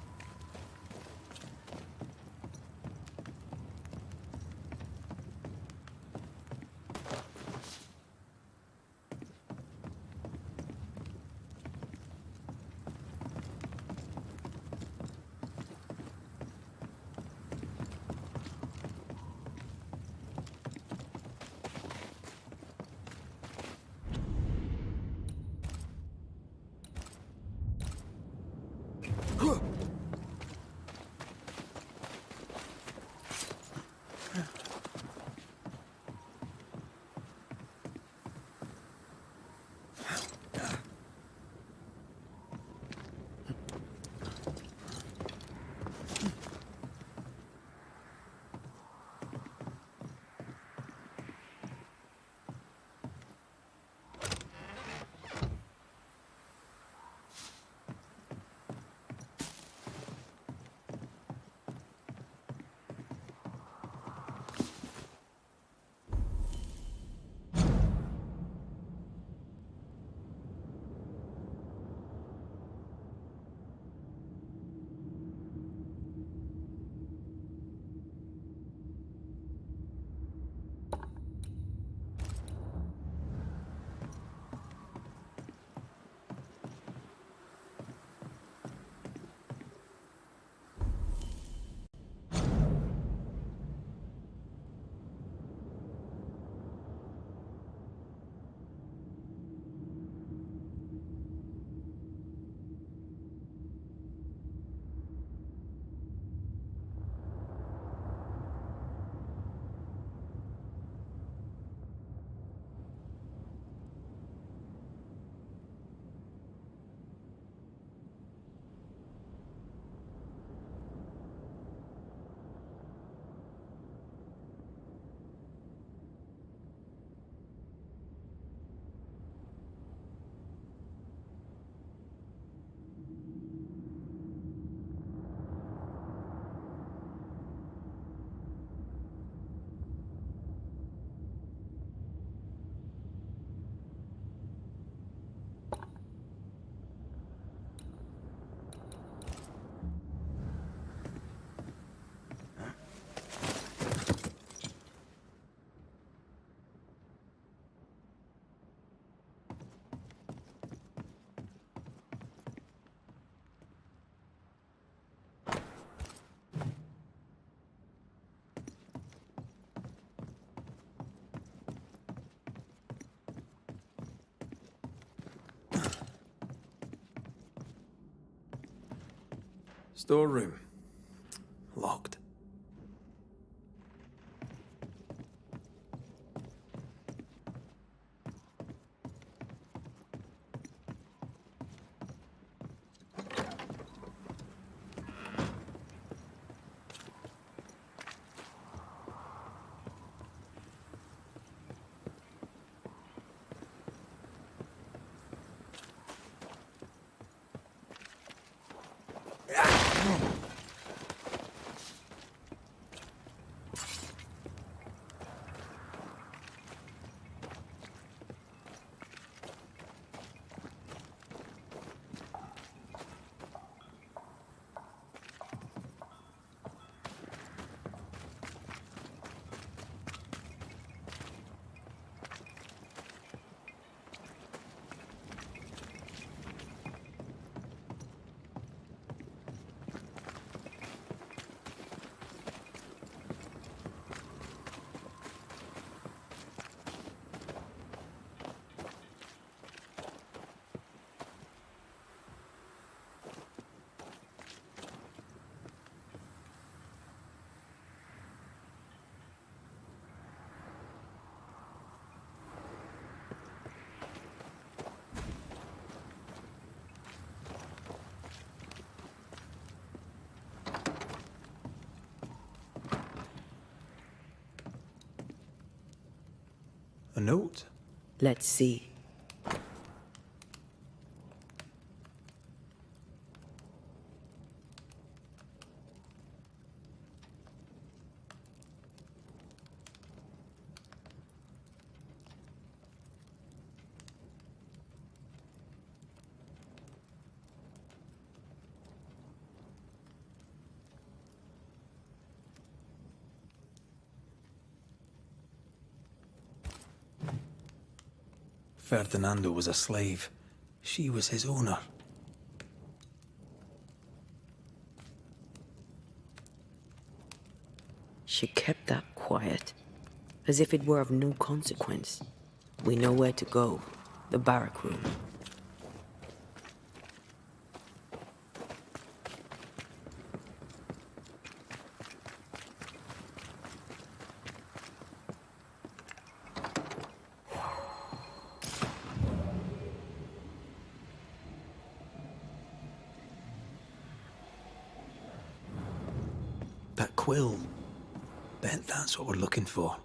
Storeroom. Locked. note? Let's see. Ferdinando was a slave. She was his owner. She kept that quiet, as if it were of no consequence. We know where to go. The barrack room. That quill. Bet that's what we're looking for.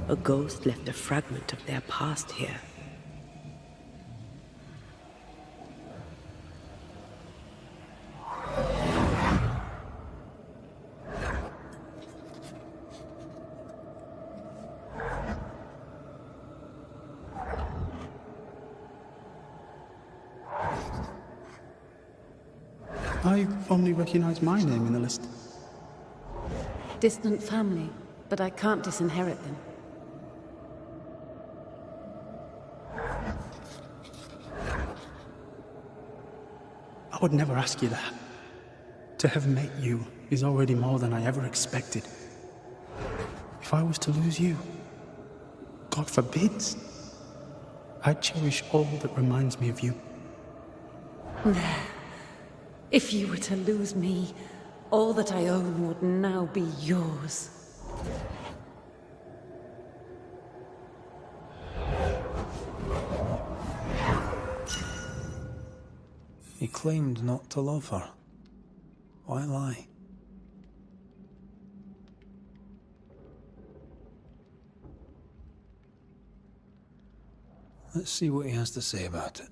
A ghost left a fragment of their past here. I only recognize my name in the list. Distant family, but I can't disinherit them. I would never ask you that. To have met you is already more than I ever expected. If I was to lose you, God forbids, I'd cherish all that reminds me of you. If you were to lose me, all that I own would now be yours. He claimed not to love her. Why lie? Let's see what he has to say about it.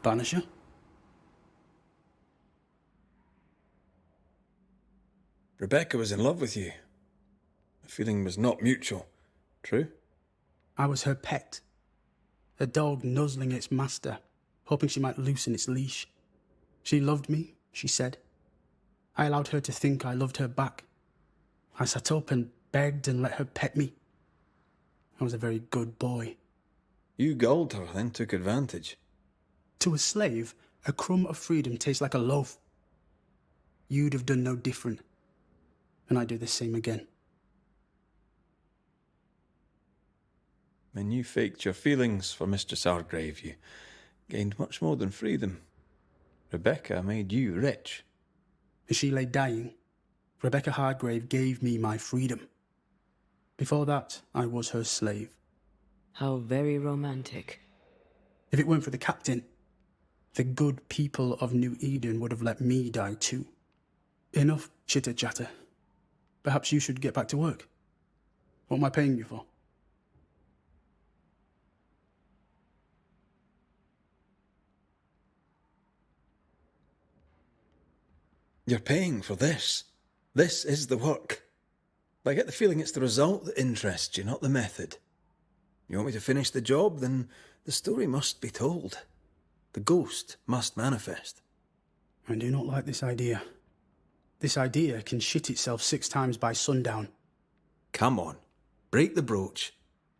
Banisher? Rebecca was in love with you. The feeling was not mutual. True? I was her pet. A dog nuzzling its master, hoping she might loosen its leash. She loved me, she said. I allowed her to think I loved her back. I sat up and begged and let her pet me. I was a very good boy. You gulled her, then took advantage. To a slave, a crumb of freedom tastes like a loaf. You'd have done no different, and I'd do the same again. When you faked your feelings for Mistress Argrave, you gained much more than freedom. Rebecca made you rich. As she lay dying, Rebecca Hargrave gave me my freedom. Before that, I was her slave. How very romantic. If it weren't for the captain, the good people of New Eden would have let me die too. Enough chitter-chatter. Perhaps you should get back to work. What am I paying you for? You're paying for this. This is the work. But I get the feeling it's the result that interests you, not the method. You want me to finish the job, then the story must be told. The ghost must manifest. I do not like this idea. This idea can shit itself 6 times by sundown. Come on, break the brooch,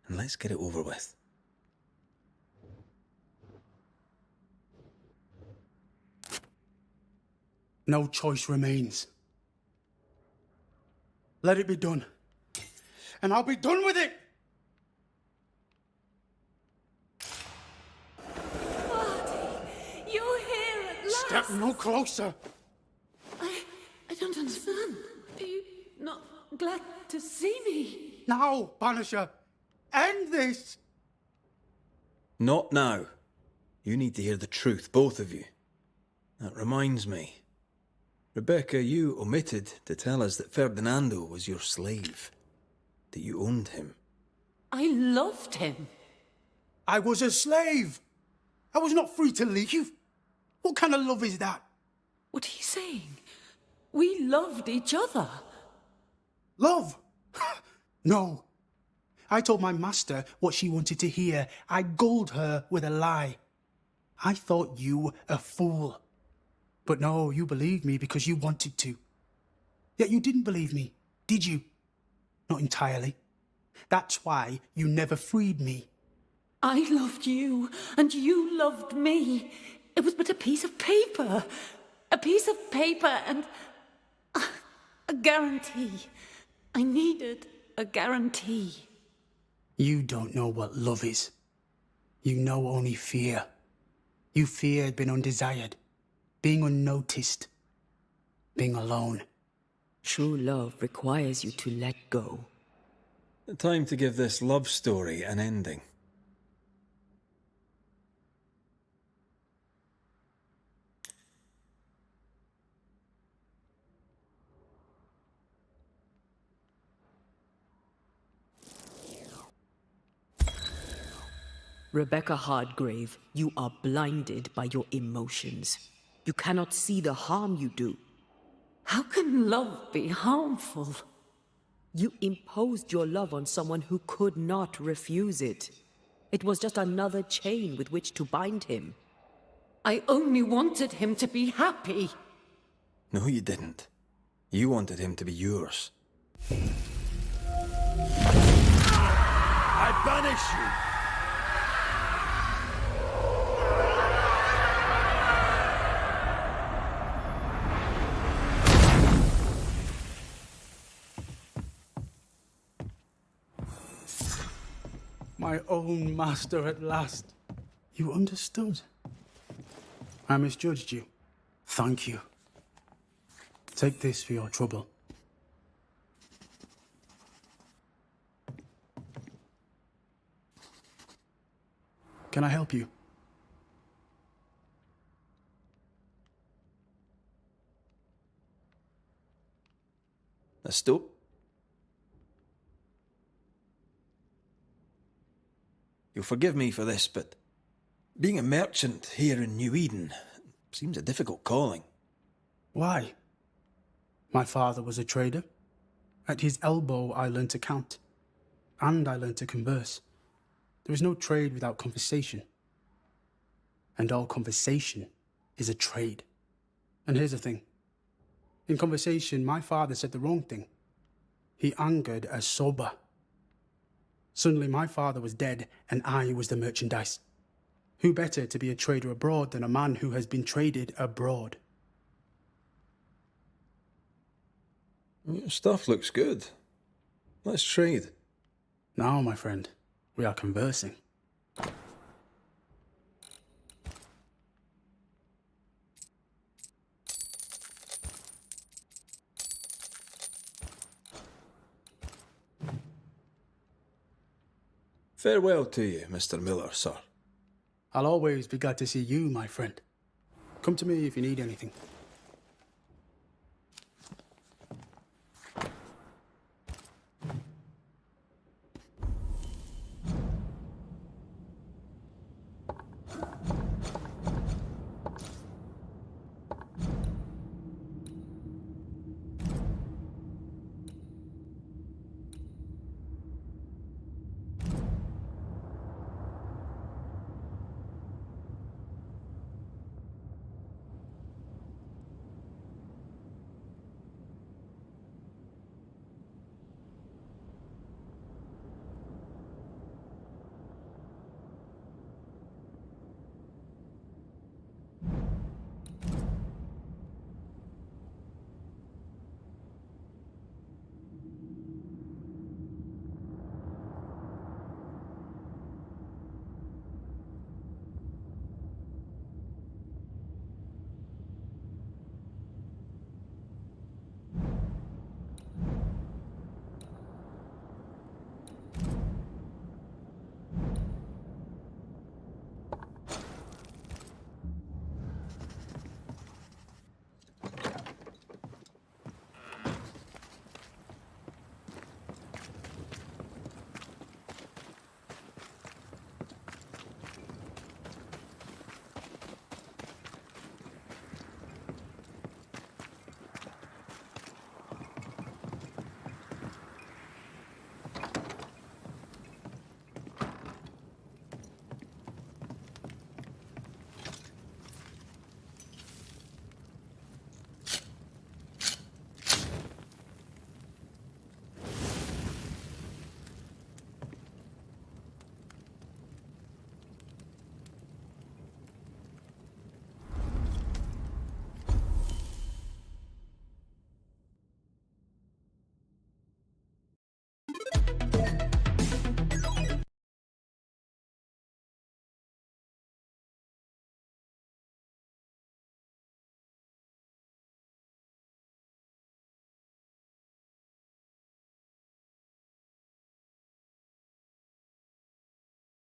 and let's get it over with. No choice remains. Let it be done. And I'll be done with it! You're here at last! Step no closer! I don't understand. Are you not glad to see me? Now, Banisher! End this! Not now. You need to hear the truth, both of you. That reminds me. Rebecca, you omitted to tell us that Ferdinando was your slave. That you owned him. I loved him. I was a slave! I was not free to leave. What kind of love is that? What are you saying? We loved each other. Love? No. I told my master what she wanted to hear. I gulled her with a lie. I thought you a fool. But no, you believed me because you wanted to. Yet you didn't believe me, did you? Not entirely. That's why you never freed me. I loved you, and you loved me. It was but a piece of paper. A piece of paper and a guarantee. I needed a guarantee. You don't know what love is. You know only fear. You feared being undesired, being unnoticed, being alone. True love requires you to let go. Time to give this love story an ending. Rebecca Hardgrave, you are blinded by your emotions. You cannot see the harm you do. How can love be harmful? You imposed your love on someone who could not refuse it. It was just another chain with which to bind him. I only wanted him to be happy. No, you didn't. You wanted him to be yours. I banish you! My own master at last. You understood. I misjudged you. Thank you. Take this for your trouble. Can I help you? A stop? You'll forgive me for this, but being a merchant here in New Eden seems a difficult calling. Why? My father was a trader. At his elbow, I learned to count. And I learned to converse. There is no trade without conversation. And all conversation is a trade. And here's the thing. In conversation, my father said the wrong thing. He angered a soba. Suddenly my father was dead and I was the merchandise. Who better to be a trader abroad than a man who has been traded abroad? Your stuff looks good. Let's trade. Now, my friend, we are conversing. Farewell to you, Mr. Miller, sir. I'll always be glad to see you, my friend. Come to me if you need anything.